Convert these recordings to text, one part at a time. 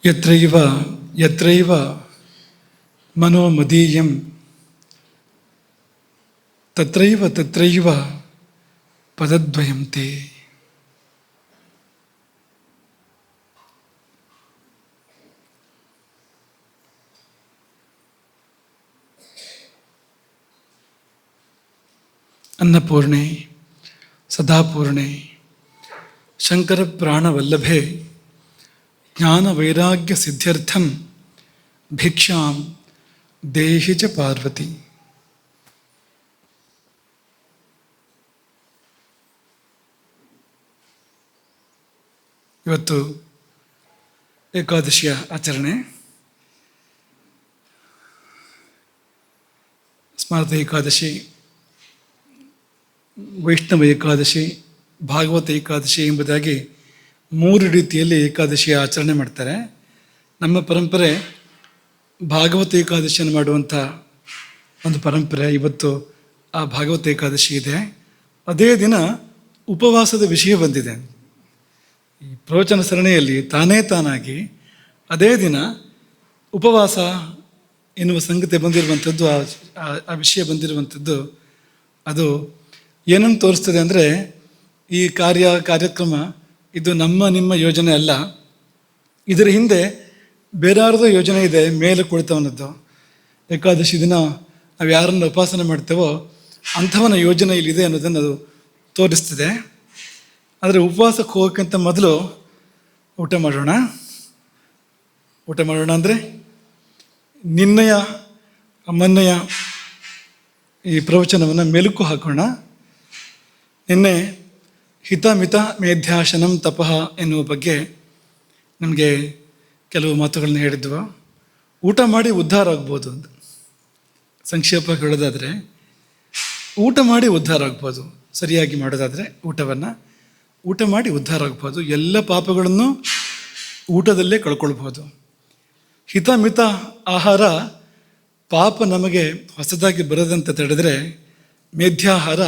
ಯತ್ರೈವ ಯತ್ರೈವ ಮನೋಮದೀಯಂ ತತ್ರೈವ ತತ್ರೈವ ಪದದ್ವಯಂ ತೇ. ಅನ್ನಪೂರ್ಣೆ ಸದಾಪೂರ್ಣೆ ಶಂಕರ ಪ್ರಾಣವಲ್ಲಭೆ ಜ್ಞಾನವೈರಾಗ್ಯ ಸಿದ್ಧ್ಯರ್ಥಂ ಭಿಕ್ಷಾಂ ದೇಹಿ ಚ ಪಾರ್ವತಿ. ಇವತ್ತು ಏಕಾದಶಿಯ ಆಚರಣೆ. ಸ್ಮಾರತ ಏಕಾದಶಿ, ವೈಷ್ಣವ ಏಕಾದಶಿ, ಭಾಗವತ ಏಕಾದಶಿ ಎಂಬುದಾಗಿ 3 ರೀತಿಯಲ್ಲಿ ಏಕಾದಶಿಯ ಆಚರಣೆ ಮಾಡ್ತಾರೆ. ನಮ್ಮ ಪರಂಪರೆ ಭಾಗವತ ಏಕಾದಶಿಯನ್ನು ಮಾಡುವಂಥ ಒಂದು ಪರಂಪರೆ. ಇವತ್ತು ಆ ಭಾಗವತ ಏಕಾದಶಿ ಇದೆ. ಅದೇ ದಿನ ಉಪವಾಸದ ವಿಷಯ ಬಂದಿದೆ. ಈ ಪ್ರವಚನ ಸರಣಿಯಲ್ಲಿ ತಾನಾಗಿ ಅದೇ ದಿನ ಉಪವಾಸ ಎನ್ನುವ ಸಂಗತಿ ಬಂದಿರುವಂಥದ್ದು, ಆ ವಿಷಯ ಬಂದಿರುವಂಥದ್ದು, ಅದು ಏನನ್ನು ತೋರಿಸ್ತದೆ ಅಂದರೆ ಈ ಕಾರ್ಯಕ್ರಮ ಇದು ನಿಮ್ಮ ಯೋಜನೆ ಅಲ್ಲ. ಇದರ ಹಿಂದೆ ಬೇರಾರದೋ ಯೋಜನೆ ಇದೆ, ಮೇಲೆ ಕುಳಿತವನದ್ದು. ಏಕಾದಶಿ ದಿನ ನಾವು ಯಾರನ್ನು ಉಪಾಸನೆ ಮಾಡ್ತೇವೋ ಅಂಥವನ ಯೋಜನೆ ಇಲ್ಲಿದೆ ಅನ್ನೋದನ್ನು ಅದು ತೋರಿಸ್ತದೆ. ಆದರೆ ಉಪವಾಸಕ್ಕೆ ಹೋಗೋಕ್ಕಿಂತ ಮೊದಲು ಊಟ ಮಾಡೋಣ ಅಂದರೆ ನಿನ್ನೆಯ ಮೊನ್ನೆಯ ಈ ಪ್ರವಚನವನ್ನು ಮೆಲುಕು ಹಾಕೋಣ. ನಿನ್ನೆ ಹಿತ ಮಿತ ಮೇಧ್ಯಾಶನಂ ತಪಃ ಎನ್ನುವ ಬಗ್ಗೆ ನಮಗೆ ಕೆಲವು ಮಾತುಗಳನ್ನ ಹೇಳಿದ್ವು. ಊಟ ಮಾಡಿ ಉದ್ಧಾರ ಆಗ್ಬೋದು ಅಂತ ಸಂಕ್ಷೇಪ ಹೇಳೋದಾದರೆ, ಊಟ ಮಾಡಿ ಉದ್ಧಾರ ಆಗ್ಬೋದು. ಸರಿಯಾಗಿ ಮಾಡೋದಾದರೆ ಊಟ ಮಾಡಿ ಉದ್ಧಾರ ಆಗ್ಬೋದು. ಎಲ್ಲ ಪಾಪಗಳನ್ನು ಊಟದಲ್ಲೇ ಕಳ್ಕೊಳ್ಬೋದು. ಹಿತ ಮಿತ ಆಹಾರ ಪಾಪ ನಮಗೆ ಹೊಸದಾಗಿ ಬರದಂತೆ ತಡೆದರೆ, ಮೇಧ್ಯಾಹಾರ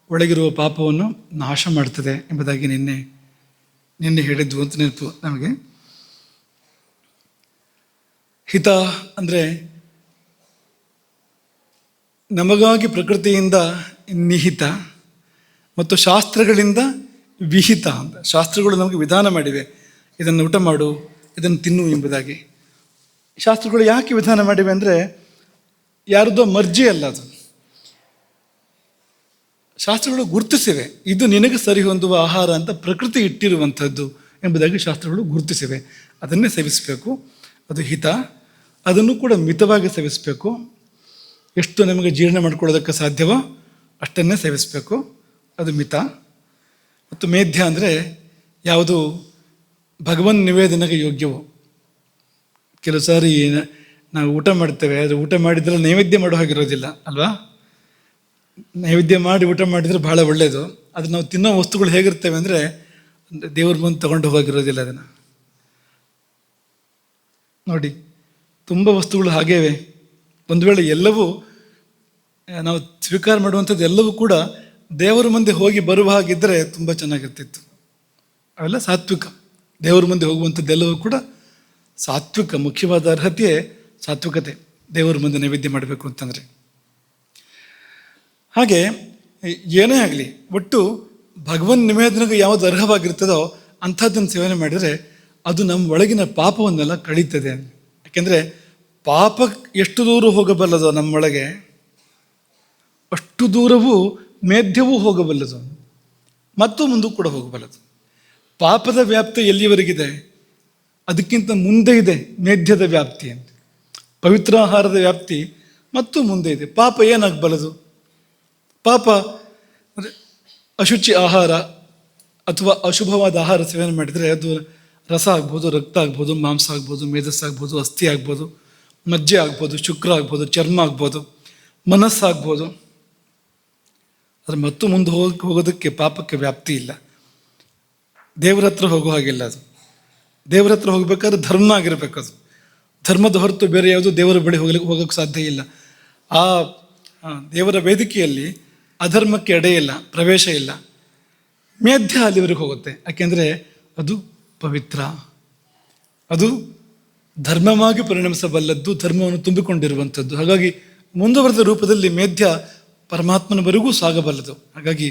ಒಳಗಿರುವ ಪಾಪವನ್ನು ನಾಶ ಮಾಡ್ತದೆ ಎಂಬುದಾಗಿ ನಿನ್ನೆ ಹೇಳಿದ್ವು ಅಂತ ನೆನಪು ನಮಗೆ. ಹಿತ ಅಂದರೆ ನಮಗಾಗಿ ಪ್ರಕೃತಿಯಿಂದ ನಿಹಿತ ಮತ್ತು ಶಾಸ್ತ್ರಗಳಿಂದ ವಿಹಿತ ಅಂತ. ಶಾಸ್ತ್ರಗಳು ನಮಗೆ ವಿಧಾನ ಮಾಡಿವೆ, ಇದನ್ನು ಊಟ ಮಾಡು, ಇದನ್ನು ತಿನ್ನು ಎಂಬುದಾಗಿ. ಶಾಸ್ತ್ರಗಳು ಯಾಕೆ ವಿಧಾನ ಮಾಡಿವೆ ಅಂದರೆ ಯಾರದೋ ಮರ್ಜಿ ಅಲ್ಲ, ಅದು ಶಾಸ್ತ್ರಗಳು ಗುರುತಿಸಿವೆ. ಇದು ನಿನಗೆ ಸರಿ ಹೊಂದುವ ಆಹಾರ ಅಂತ ಪ್ರಕೃತಿ ಇಟ್ಟಿರುವಂಥದ್ದು ಎಂಬುದಾಗಿ ಶಾಸ್ತ್ರಗಳು ಗುರುತಿಸಿವೆ. ಅದನ್ನೇ ಸೇವಿಸಬೇಕು, ಅದು ಹಿತ. ಅದನ್ನು ಕೂಡ ಮಿತವಾಗಿ ಸೇವಿಸಬೇಕು. ಎಷ್ಟು ನಮಗೆ ಜೀರ್ಣ ಮಾಡ್ಕೊಳ್ಳೋದಕ್ಕೆ ಸಾಧ್ಯವೋ ಅಷ್ಟನ್ನೇ ಸೇವಿಸಬೇಕು, ಅದು ಮಿತ. ಮತ್ತು ಮೇಧ್ಯ ಅಂದರೆ ಯಾವುದು ಭಗವನ್ ನಿವೇದನೆಗೆ ಯೋಗ್ಯವೋ. ಕೆಲವು ಸಾರಿ ನಾವು ಊಟ ಮಾಡ್ತೇವೆ, ಆದರೆ ಊಟ ಮಾಡಿದರೆ ನೈವೇದ್ಯ ಮಾಡೋ ಹಾಗಿರೋದಿಲ್ಲ ಅಲ್ವಾ. ನೈವೇದ್ಯ ಮಾಡಿ ಊಟ ಮಾಡಿದರೆ ಭಾಳ ಒಳ್ಳೆಯದು. ಅದು ನಾವು ತಿನ್ನೋ ವಸ್ತುಗಳು ಹೇಗಿರ್ತವೆ ಅಂದರೆ ದೇವ್ರ ಮುಂದೆ ತೊಗೊಂಡು ಹೋಗಿರೋದಿಲ್ಲ. ಅದನ್ನು ನೋಡಿ, ತುಂಬ ವಸ್ತುಗಳು ಹಾಗೇವೆ. ಒಂದು ವೇಳೆ ಎಲ್ಲವೂ ನಾವು ಸ್ವೀಕಾರ ಮಾಡುವಂಥದ್ದು ಎಲ್ಲವೂ ಕೂಡ ದೇವರ ಮುಂದೆ ಹೋಗಿ ಬರುವ ಹಾಗಿದ್ದರೆ ತುಂಬ ಚೆನ್ನಾಗಿರ್ತಿತ್ತು. ಅವೆಲ್ಲ ಸಾತ್ವಿಕ. ದೇವರ ಮುಂದೆ ಹೋಗುವಂಥದ್ದೆಲ್ಲವೂ ಕೂಡ ಸಾತ್ವಿಕ. ಮುಖ್ಯವಾದ ಅರ್ಹತೆ ಸಾತ್ವಿಕತೆ, ದೇವರ ಮುಂದೆ ನೈವೇದ್ಯ ಮಾಡಬೇಕು ಅಂತಂದರೆ. ಹಾಗೆ ಏನೇ ಆಗಲಿ, ಒಟ್ಟು ಭಗವನ್ ನಿವೇದನೆಗೆ ಯಾವುದು ಅರ್ಹವಾಗಿರ್ತದೋ ಅಂಥದ್ದನ್ನು ಸೇವನೆ ಮಾಡಿದರೆ ಅದು ನಮ್ಮ ಒಳಗಿನ ಪಾಪವನ್ನೆಲ್ಲ ಕಳೀತದೆ. ಯಾಕೆಂದರೆ ಪಾಪ ಎಷ್ಟು ದೂರ ಹೋಗಬಲ್ಲದೋ ನಮ್ಮೊಳಗೆ, ಅಷ್ಟು ದೂರವೂ ಮೇಧ್ಯವೂ ಹೋಗಬಲ್ಲದು ಮತ್ತು ಮುಂದೂ ಕೂಡ ಹೋಗಬಲ್ಲದು. ಪಾಪದ ವ್ಯಾಪ್ತಿ ಎಲ್ಲಿವರೆಗಿದೆ? ಅದಕ್ಕಿಂತ ಮುಂದೆ ಇದೆ ಮೇಧ್ಯದ ವ್ಯಾಪ್ತಿ ಅಂತ. ಪವಿತ್ರಾಹಾರದ ವ್ಯಾಪ್ತಿ ಮತ್ತು ಮುಂದೆ ಇದೆ. ಪಾಪ ಏನಾಗಬಲ್ಲದು? ಪಾಪ ಅಂದರೆ ಅಶುಚಿ ಆಹಾರ ಅಥವಾ ಅಶುಭವಾದ ಆಹಾರ ಸೇವನೆ ಮಾಡಿದರೆ ಅದು ರಸ ಆಗ್ಬೋದು, ರಕ್ತ ಆಗ್ಬೋದು, ಮಾಂಸ ಆಗ್ಬೋದು, ಮೇಧಸ್ಸಾಗ್ಬೋದು, ಅಸ್ಥಿ ಆಗ್ಬೋದು, ಮಜ್ಜೆ ಆಗ್ಬೋದು, ಶುಕ್ರ ಆಗ್ಬೋದು, ಚರ್ಮ ಆಗ್ಬೋದು, ಮನಸ್ಸಾಗ್ಬೋದು. ಆದರೆ ಮತ್ತು ಮುಂದೆ ಹೋಗೋದಕ್ಕೆ ಪಾಪಕ್ಕೆ ವ್ಯಾಪ್ತಿ ಇಲ್ಲ. ದೇವರ ಹತ್ರ ಹೋಗೋ ಹಾಗಿಲ್ಲ. ಅದು ದೇವರ ಹತ್ರ ಹೋಗ್ಬೇಕಾದ್ರೆ ಧರ್ಮ ಆಗಿರ್ಬೇಕು. ಅದು ಧರ್ಮದ ಹೊರತು ಬೇರೆ ಯಾವುದು ದೇವರ ಬಳಿ ಹೋಗೋಕ್ಕೆ ಸಾಧ್ಯ ಇಲ್ಲ. ಆ ದೇವರ ವೇದಿಕೆಯಲ್ಲಿ ಅಧರ್ಮಕ್ಕೆ ಎಡೆ ಇಲ್ಲ, ಪ್ರವೇಶ ಇಲ್ಲ. ಮೇಧ್ಯ ಅಲ್ಲಿವರೆಗೆ ಹೋಗುತ್ತೆ. ಯಾಕೆಂದರೆ ಅದು ಪವಿತ್ರ, ಅದು ಧರ್ಮವಾಗಿ ಪರಿಣಮಿಸಬಲ್ಲದ್ದು, ಧರ್ಮವನ್ನು ತುಂಬಿಕೊಂಡಿರುವಂಥದ್ದು. ಹಾಗಾಗಿ ಮುಂದುವರೆದ ರೂಪದಲ್ಲಿ ಮೇಧ್ಯ ಪರಮಾತ್ಮನವರೆಗೂ ಸಾಗಬಲ್ಲದು. ಹಾಗಾಗಿ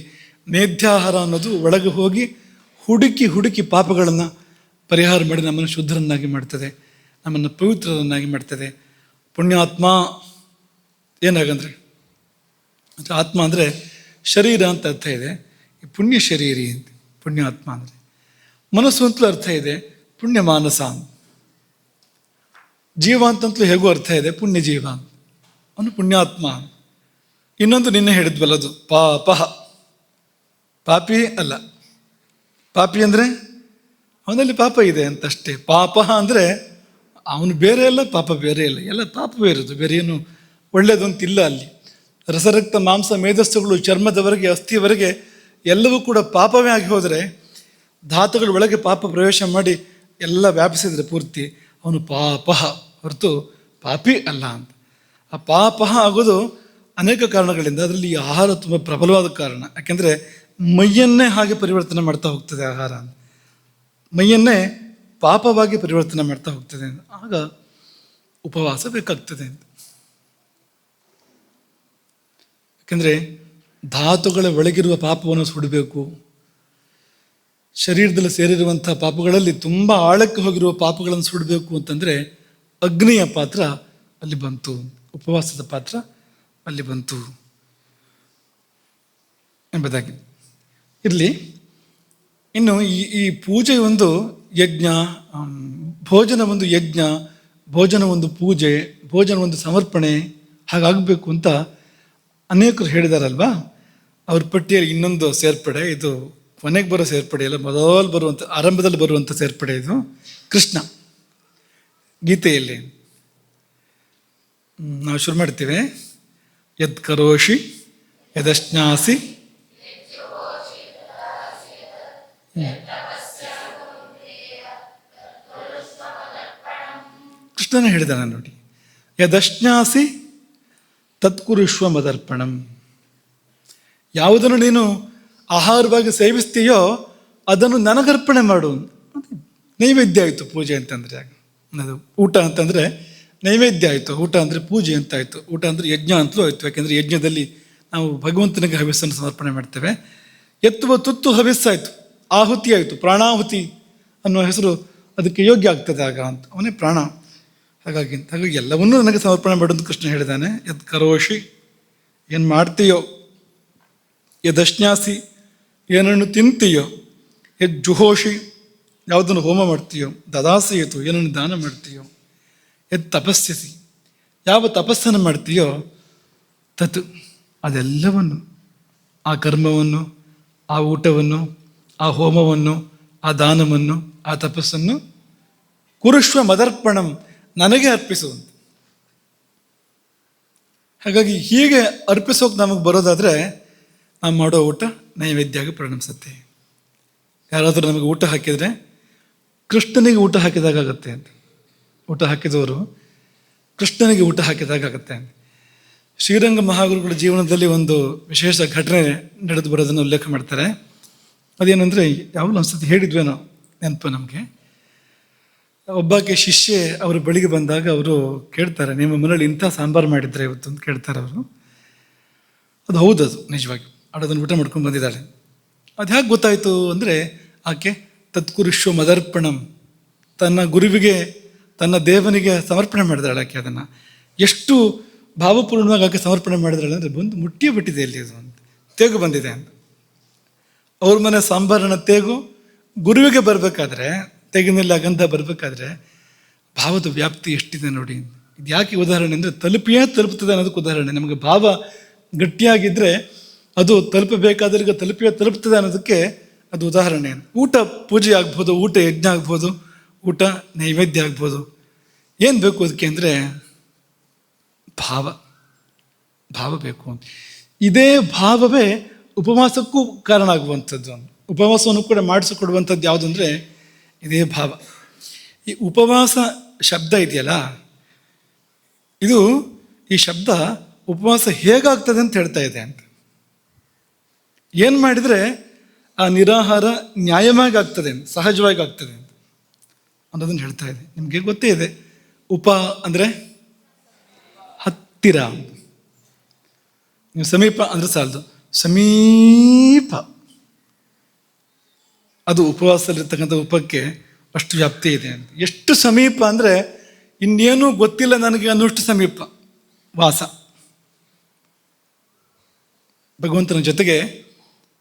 ಮೇಧ್ಯಾಹಾರ ಅನ್ನೋದು ಒಳಗೆ ಹೋಗಿ ಹುಡುಕಿ ಹುಡುಕಿ ಪಾಪಗಳನ್ನು ಪರಿಹಾರ ಮಾಡಿ ನಮ್ಮನ್ನು ಶುದ್ಧರನ್ನಾಗಿ ಮಾಡ್ತದೆ, ನಮ್ಮನ್ನು ಪವಿತ್ರರನ್ನಾಗಿ ಮಾಡ್ತದೆ. ಪುಣ್ಯಾತ್ಮ ಏನಾಗಂದ್ರೆ, ಆತ್ಮ ಅಂದರೆ ಶರೀರ ಅಂತ ಅರ್ಥ ಇದೆ, ಈ ಪುಣ್ಯ ಶರೀರಿ ಅಂತ ಪುಣ್ಯಾತ್ಮ ಅಂದರೆ. ಮನಸ್ಸು ಅಂತಲೂ ಅರ್ಥ ಇದೆ, ಪುಣ್ಯ ಮಾನಸ ಅಂತ. ಜೀವ ಅಂತಂತಲೂ ಹೇಗೂ ಅರ್ಥ ಇದೆ, ಪುಣ್ಯ ಜೀವ ಅಂತ, ಅವನು ಪುಣ್ಯಾತ್ಮ. ಇನ್ನೊಂದು ನಿನ್ನೆ ಹೇಳಿದ್ವಲ್ಲದು ಪಾಪ, ಪಾಪಿ ಅಲ್ಲ. ಪಾಪಿ ಅಂದರೆ ಅವನಲ್ಲಿ ಪಾಪ ಇದೆ ಅಂತಷ್ಟೇ. ಪಾಪ ಅಂದರೆ ಅವನು ಬೇರೆ ಅಲ್ಲ, ಪಾಪ ಬೇರೆ ಇಲ್ಲ, ಎಲ್ಲ ಪಾಪವೇ ಇರೋದು, ಬೇರೆ ಏನು ಒಳ್ಳೆಯದು ಅಂತಿಲ್ಲ ಅಲ್ಲಿ. ರಸರಕ್ತ ಮಾಂಸ ಮೇಧಸ್ಸುಗಳು ಚರ್ಮದವರೆಗೆ ಅಸ್ಥಿಯವರೆಗೆ ಎಲ್ಲವೂ ಕೂಡ ಪಾಪವೇ ಆಗಿ ಹೋದರೆ, ಧಾತುಗಳ ಒಳಗೆ ಪಾಪ ಪ್ರವೇಶ ಮಾಡಿ ಎಲ್ಲ ವ್ಯಾಪಿಸಿದರೆ ಪೂರ್ತಿ ಅವನು ಪಾಪ ಹೊರತು ಪಾಪಿ ಅಲ್ಲ ಅಂತ. ಆ ಪಾಪ ಆಗೋದು ಅನೇಕ ಕಾರಣಗಳಿಂದ, ಅದರಲ್ಲಿ ಈ ಆಹಾರ ತುಂಬ ಪ್ರಬಲವಾದ ಕಾರಣ. ಯಾಕೆಂದರೆ ಮೈಯನ್ನೇ ಹಾಗೆ ಪರಿವರ್ತನೆ ಮಾಡ್ತಾ ಹೋಗ್ತದೆ ಆಹಾರ, ಮೈಯನ್ನೇ ಪಾಪವಾಗಿ ಪರಿವರ್ತನೆ ಮಾಡ್ತಾ ಹೋಗ್ತದೆ. ಆಗ ಉಪವಾಸ ಬೇಕಾಗ್ತದೆ ಅಂತ. ಯಾಕೆಂದರೆ ಧಾತುಗಳ ಒಳಗಿರುವ ಪಾಪವನ್ನು ಸುಡಬೇಕು. ಶರೀರದಲ್ಲಿ ಸೇರಿರುವಂಥ ಪಾಪಗಳಲ್ಲಿ ತುಂಬ ಆಳಕ್ಕೆ ಹೋಗಿರುವ ಪಾಪಗಳನ್ನು ಸುಡಬೇಕು ಅಂತಂದರೆ ಅಗ್ನಿಯ ಪಾತ್ರ ಅಲ್ಲಿ ಬಂತು, ಉಪವಾಸದ ಪಾತ್ರ ಅಲ್ಲಿ ಬಂತು ಎಂಬುದಾಗಿ ಇರಲಿ. ಇನ್ನು ಈ ಪೂಜೆ ಒಂದು ಯಜ್ಞ, ಭೋಜನ ಒಂದು ಯಜ್ಞ, ಭೋಜನ ಒಂದು ಪೂಜೆ, ಭೋಜನ ಒಂದು ಸಮರ್ಪಣೆ ಹಾಗಾಗಬೇಕು ಅಂತ ಅನೇಕರು ಹೇಳಿದಾರಲ್ವಾ. ಅವ್ರ ಪಟ್ಟಿಯಲ್ಲಿ ಇನ್ನೊಂದು ಸೇರ್ಪಡೆ, ಇದು ಕೊನೆಗೆ ಬರೋ ಸೇರ್ಪಡೆ ಅಲ್ಲ, ಮೊದಲು ಬರುವಂಥ ಆರಂಭದಲ್ಲಿ ಬರುವಂಥ ಸೇರ್ಪಡೆ ಇದು. ಕೃಷ್ಣ ಗೀತೆಯಲ್ಲಿ ನಾವು ಶುರು ಮಾಡ್ತೀವಿ, ಯದ್ ಕರೋಷಿ ಯದಶ್ನಾಸಿ. ಕೃಷ್ಣನೇ ಹೇಳಿದಾನೆ ನೋಡಿ, ಯದಶ್ನಾಸಿ ತತ್ಕುರುಷ್ವ ಮದರ್ಪಣಂ. ಯಾವುದನ್ನು ನೀನು ಆಹಾರವಾಗಿ ಸೇವಿಸ್ತೀಯೋ ಅದನ್ನು ನನಗರ್ಪಣೆ ಮಾಡು. ನೈವೇದ್ಯ ಆಯಿತು ಪೂಜೆ ಅಂತಂದರೆ, ಅದು ಊಟ ಅಂತಂದರೆ ನೈವೇದ್ಯ ಆಯಿತು, ಊಟ ಅಂದರೆ ಪೂಜೆ ಅಂತಾಯಿತು, ಊಟ ಅಂದರೆ ಯಜ್ಞ ಅಂತಲೂ ಆಯಿತು. ಯಾಕೆಂದರೆ ಯಜ್ಞದಲ್ಲಿ ನಾವು ಭಗವಂತನಿಗೆ ಹವಿಸ್ಸನ್ನು ಸಮರ್ಪಣೆ ಮಾಡ್ತೇವೆ. ಎತ್ತುವ ತುತ್ತು ಹವಿಸ್ಸಾಯಿತು, ಆಹುತಿ ಆಯಿತು, ಪ್ರಾಣಾಹುತಿ ಅನ್ನುವ ಹೆಸರು ಅದಕ್ಕೆ ಯೋಗ್ಯ ಆಗ್ತದೆ ಆಗ ಅಂತ, ಅವನೇ ಪ್ರಾಣ. ಹಾಗಾಗಿ ಎಲ್ಲವನ್ನೂ ನನಗೆ ಸಮರ್ಪಣೆ ಮಾಡೋದು ಕೃಷ್ಣ ಹೇಳಿದ್ದಾನೆ. ಯದ್ ಕರೋಷಿ, ಏನು ಮಾಡ್ತೀಯೋ, ಯದಶ್ನಾಸಿ, ಏನನ್ನು ತಿಂತೀಯೋ, ಯದ್ ಜುಹೋಷಿ, ಯಾವುದನ್ನು ಹೋಮ ಮಾಡ್ತೀಯೋ, ದದಾಸಿಯತು, ಏನನ್ನು ದಾನ ಮಾಡ್ತೀಯೋ, ಯದ್ ತಪಸ್ಸಿಸಿ, ಯಾವ ತಪಸ್ಸನ್ನು ಮಾಡ್ತೀಯೋ, ತತ್, ಅದೆಲ್ಲವನ್ನು, ಆ ಕರ್ಮವನ್ನು, ಆ ಊಟವನ್ನು, ಆ ಹೋಮವನ್ನು, ಆ ದಾನವನ್ನು, ಆ ತಪಸ್ಸನ್ನು ಕುರುಷ್ವ ಮದರ್ಪಣಂ, ನನಗೆ ಅರ್ಪಿಸುವಂತೆ. ಹಾಗಾಗಿ ಹೀಗೆ ಅರ್ಪಿಸೋಕೆ ನಮಗೆ ಬರೋದಾದರೆ ನಾವು ಮಾಡೋ ಊಟ ನೈವೇದ್ಯ ಪರಿಣಮಿಸುತ್ತೆ. ಯಾರಾದರೂ ನಮಗೆ ಊಟ ಹಾಕಿದರೆ ಕೃಷ್ಣನಿಗೆ ಊಟ ಹಾಕಿದಾಗತ್ತೆ ಅಂತ. ಊಟ ಹಾಕಿದವರು ಕೃಷ್ಣನಿಗೆ ಊಟ ಹಾಕಿದಾಗತ್ತೆ ಅಂತ. ಶ್ರೀರಂಗ ಮಹಾಗುರುಗಳ ಜೀವನದಲ್ಲಿ ಒಂದು ವಿಶೇಷ ಘಟನೆ ನಡೆದು ಬರೋದನ್ನು ಉಲ್ಲೇಖ ಮಾಡ್ತಾರೆ. ಅದೇನೆಂದರೆ, ಯಾವಾಗಲೂ ಒಂದ್ಸತಿ ಹೇಳಿದ್ವೇನೋ ನೆನಪು ನಮಗೆ. ಒಬ್ಬಾಕೆ ಶಿಷ್ಯೆ ಅವರು ಬಳಿಗೆ ಬಂದಾಗ ಅವರು ಕೇಳ್ತಾರೆ, ನಿಮ್ಮ ಮನೇಲಿ ಇಂಥ ಸಾಂಬಾರು ಮಾಡಿದ್ರೆ ಇವತ್ತು ಅಂತ ಕೇಳ್ತಾರೆ ಅವರು. ಅದು ಹೌದದು, ನಿಜವಾಗಿ ಅದನ್ನು ಊಟ ಮಾಡ್ಕೊಂಡು ಬಂದಿದ್ದಾಳೆ. ಅದು ಹೇಗೆ ಗೊತ್ತಾಯಿತು ಅಂದರೆ, ಆಕೆ ತತ್ಕುರುಷ್ವ ಮದರ್ಪಣಂ, ತನ್ನ ಗುರುವಿಗೆ, ತನ್ನ ದೇವನಿಗೆ ಸಮರ್ಪಣೆ ಮಾಡಿದಾಳೆ ಆಕೆ. ಅದನ್ನು ಎಷ್ಟು ಭಾವಪೂರ್ಣವಾಗಿ ಆಕೆ ಸಮರ್ಪಣೆ ಮಾಡಿದಾಳೆ ಅಂದರೆ, ಬಂದು ಮುಟ್ಟಿಯೇ ಬಿಟ್ಟಿದೆ ಇಲ್ಲಿ ಅದು ಅಂತ, ತೇಗು ಬಂದಿದೆ ಅಂತ. ಅವ್ರ ಮನೆ ಸಾಂಬಾರನ ತೇಗು ಗುರುವಿಗೆ ಬರಬೇಕಾದ್ರೆ, ತೆಗಿನಲ್ಲಿ ಗಂಧ ಬರಬೇಕಾದ್ರೆ ಭಾವದ ವ್ಯಾಪ್ತಿ ಎಷ್ಟಿದೆ ನೋಡಿ. ಇದು ಯಾಕೆ ಉದಾಹರಣೆ ಅಂದರೆ, ತಲುಪ್ತದೆ ಅನ್ನೋದಕ್ಕೆ ಉದಾಹರಣೆ. ನಮಗೆ ಭಾವ ಗಟ್ಟಿಯಾಗಿದ್ದರೆ ಅದು ತಲುಪಬೇಕಾದ್ರಿಗೆ ತಲುಪ್ತದೆ ಅನ್ನೋದಕ್ಕೆ ಅದು ಉದಾಹರಣೆ. ಊಟ ಪೂಜೆ ಆಗ್ಬೋದು, ಊಟ ಯಜ್ಞ ಆಗ್ಬೋದು, ಊಟ ನೈವೇದ್ಯ ಆಗ್ಬೋದು. ಏನು ಬೇಕು ಅದಕ್ಕೆ ಅಂದರೆ ಭಾವ ಬೇಕು. ಇದೇ ಭಾವವೇ ಉಪವಾಸಕ್ಕೂ ಕಾರಣ ಆಗುವಂಥದ್ದು. ಉಪವಾಸವನ್ನು ಕೂಡ ಮಾಡಿಸಿಕೊಡುವಂಥದ್ದು ಯಾವುದು ಅಂದರೆ ಇದೇ ಭಾವ. ಈ ಉಪವಾಸ ಶಬ್ದ ಇದೆಯಲ್ಲ, ಈ ಶಬ್ದ ಉಪವಾಸ ಹೇಗಾಗ್ತದೆ ಅಂತ ಹೇಳ್ತಾ ಇದೆ ಅಂತ. ಏನು ಮಾಡಿದರೆ ಆ ನಿರಾಹಾರ ನ್ಯಾಯವಾಗಿ ಆಗ್ತದೆ, ಸಹಜವಾಗಿ ಆಗ್ತದೆ ಅಂತ ಅನ್ನೋದನ್ನು ಹೇಳ್ತಾ ಇದೆ. ನಿಮಗೆ ಗೊತ್ತೇ ಇದೆ, ಉಪ ಅಂದರೆ ಹತ್ತಿರ. ನೀವು ಸಮೀಪ ಅಂದರೆ ಸಾಲದು, ಸಮೀಪ. ಅದು ಉಪವಾಸದಲ್ಲಿರ್ತಕ್ಕಂಥ ಉಪಕ್ಕೆ ಅಷ್ಟು ವ್ಯಾಪ್ತಿ ಇದೆ ಅಂತ. ಎಷ್ಟು ಸಮೀಪ ಅಂದರೆ ಇನ್ನೇನೂ ಗೊತ್ತಿಲ್ಲ ನನಗೆ ಅನ್ನೋಷ್ಟು ಸಮೀಪ ವಾಸ. ಭಗವಂತನ ಜೊತೆಗೆ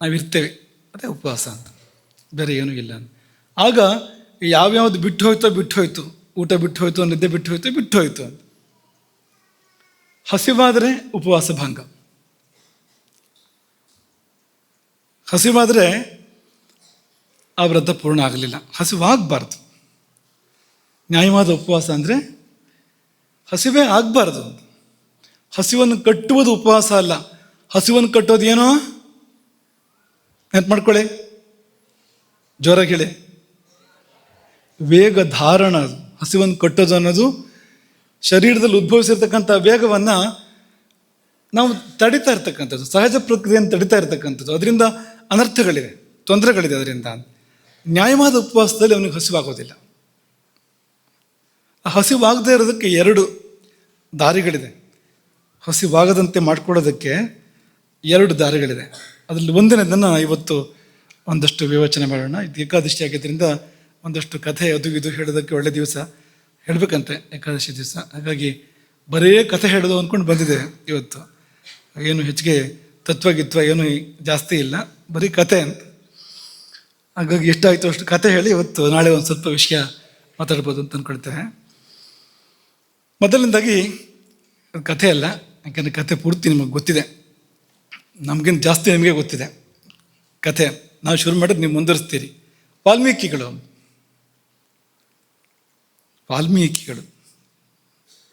ನಾವಿರ್ತೇವೆ, ಅದೇ ಉಪವಾಸ ಅಂತ, ಬೇರೆ ಏನೂ ಇಲ್ಲ ಅಂತ. ಆಗ ಯಾವ್ಯಾವುದು ಬಿಟ್ಟು ಹೋಯ್ತು, ಊಟ ಬಿಟ್ಟು ಹೋಯ್ತು, ನಿದ್ದೆ ಬಿಟ್ಟು ಹೋಯ್ತು ಅಂತ. ಹಸಿವಾದರೆ ಉಪವಾಸ ಭಂಗ. ಹಸಿವಾದರೆ ಆ ವ್ರತ ಪೂರ್ಣ ಆಗಲಿಲ್ಲ. ಹಸಿವಾಗಬಾರ್ದು. ನ್ಯಾಯವಾದ ಉಪವಾಸ ಅಂದರೆ ಹಸಿವೇ ಆಗಬಾರ್ದು. ಹಸಿವನ್ನು ಕಟ್ಟುವುದು ಉಪವಾಸ ಅಲ್ಲ. ಹಸಿವನ್ನು ಕಟ್ಟೋದು ಏನೋ ನೆನ್ಪು ಮಾಡ್ಕೊಳ್ಳಿ, ಜೋರಾಗಿ ಹೇಳಿ, ವೇಗ ಧಾರಣ. ಅದು ಹಸಿವನ್ನು ಕಟ್ಟೋದು ಅನ್ನೋದು ಶರೀರದಲ್ಲಿ ಉದ್ಭವಿಸಿರ್ತಕ್ಕಂಥ ವೇಗವನ್ನು ನಾವು ತಡಿತಾ ಇರ್ತಕ್ಕಂಥದ್ದು, ಸಹಜ ಪ್ರಕ್ರಿಯೆಯನ್ನು ತಡಿತಾ ಇರ್ತಕ್ಕಂಥದ್ದು. ಅದರಿಂದ ಅನರ್ಥಗಳಿವೆ, ತೊಂದರೆಗಳಿದೆ ಅದರಿಂದ. ನ್ಯಾಯವಾದ ಉಪವಾಸದಲ್ಲಿ ಅವನಿಗೆ ಹಸಿವಾಗೋದಿಲ್ಲ. ಆ ಹಸಿವಾಗದೇ ಇರೋದಕ್ಕೆ 2 ದಾರಿಗಳಿದೆ. ಹಸಿವಾಗದಂತೆ ಮಾಡಿಕೊಳ್ಳೋದಕ್ಕೆ 2 ದಾರಿಗಳಿದೆ. ಅದರಲ್ಲಿ ಒಂದನೇದನ್ನು ಇವತ್ತು ಒಂದಷ್ಟು ವಿವೇಚನೆ ಮಾಡೋಣ. ಇದು ಏಕಾದಶಿ ಆಗಿದ್ದರಿಂದ ಒಂದಷ್ಟು ಕಥೆ ಅದು ಇದು ಹೇಳೋದಕ್ಕೆ ಒಳ್ಳೆ ದಿವಸ, ಹೇಳಬೇಕಂತೆ ಏಕಾದಶಿ ದಿವಸ. ಹಾಗಾಗಿ ಬರೇ ಕಥೆ ಹೇಳೋದು ಅಂದ್ಕೊಂಡು ಬಂದಿದೆ ಇವತ್ತು. ಏನು ಹೆಚ್ಚಿಗೆ ತತ್ವಗಿತ್ವ ಏನು ಜಾಸ್ತಿ ಇಲ್ಲ, ಬರೀ ಕತೆ ಅಂತ. ಹಾಗಾಗಿ ಎಷ್ಟಾಯಿತು ಅಷ್ಟು ಕತೆ ಹೇಳಿ ಇವತ್ತು ನಾಳೆ ಒಂದು ಸ್ವಲ್ಪ ವಿಷಯ ಮಾತಾಡ್ಬೋದು ಅಂತ ಅಂದ್ಕೊಳ್ತೇವೆ. ಮೊದಲನೇದಾಗಿ ಕಥೆ ಅಲ್ಲ, ಯಾಕೆಂದರೆ ಕತೆ ಪೂರ್ತಿ ನಿಮಗೆ ಗೊತ್ತಿದೆ, ನಮಗಿಂತ ಜಾಸ್ತಿ ನಿಮಗೆ ಗೊತ್ತಿದೆ ಕಥೆ. ನಾವು ಶುರು ಮಾಡಿದ್ರೆ ನೀವು ಮುಂದುವರಿಸ್ತೀರಿ. ವಾಲ್ಮೀಕಿಗಳು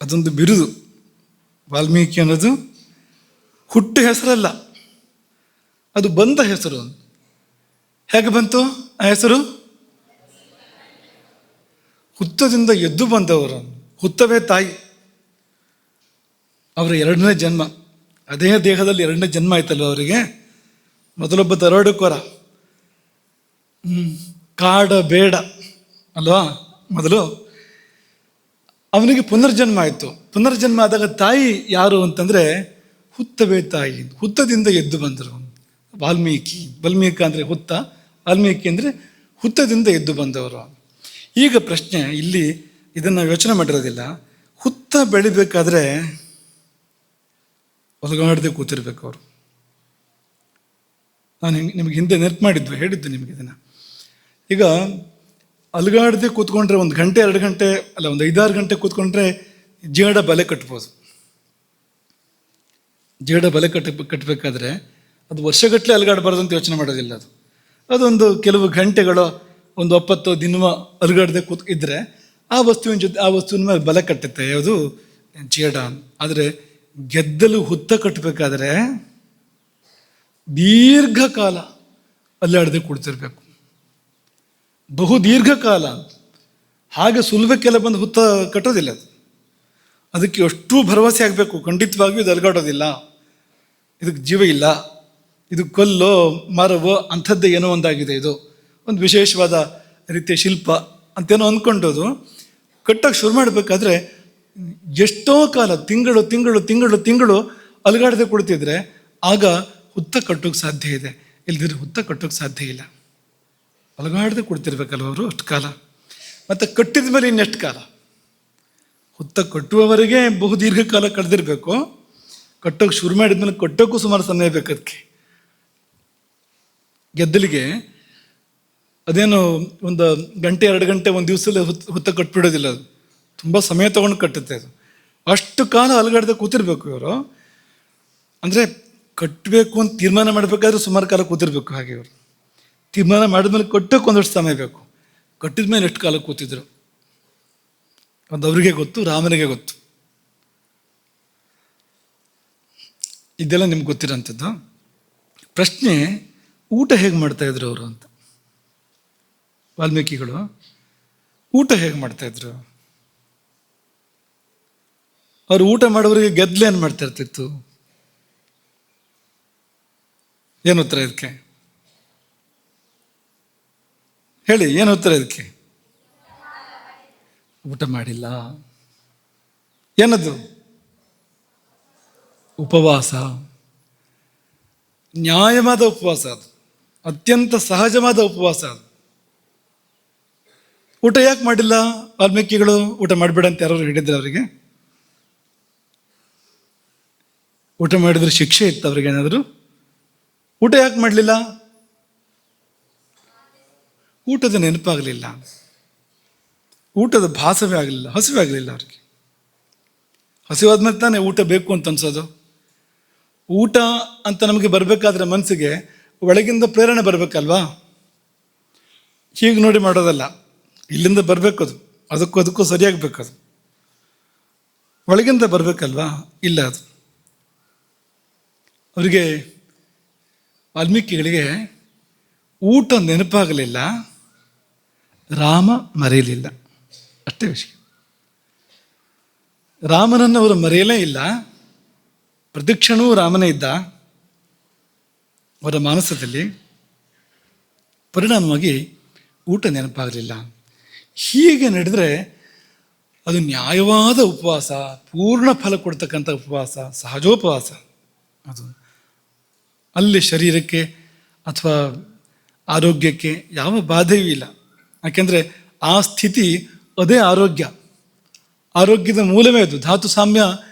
ಅದೊಂದು ಬಿರುದು. ವಾಲ್ಮೀಕಿ ಅನ್ನೋದು ಹುಟ್ಟು ಹೆಸರಲ್ಲ, ಅದು ಬಂದ ಹೆಸರು. ಹೇಗೆ ಬಂತು ಆ ಹೆಸರು? ಹುತ್ತದಿಂದ ಎದ್ದು ಬಂದವರು. ಹುತ್ತವೇ ತಾಯಿ. ಅವರ 2ನೇ ಜನ್ಮ, ಅದೇ ದೇಹದಲ್ಲಿ 2ನೇ ಜನ್ಮ ಆಯ್ತಲ್ವ ಅವರಿಗೆ. ಮೊದಲೊಬ್ಬ ದರೋಡೆಕೋರ, ಕಾಡ ಬೇಡ ಅಲ್ವಾ ಮೊದಲು, ಅವನಿಗೆ ಪುನರ್ಜನ್ಮ ಆಯಿತು. ಪುನರ್ಜನ್ಮ ಆದಾಗ ತಾಯಿ ಯಾರು ಅಂತಂದರೆ ಹುತ್ತವೇ ತಾಯಿ. ಹುತ್ತದಿಂದ ಎದ್ದು ಬಂದರು ವಾಲ್ಮೀಕಿ. ವಾಲ್ಮೀಕಿ ಅಂದರೆ ಹುತ್ತ, ವಾಲ್ಮೀಕಿ ಅಂದರೆ ಹುತ್ತದಿಂದ ಎದ್ದು ಬಂದವರು. ಈಗ ಪ್ರಶ್ನೆ ಇಲ್ಲಿ, ಇದನ್ನು ಯೋಚನೆ ಮಾಡಿರೋದಿಲ್ಲ. ಹುತ್ತ ಬೆಳಿಬೇಕಾದ್ರೆ ಒಲಗಾಡದೆ ಕೂತಿರ್ಬೇಕು ಅವರು. ನಾನು ನಿಮಗೆ ಹಿಂದೆ ನೆನಪು ಹೇಳಿದ್ದು ನಿಮಗೆ ಇದನ್ನು. ಈಗ ಅಲುಗಾಡದೆ ಕೂತ್ಕೊಂಡ್ರೆ 1 ಗಂಟೆ 2 ಗಂಟೆ ಅಲ್ಲ, ಒಂದು 5-6 ಗಂಟೆ ಕೂತ್ಕೊಂಡ್ರೆ ಜೇಡ ಬಲೆ ಕಟ್ಬೋದು. ಜೇಡ ಬಲೆ ಕಟ್ಟಬೇಕಾದ್ರೆ ಅದು ವರ್ಷಗಟ್ಟಲೆ ಅಲುಗಾಡಬಾರ್ದು ಅಂತ ಯೋಚನೆ ಮಾಡೋದಿಲ್ಲ. ಅದೊಂದು ಕೆಲವು ಗಂಟೆಗಳು, ಒಂದು 20 ದಿನ ಅಲುಗಾಡದೆ ಇದ್ದರೆ ಆ ವಸ್ತುವಿನ ಮೇಲೆ ಬಲೆ ಕಟ್ಟುತ್ತೆ. ಯಾವುದು? ಜೇಡ. ಆದರೆ ಗೆದ್ದಲು ಹುತ್ತ ಕಟ್ಟಬೇಕಾದ್ರೆ ದೀರ್ಘಕಾಲ ಅಲ್ಲಾಡದೆ ಕೂಡ್ತಿರ್ಬೇಕು, ಬಹು ದೀರ್ಘಕಾಲ. ಹಾಗೆ ಸುಲಭಕ್ಕೆಲ್ಲ ಬಂದು ಹುತ್ತ ಕಟ್ಟೋದಿಲ್ಲ. ಅದಕ್ಕೆ ಅಷ್ಟು ಭರವಸೆ ಆಗಬೇಕು, ಖಂಡಿತವಾಗಿಯೂ ಇದು ಅಲುಗಾಡೋದಿಲ್ಲ, ಇದಕ್ಕೆ ಜೀವ ಇಲ್ಲ, ಇದು ಕಲ್ಲೋ ಮರವೋ ಅಂಥದ್ದೇ ಏನೋ ಒಂದಾಗಿದೆ, ಇದು ಒಂದು ವಿಶೇಷವಾದ ರೀತಿಯ ಶಿಲ್ಪ ಅಂತೇನೋ ಅಂದ್ಕೊಂಡೋದು ಕಟ್ಟೋಕ್ಕೆ ಶುರು ಮಾಡಬೇಕಾದ್ರೆ ಎಷ್ಟೋ ಕಾಲ, ತಿಂಗಳು ಅಲುಗಾಡದೆ ಕೊಡ್ತಿದ್ರೆ ಆಗ ಹುತ್ತ ಕಟ್ಟೋಕ್ಕೆ ಸಾಧ್ಯ ಇದೆ. ಇಲ್ದಿದ್ರೆ ಹುತ್ತ ಕಟ್ಟೋಕ್ಕೆ ಸಾಧ್ಯ ಇಲ್ಲ. ಅಲುಗಾಡದೆ ಕೊಡ್ತಿರ್ಬೇಕಲ್ವ ಅವರು ಅಷ್ಟು ಕಾಲ. ಮತ್ತು ಕಟ್ಟಿದ ಮೇಲೆ ಇನ್ನೆಷ್ಟು ಕಾಲ? ಹುತ್ತ ಕಟ್ಟುವವರೆಗೆ ಬಹು ದೀರ್ಘಕಾಲ ಕಳೆದಿರಬೇಕು. ಕಟ್ಟೋಕ್ಕೆ ಶುರು ಮಾಡಿದ್ಮೇಲೆ ಕಟ್ಟೋಕ್ಕೂ ಸುಮಾರು ಸಮಯ ಬೇಕು. ಅದಕ್ಕೆ ಗೆದ್ದಲಿಗೆ ಅದೇನು 1 ಗಂಟೆ 2 ಗಂಟೆ ಒಂದು ದಿವಸದಲ್ಲಿ ಹುತ್ತ ಕಟ್ಬಿಡೋದಿಲ್ಲ. ಅದು ತುಂಬ ಸಮಯ ತೊಗೊಂಡು ಕಟ್ಟುತ್ತೆ. ಅದು ಅಷ್ಟು ಕಾಲ ಅಲುಗಾಡದೆ ಕೂತಿರ್ಬೇಕು ಇವರು. ಅಂದರೆ ಕಟ್ಟಬೇಕು ಅಂತ ತೀರ್ಮಾನ ಮಾಡಬೇಕಾದ್ರೆ ಸುಮಾರು ಕಾಲ ಕೂತಿರ್ಬೇಕು. ಹಾಗೆ ಇವರು ತೀರ್ಮಾನ ಮಾಡಿದ್ಮೇಲೆ ಕಟ್ಟೋಕೆ ಒಂದಷ್ಟು ಸಮಯ ಬೇಕು. ಕಟ್ಟಿದ ಮೇಲೆ ಎಷ್ಟು ಕಾಲ ಕೂತಿದ್ರು ಅದು ಅವರಿಗೆ ಗೊತ್ತು, ರಾಮನಿಗೆ ಗೊತ್ತು. ಇದೆಲ್ಲ ನಿಮ್ಗೆ ಗೊತ್ತಿರೋಂಥದ್ದು. ಪ್ರಶ್ನೆ, ಊಟ ಹೇಗೆ ಮಾಡ್ತಾಯಿದ್ರು ಅವರು ಅಂತ. ವಾಲ್ಮೀಕಿಗಳು ಊಟ ಹೇಗೆ ಮಾಡ್ತಾಯಿದ್ರು? ಅವರು ಊಟ ಮಾಡೋರಿಗೆ ಗೆದ್ಲೆ ಏನು ಮಾಡ್ತಾ ಇರ್ತಿತ್ತು? ಏನು ಉತ್ತರ ಇದಕ್ಕೆ ಹೇಳಿ? ಏನು ಉತ್ತರ ಇದಕ್ಕೆ? ಊಟ ಮಾಡಿಲ್ಲ. ಏನದು? ಉಪವಾಸ. ನ್ಯಾಯವಾದ ಉಪವಾಸ ಅದು, ಅತ್ಯಂತ ಸಹಜವಾದ ಉಪವಾಸ ಅದು. ಊಟ ಯಾಕೆ ಮಾಡಿಲ್ಲ ವಾಲ್ಮೀಕಿಗಳು? ಊಟ ಮಾಡಬೇಡ ಅಂತ ಯಾರು ಹೇಳಿದ್ರು ಅವರಿಗೆ? ಊಟ ಮಾಡಿದ್ರೆ ಶಿಕ್ಷೆ ಇತ್ತು ಅವ್ರಿಗೆ ಏನಾದರೂ? ಊಟ ಯಾಕೆ ಮಾಡಲಿಲ್ಲ? ಊಟದ ನೆನಪಾಗಲಿಲ್ಲ, ಊಟದ ಭಾಸವೇ ಆಗಲಿಲ್ಲ, ಹಸಿವೆ ಆಗಲಿಲ್ಲ ಅವ್ರಿಗೆ. ಹಸಿವಾದ್ಮೇಲೆ ತಾನೇ ಊಟ ಬೇಕು ಅಂತ ಅನ್ಸೋದು. ಊಟ ಅಂತ ನಮಗೆ ಬರಬೇಕಾದ್ರೆ ಮನಸ್ಸಿಗೆ ಒಳಗಿಂದ ಪ್ರೇರಣೆ ಬರಬೇಕಲ್ವಾ? ಹೀಗೆ ನೋಡಿ ಮಾಡೋದಲ್ಲ, ಇಲ್ಲಿಂದ ಬರಬೇಕು. ಅದಕ್ಕೂ ಸರಿಯಾಗಬೇಕು. ಅದು ಒಳಗಿಂದ ಬರಬೇಕಲ್ವಾ? ಇಲ್ಲ, ಅದು ಅವರಿಗೆ ವಾಲ್ಮೀಕಿಗಳಿಗೆ ಊಟ ನೆನಪಾಗಲಿಲ್ಲ, ರಾಮ ಮರೆಯಲಿಲ್ಲ, ಅಷ್ಟೇ ವಿಷಯ. ರಾಮನನ್ನು ಅವರು ಮರೆಯಲೇ ಇಲ್ಲ. ಪ್ರತಿಕ್ಷಣವೂ ರಾಮನೇ ಇದ್ದ ಅವರ ಮಾನಸದಲ್ಲಿ. ಪರಿಣಾಮವಾಗಿ ಊಟ ನೆನಪಾಗಲಿಲ್ಲ. ಹೀಗೆ ನಡೆದರೆ ಅದು ನ್ಯಾಯವಾದ ಉಪವಾಸ, ಪೂರ್ಣ ಫಲ ಕೊಡ್ತಕ್ಕಂಥ ಉಪವಾಸ, ಸಹಜೋಪವಾಸ ಅದು. ಅಲ್ಲಿ ಶರೀರಕ್ಕೆ ಅಥವಾ ಆರೋಗ್ಯಕ್ಕೆ ಯಾವ ಬಾಧೆಯೂ ಇಲ್ಲ. ಯಾಕೆಂದರೆ ಆ ಸ್ಥಿತಿ ಅದೇ ಆರೋಗ್ಯ. ಆರೋಗ್ಯದ ಮೂಲವೇ ಅದು. ಧಾತು ಸಾಮ್ಯ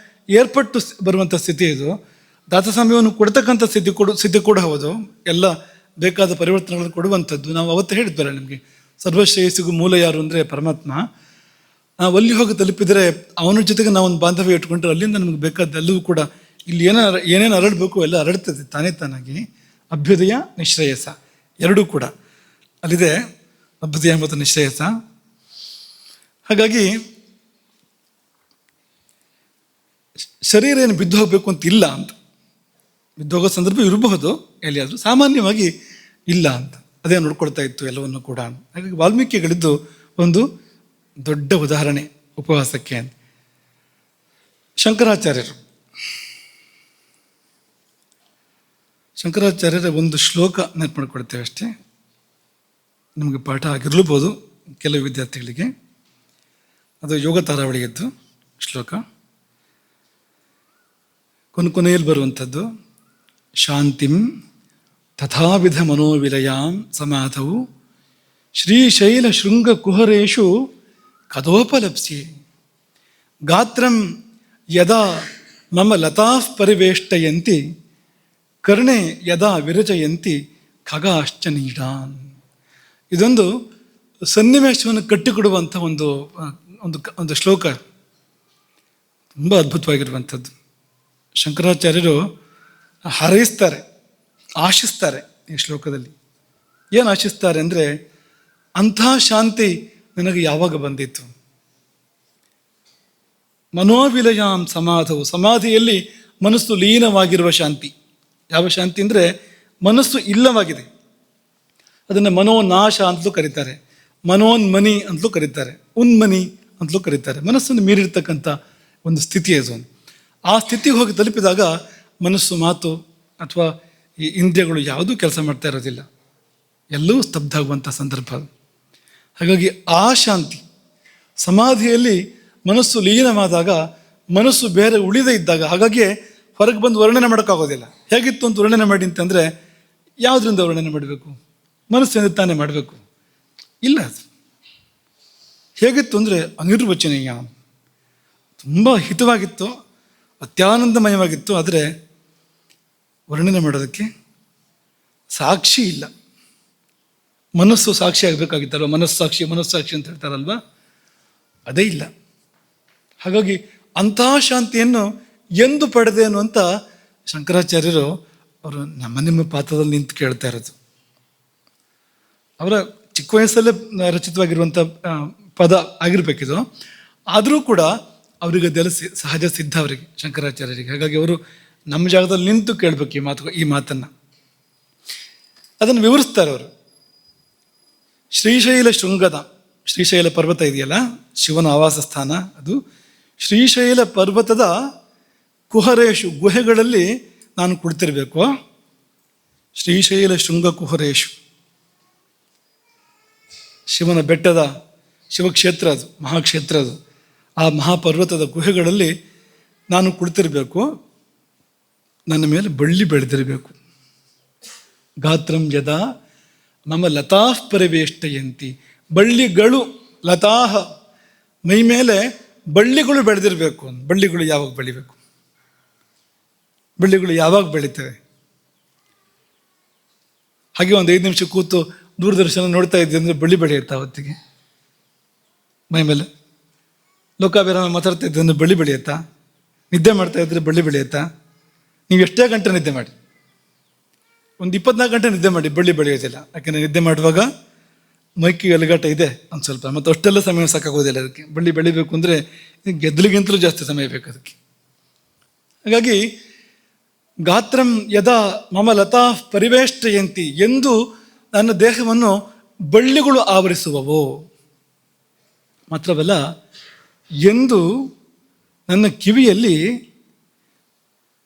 ಏರ್ಪಟ್ಟು ಬರುವಂಥ ಸ್ಥಿತಿ ಇದು. ಧಾತು ಸಾಮ್ಯವನ್ನು ಕೊಡ್ತಕ್ಕಂಥ ಸ್ಥಿತಿ ಕೂಡ ಹೌದು. ಎಲ್ಲ ಬೇಕಾದ ಪರಿವರ್ತನೆಗಳನ್ನು ಕೊಡುವಂಥದ್ದು. ನಾವು ಅವತ್ತು ಹೇಳಿದ್ವಲ್ಲ ನಿಮಗೆ, ಸರ್ವಶ್ರೇಯಸ್ಸಿಗೂ ಮೂಲ ಯಾರು ಅಂದರೆ ಪರಮಾತ್ಮ. ನಾವು ಅಲ್ಲಿ ಹೋಗಿ ತಲುಪಿದರೆ ಅವನ ಜೊತೆಗೆ ನಾವೊಂದು ಬಾಂಧವ್ಯ ಇಟ್ಕೊಂಡ್ರೆ ಅಲ್ಲಿಂದ ನಮಗೆ ಬೇಕಾದ್ದೆಲ್ಲವೂ ಕೂಡ ಇಲ್ಲಿ ಏನೇನು ಅರಳಬೇಕು ಎಲ್ಲ ಅರಳ್ತದೆ ತಾನೇ ತಾನಾಗಿ. ಅಭ್ಯುದಯ ನಿಶ್ರೇಯಸ ಎರಡೂ ಕೂಡ ಅಲ್ಲಿದೆ, ಅಭ್ಯುದಯ ಮತ್ತು ನಿಶ್ರೇಯಸ. ಹಾಗಾಗಿ ಶರೀರ ಏನು ಬಿದ್ದು ಹೋಗಬೇಕು ಅಂತ ಇಲ್ಲ ಅಂತ. ಬಿದ್ದು ಹೋಗೋ ಸಂದರ್ಭ ಇರಬಹುದು ಎಲ್ಲಿಯಾದರೂ, ಸಾಮಾನ್ಯವಾಗಿ ಇಲ್ಲ ಅಂತ. ಅದೇ ನೋಡ್ಕೊಳ್ತಾ ಇತ್ತು ಎಲ್ಲವನ್ನು ಕೂಡ. ಹಾಗಾಗಿ ವಾಲ್ಮೀಕಿಗಳಿದ್ದು ಒಂದು ದೊಡ್ಡ ಉದಾಹರಣೆ ಉಪವಾಸಕ್ಕೆ ಅಂತ. ಶಂಕರಾಚಾರ್ಯರ ಒಂದು ಶ್ಲೋಕ ನೆನಪು ಮಾಡಿಕೊಡ್ತೇವೆ ಅಷ್ಟೇ. ನಮಗೆ ಪಾಠ ಆಗಿರಲೂಬೋದು ಕೆಲವು ವಿದ್ಯಾರ್ಥಿಗಳಿಗೆ. ಅದು ಯೋಗ ತಾರಾವಳಿಯದ್ದು ಶ್ಲೋಕ. ಕೊನೆಯಲ್ಲಿ ಬರುವಂಥದ್ದು, ಶಾಂತಿಂ ತಥಾವಿಧ ಮನೋವಿಲಯಾಂ ಸಮಾಧೌ ಶ್ರೀಶೈಲ ಶೃಂಗ ಕುಹರೇಶು ಕದೋಪಲಪ್ಸ್ಯೆ ಗಾತ್ರಂ ಯದಾ ಮಮ ಲತಾಃ ಪರಿವೇಷ್ಟಯಂತಿ ಕರ್ಣೆ ಯದಾ ವಿರಚಯಂತಿ ಖಗಾಶ್ಚ ನೀಡಾನ್. ಇದೊಂದು ಸನ್ನಿವೇಶವನ್ನು ಕಟ್ಟಿಕೊಡುವಂಥ ಒಂದು ಶ್ಲೋಕ, ತುಂಬ ಅದ್ಭುತವಾಗಿರುವಂಥದ್ದು. ಶಂಕರಾಚಾರ್ಯರು ಹಾರೈಸ್ತಾರೆ, ಆಶಿಸ್ತಾರೆ ಈ ಶ್ಲೋಕದಲ್ಲಿ. ಏನು ಆಶಿಸ್ತಾರೆ ಅಂದರೆ, ಅಂಥ ಶಾಂತಿ ನನಗೆ ಯಾವಾಗ ಬಂದಿತ್ತು? ಮನೋವಿಲಯಾಂ ಸಮಾಧವು, ಸಮಾಧಿಯಲ್ಲಿ ಮನಸ್ಸು ಲೀನವಾಗಿರುವ ಶಾಂತಿ. ಯಾವ ಶಾಂತಿ ಅಂದರೆ ಮನಸ್ಸು ಇಲ್ಲವಾಗಿದೆ. ಅದನ್ನು ಮನೋನಾಶ ಅಂತಲೂ ಕರೀತಾರೆ, ಮನೋನ್ಮನಿ ಅಂತಲೂ ಕರೀತಾರೆ, ಉನ್ಮನಿ ಅಂತಲೂ ಕರೀತಾರೆ. ಮನಸ್ಸನ್ನು ಮೀರಿರ್ತಕ್ಕಂಥ ಒಂದು ಸ್ಥಿತಿ ಅದು. ಆ ಸ್ಥಿತಿಗೆ ಹೋಗಿ ತಲುಪಿದಾಗ ಮನಸ್ಸು, ಮಾತು ಅಥವಾ ಈ ಇಂದ್ರಿಯಗಳು ಯಾವುದೂ ಕೆಲಸ ಮಾಡ್ತಾ ಇರೋದಿಲ್ಲ, ಎಲ್ಲವೂ ಸ್ತಬ್ಧ ಆಗುವಂಥ ಸಂದರ್ಭ. ಹಾಗಾಗಿ ಆ ಶಾಂತಿ, ಸಮಾಧಿಯಲ್ಲಿ ಮನಸ್ಸು ಲೀನವಾದಾಗ, ಮನಸ್ಸು ಬೇರೆ ಉಳಿದೇ ಇದ್ದಾಗ, ಹಾಗಾಗಿ ಹೊರಗೆ ಬಂದು ವರ್ಣನೆ ಮಾಡೋಕ್ಕಾಗೋದಿಲ್ಲ. ಹೇಗಿತ್ತು ಅಂತ ವರ್ಣನೆ ಮಾಡಿ ಅಂತಂದರೆ ಯಾವುದರಿಂದ ವರ್ಣನೆ ಮಾಡಬೇಕು? ಮನಸ್ಸಿನಿಂದ ತಾನೇ ಮಾಡಬೇಕು. ಇಲ್ಲ, ಅದು ಹೇಗಿತ್ತು ಅಂದರೆ ಅನಿರ್ವಚನೀಯ, ತುಂಬ ಹಿತವಾಗಿತ್ತು, ಅತ್ಯಾನಂದಮಯವಾಗಿತ್ತು. ಆದರೆ ವರ್ಣನೆ ಮಾಡೋದಕ್ಕೆ ಸಾಕ್ಷಿ ಇಲ್ಲ. ಮನಸ್ಸು ಸಾಕ್ಷಿ ಆಗಬೇಕಾಗಿತ್ತಲ್ವ, ಮನಸ್ಸಾಕ್ಷಿ ಅಂತ ಹೇಳ್ತಾರಲ್ವ, ಅದೇ ಇಲ್ಲ. ಹಾಗಾಗಿ ಅಂಥ ಶಾಂತಿಯನ್ನು ಎಂದು ಪಡೆದೇನು ಅಂತ ಶಂಕರಾಚಾರ್ಯರು ಅವರು ನಿಮ್ಮ ಪಾತ್ರದಲ್ಲಿ ನಿಂತು ಕೇಳ್ತಾ ಇರೋದು. ಅವರ ಚಿಕ್ಕ ವಯಸ್ಸಲ್ಲೇ ರಚಿತವಾಗಿರುವಂಥ ಪದ ಆಗಿರ್ಬೇಕಿದು. ಆದರೂ ಕೂಡ ಅವರಿಗೆ ಅದೆಲ್ಲ ಸಹಜ ಸಿದ್ಧ ಅವರಿಗೆ, ಶಂಕರಾಚಾರ್ಯರಿಗೆ. ಹಾಗಾಗಿ ಅವರು ನಮ್ಮ ಜಾಗದಲ್ಲಿ ನಿಂತು ಕೇಳಬೇಕು ಈ ಮಾತನ್ನು. ಅದನ್ನು ವಿವರಿಸ್ತಾರೆ ಅವರು. ಶ್ರೀಶೈಲ ಪರ್ವತ ಇದೆಯಲ್ಲ, ಶಿವನ ಆವಾಸ ಸ್ಥಾನ ಅದು. ಶ್ರೀಶೈಲ ಪರ್ವತದ ಕುಹರೇಶು, ಗುಹೆಗಳಲ್ಲಿ ನಾನು ಕುಳಿತಿರಬೇಕು. ಶ್ರೀಶೈಲ ಶೃಂಗ ಕುಹರೇಶು, ಶಿವನ ಬೆಟ್ಟದ ಶಿವಕ್ಷೇತ್ರ ಅದು, ಮಹಾಕ್ಷೇತ್ರ ಅದು. ಆ ಮಹಾಪರ್ವತದ ಗುಹೆಗಳಲ್ಲಿ ನಾನು ಕುಳಿತಿರಬೇಕು, ನನ್ನ ಮೇಲೆ ಬಳ್ಳಿ ಬೆಳೆದಿರಬೇಕು. ಗಾತ್ರಂ ಯದಾ ಮಮ ಲತಾಃ ಪರಿವೇಷ್ಟಯಂತಿ, ಬಳ್ಳಿಗಳು ಲತಾಹ, ಮೈ ಮೇಲೆ ಬಳ್ಳಿಗಳು ಬೆಳೆದಿರಬೇಕು. ಬಳ್ಳಿಗಳು ಯಾವಾಗ ಬೆಳಿಬೇಕು? ಬಳ್ಳಿಗಳು ಯಾವಾಗ ಬೆಳೀತವೆ? ಹಾಗೆ ಒಂದು 5 ನಿಮಿಷ ಕೂತು ದೂರದರ್ಶನ ನೋಡ್ತಾ ಇದ್ದೆ ಅಂದರೆ ಬಳ್ಳಿ ಬೆಳೆಯುತ್ತಾ ಹೊತ್ತಿಗೆ ಮೈ ಮೇಲೆ? ಲೋಕಾಭಿರಾಮ ಮಾತಾಡ್ತಾ ಇದ್ದೆ ಅಂದರೆ ಬಳ್ಳಿ ಬೆಳೆಯುತ್ತಾ? ನಿದ್ದೆ ಮಾಡ್ತಾ ಇದ್ರೆ ಬಳ್ಳಿ ಬೆಳೆಯುತ್ತಾ? ನೀವು ಎಷ್ಟೇ ಗಂಟೆ ನಿದ್ದೆ ಮಾಡಿ, ಒಂದು 24 ಗಂಟೆ ನಿದ್ದೆ ಮಾಡಿ, ಬಳ್ಳಿ ಬೆಳೆಯೋದಿಲ್ಲ. ಯಾಕೆಂದರೆ ನಿದ್ದೆ ಮಾಡುವಾಗ ಮೈಕಿಗೆ ಅಲಗಾಟ ಇದೆ ಒಂದು ಸ್ವಲ್ಪ, ಮತ್ತು ಅಷ್ಟೆಲ್ಲ ಸಮಯ ಸಾಕಾಗೋದಿಲ್ಲ ಅದಕ್ಕೆ. ಬಳ್ಳಿ ಬೆಳಿಬೇಕು ಅಂದರೆ ಗೆದ್ದಲಿಗಿಂತಲೂ ಜಾಸ್ತಿ ಸಮಯ ಬೇಕು ಅದಕ್ಕೆ. ಹಾಗಾಗಿ ಗಾತ್ರಂ ಯದಾ ಮಮ ಲತಾ ಪರಿವೇಷ್ಟಯಂತಿ, ಎಂದು ನನ್ನ ದೇಹವನ್ನು ಬಳ್ಳಿಗಳು ಆವರಿಸುವವೋ. ಮಾತ್ರವಲ್ಲ, ಎಂದು ನನ್ನ ಕಿವಿಯಲ್ಲಿ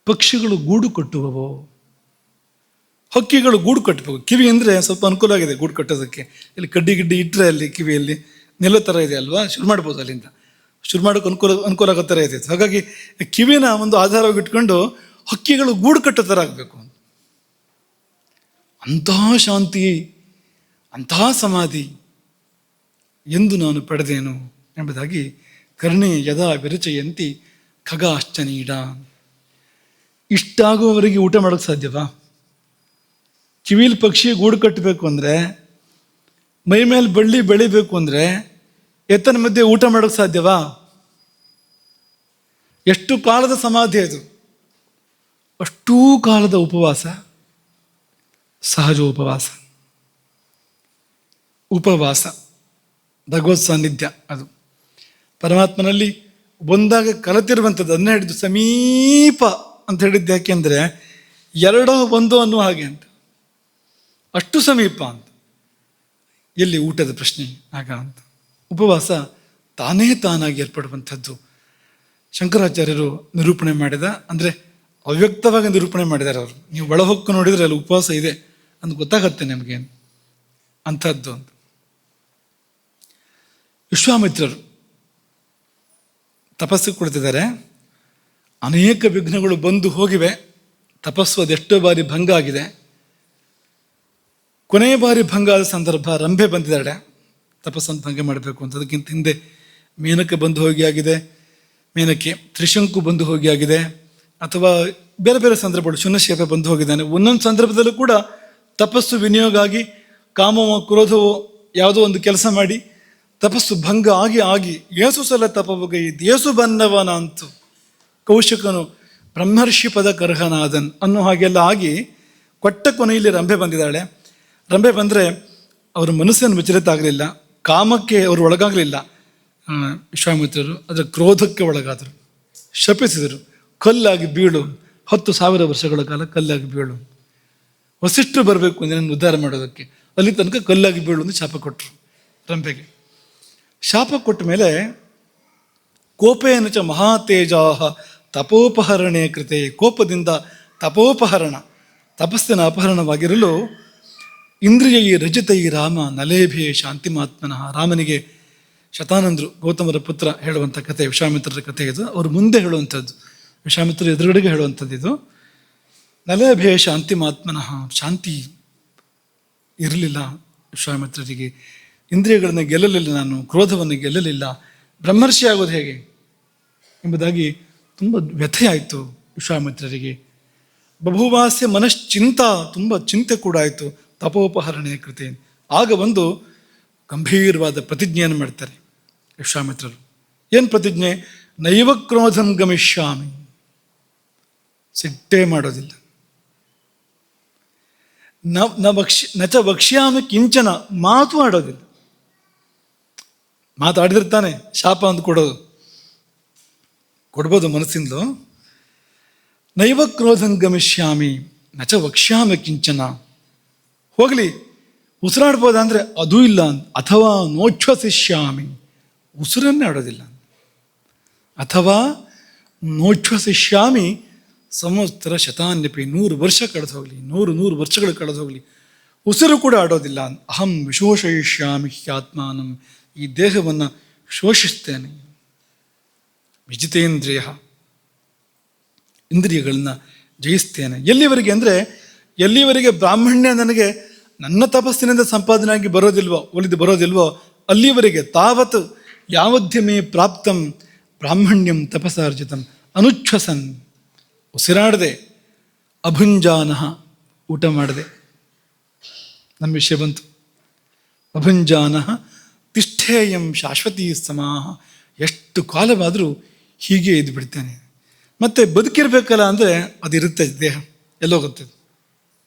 ಪಕ್ಷಿಗಳು ಗೂಡು ಕಟ್ಟುವವೋ. ಹಕ್ಕಿಗಳು ಗೂಡು ಕಟ್ಟಬೇಕು. ಕಿವಿ ಅಂದರೆ ಸ್ವಲ್ಪ ಅನುಕೂಲ ಆಗಿದೆ ಗೂಡು ಕಟ್ಟೋದಕ್ಕೆ. ಇಲ್ಲಿ ಕಡ್ಡಿ ಗಿಡ್ಡಿ ಇಟ್ಟರೆ ಅಲ್ಲಿ ಕಿವಿಯಲ್ಲಿ ನೆಲ ಥರ ಇದೆ ಅಲ್ವಾ, ಶುರು ಮಾಡ್ಬೋದು, ಅಲ್ಲಿಂದ ಶುರು ಮಾಡೋಕ್ಕೆ ಅನುಕೂಲ ಆಗೋ ಥರ ಇದೆ. ಹಾಗಾಗಿ ಕಿವಿನ ಒಂದು ಆಧಾರವಾಗಿ ಇಟ್ಕೊಂಡು ಹಕ್ಕಿಗಳು ಗೂಡು ಕಟ್ಟೋ ಥರ ಆಗಬೇಕು. ಅಂತಹ ಶಾಂತಿ, ಅಂತಹ ಸಮಾಧಿ ಎಂದು ನಾನು ಪಡೆದೇನು ಎಂಬುದಾಗಿ ಕರ್ಣೆ ಯದಾ ವಿರಚಯಂತಿ ಖಗಾಶ್ಚ ನೀಡ. ಇಷ್ಟಾಗುವವರೆಗೆ ಊಟ ಮಾಡೋಕ್ಕೆ ಸಾಧ್ಯವಾ? ಕಿವಿಲಿ ಪಕ್ಷಿ ಗೂಡು ಕಟ್ಟಬೇಕು ಅಂದರೆ, ಮೈ ಮೇಲೆ ಬಳ್ಳಿ ಬೆಳಿಬೇಕು ಅಂದರೆ ಎತ್ತನ ಮಧ್ಯೆ ಊಟ ಮಾಡೋಕ್ಕೆ ಸಾಧ್ಯವಾ? ಎಷ್ಟು ಕಾಲದ ಸಮಾಧಿ ಅದು! ಅಷ್ಟೂ ಕಾಲದ ಉಪವಾಸ, ಸಹಜ ಉಪವಾಸ. ಉಪವಾಸ ಭಗವತ್ ಸಾನ್ನಿಧ್ಯ, ಅದು ಪರಮಾತ್ಮನಲ್ಲಿ ಒಂದಾಗ ಕಲತಿರುವಂಥದ್ದು. ಅದನ್ನೇ ಹೇಳಿದ್ದು ಸಮೀಪ ಅಂತ ಹೇಳಿದ್ದು. ಯಾಕೆಂದರೆ ಎರಡೋ ಒಂದೋ ಅನ್ನೋ ಹಾಗೆ ಅಂತ, ಅಷ್ಟು ಸಮೀಪ ಅಂತ. ಎಲ್ಲಿ ಊಟದ ಪ್ರಶ್ನೆ ಆಗ ಅಂತ. ಉಪವಾಸ ತಾನೇ ತಾನಾಗಿ ಏರ್ಪಡುವಂಥದ್ದು. ಶಂಕರಾಚಾರ್ಯರು ನಿರೂಪಣೆ ಮಾಡಿದ, ಅಂದರೆ ಅವ್ಯಕ್ತವಾಗಿ ನಿರೂಪಣೆ ಮಾಡಿದ್ದಾರೆ ಅವರು. ನೀವು ಒಳಹೊಕ್ಕು ನೋಡಿದರೆ ಅಲ್ಲಿ ಉಪವಾಸ ಇದೆ ಅಂತ ಗೊತ್ತಾಗತ್ತೆ ನಿಮಗೆ ಅಂಥದ್ದು ಅಂತ. ವಿಶ್ವಾಮಿತ್ರರು ತಪಸ್ಸಿಗೆ ಕುಳಿತಿದ್ದಾರೆ. ಅನೇಕ ವಿಘ್ನಗಳು ಬಂದು ಹೋಗಿವೆ. ತಪಸ್ಸು ಅದೆಷ್ಟೋ ಬಾರಿ ಭಂಗ ಆಗಿದೆ. ಕೊನೆಯ ಬಾರಿ ಭಂಗ ಆದ ಸಂದರ್ಭ, ರಂಭೆ ಬಂದಿದ್ದಾಳೆ ತಪಸ್ಸನ್ನು ಭಂಗ ಮಾಡಬೇಕು ಅಂತ. ಅದಕ್ಕಿಂತ ಹಿಂದೆ ಮೇನಕೆ ಬಂದು ಹೋಗಿ ಆಗಿದೆ, ಮೇನಕೆ ತ್ರಿಶಂಕು ಬಂದು ಹೋಗಿ ಆಗಿದೆ, ಅಥವಾ ಬೇರೆ ಬೇರೆ ಸಂದರ್ಭಗಳು ಶುನಶೇಪ ಬಂದು ಹೋಗಿದ್ದಾನೆ. ಒಂದೊಂದು ಸಂದರ್ಭದಲ್ಲೂ ಕೂಡ ತಪಸ್ಸು ವಿನಿಯೋಗ ಆಗಿ, ಕಾಮವೋ ಕ್ರೋಧವೋ ಯಾವುದೋ ಒಂದು ಕೆಲಸ ಮಾಡಿ ತಪಸ್ಸು ಭಂಗ ಆಗಿ ಏಸು ಸಲ ತಪವಗೈದು ಏಸು ಬನ್ನವನ ಅಂತು ಕೌಶಿಕನು ಬ್ರಹ್ಮರ್ಷಿ ಪದ ಕರ್ಹನಾದನ್ ಅನ್ನೋ ಹಾಗೆಲ್ಲ ಆಗಿ ಕೊಟ್ಟ ಕೊನೆಯಲ್ಲಿ ರಂಭೆ ಬಂದಿದ್ದಾಳೆ. ರಂಭೆ ಬಂದರೆ ಅವರ ಮನಸ್ಸನ್ನು ವಿಚಲಿತ ಆಗಲಿಲ್ಲ, ಕಾಮಕ್ಕೆ ಅವರು ಒಳಗಾಗಲಿಲ್ಲ ವಿಶ್ವಾಮಿತ್ರರು. ಅದರ ಕ್ರೋಧಕ್ಕೆ ಒಳಗಾದರು, ಶಪಿಸಿದರು. ಕಲ್ಲಾಗಿ ಬೀಳು, 10,000 ವರ್ಷಗಳ ಕಾಲ ಕಲ್ಲಾಗಿ ಬೀಳು. ವಸಿಷ್ಠರು ಬರಬೇಕು ನಿನ್ನನ್ನು ಉದ್ಧಾರ ಮಾಡೋದಕ್ಕೆ, ಅಲ್ಲಿ ತನಕ ಕಲ್ಲಾಗಿ ಬೀಳು ಅಂತ ಶಾಪ ಕೊಟ್ಟರು ರಂಭೆಗೆ. ಶಾಪ ಕೊಟ್ಟ ಮೇಲೆ ಕೋಪೇನ ಚ ಮಹಾತೇಜಾಹ ತಪೋಪಹರಣೆ ಕೃತೆ, ಕೋಪದಿಂದ ತಪೋಪಹರಣ, ತಪಸ್ಸಿನ ಅಪಹರಣವಾಗಿರಲು ಇಂದ್ರಿಯೈ ರಜಿತೈ ರಾಮ ನಲೇಭೆ ಶಾಂತಿಮಾತ್ಮನಃ. ರಾಮನಿಗೆ ಶತಾನಂದರು ಗೌತಮರ ಪುತ್ರ ಹೇಳುವಂಥ ಕಥೆ, ವಿಶ್ವಾಮಿತ್ರರ ಕಥೆ ಇದು. ಅವರು ಮುಂದೆ ಹೇಳುವಂಥದ್ದು, ವಿಶ್ವಾಮಿತ್ರರು ಎದುರುಗಡೆಗೆ ಹೇಳುವಂಥದ್ದು ಇದು. ನಲೇಭೆ ಶಾಂತಿಮಾತ್ಮನಃ, ಶಾಂತಿ ಇರಲಿಲ್ಲ ವಿಶ್ವಾಮಿತ್ರರಿಗೆ. ಇಂದ್ರಿಯಗಳನ್ನು ಗೆಲ್ಲಲಿಲ್ಲ ನಾನು, ಕ್ರೋಧವನ್ನು ಗೆಲ್ಲಲಿಲ್ಲ, ಬ್ರಹ್ಮರ್ಷಿ ಆಗೋದು ಹೇಗೆ ಎಂಬುದಾಗಿ ತುಂಬ ವ್ಯಥೆಯಾಯಿತು ವಿಶ್ವಾಮಿತ್ರರಿಗೆ. ಬಭುವಾಸ್ಯ ಮನಶ್ಚಿಂತ, ತುಂಬ ಚಿಂತೆ ಕೂಡ ಆಯಿತು. ತಪೋಪಹರಣೆ ಕೃತೆ. ಆಗ ಒಂದು ಗಂಭೀರವಾದ ಪ್ರತಿಜ್ಞೆಯನ್ನು ಮಾಡ್ತಾರೆ ವಿಶ್ವಾಮಿತ್ರರು. ಏನು ಪ್ರತಿಜ್ಞೆ? ನೈವ ಕ್ರೋಧಂ ಗಮಿಷ್ಯಾಮಿ, ಸಿಟ್ಟೇ ಮಾಡೋದಿಲ್ಲ. ನಚ ವಕ್ಷ್ಯಾಮಿ ಕಿಂಚನ, ಮಾತು ಆಡೋದಿಲ್ಲ. ಮಾತಾಡಿದಿರ್ತಾನೆ, ಶಾಪ ಅಂತ ಕೊಡ್ಬೋದು ಮನಸ್ಸಿಂದಲೂ. ನೈವ ಕ್ರೋಧಂ ಗಮಿಷ್ಯಾಮಿ ನಚ ವಕ್ಷ್ಯಾಮಿ ಕಿಂಚನ, ಹೋಗಲಿ ಉಸಿರಾಡ್ಬೋದ ಅಂದರೆ ಅದೂ ಇಲ್ಲ. ಅಥವಾ ನೋಚ್ಛ್ವಸಿಷ್ಯಾಮಿ, ಉಸಿರನ್ನೇ ಆಡೋದಿಲ್ಲ. ಅಥವಾ ನೋಚ್ಛ್ವಸಿಷ್ಯಾಮಿ ಸಂವತ್ಸರ ಶತಾನ್ಯಪಿ, 100 ವರ್ಷ ಕಳೆದು ಹೋಗಲಿ, 100 ವರ್ಷಗಳು ಕಳೆದು ಹೋಗಲಿ, ಉಸಿರು ಕೂಡ ಆಡೋದಿಲ್ಲ. ಅಹಂ ವಿಶೋಷಯಿಷ್ಯಾಮಿ ಹ್ಯಾತ್ಮಾನಂ, ಈ ದೇಹವನ್ನು ಶೋಷಿಸ್ತೇನೆ. ವಿಜಿತೇಂದ್ರಿಯ, ಇಂದ್ರಿಯಗಳನ್ನ ಜಯಿಸ್ತೇನೆ. ಎಲ್ಲಿವರೆಗೆ ಅಂದರೆ, ಎಲ್ಲಿವರೆಗೆ ಬ್ರಾಹ್ಮಣ್ಯ ನನಗೆ ನನ್ನ ತಪಸ್ಸಿನಿಂದ ಸಂಪಾದನೆ ಆಗಿ ಒಲಿದು ಬರೋದಿಲ್ವೋ ಅಲ್ಲಿವರೆಗೆ ತಾವತ್ ಯಾವಧ್ಯ ಪ್ರಾಪ್ತಂ ಬ್ರಾಹ್ಮಣ್ಯಂ ತಪಸಾರ್ಜಿತಂ ಅನುಚ್ಛ್ವಸನ್, ಉಸಿರಾಡದೆ, ಅಭುಂಜಾನಃ, ಊಟ ಮಾಡದೆ. ನಮ್ಮ ವಿಷಯ ಬಂತು. ಅಭುಂಜಾನಃ ತಿಷ್ಠೇಯಂ ಶಾಶ್ವತೀ ಸಮಾಹ, ಎಷ್ಟು ಕಾಲವಾದರೂ ಹೀಗೆ ಇದ್ದು ಬಿಡ್ತೇನೆ. ಮತ್ತೆ ಬದುಕಿರ್ಬೇಕಲ್ಲ ಅಂದರೆ ಅದಿರುತ್ತೆ, ದೇಹ ಎಲ್ಲೋಗುತ್ತೆ.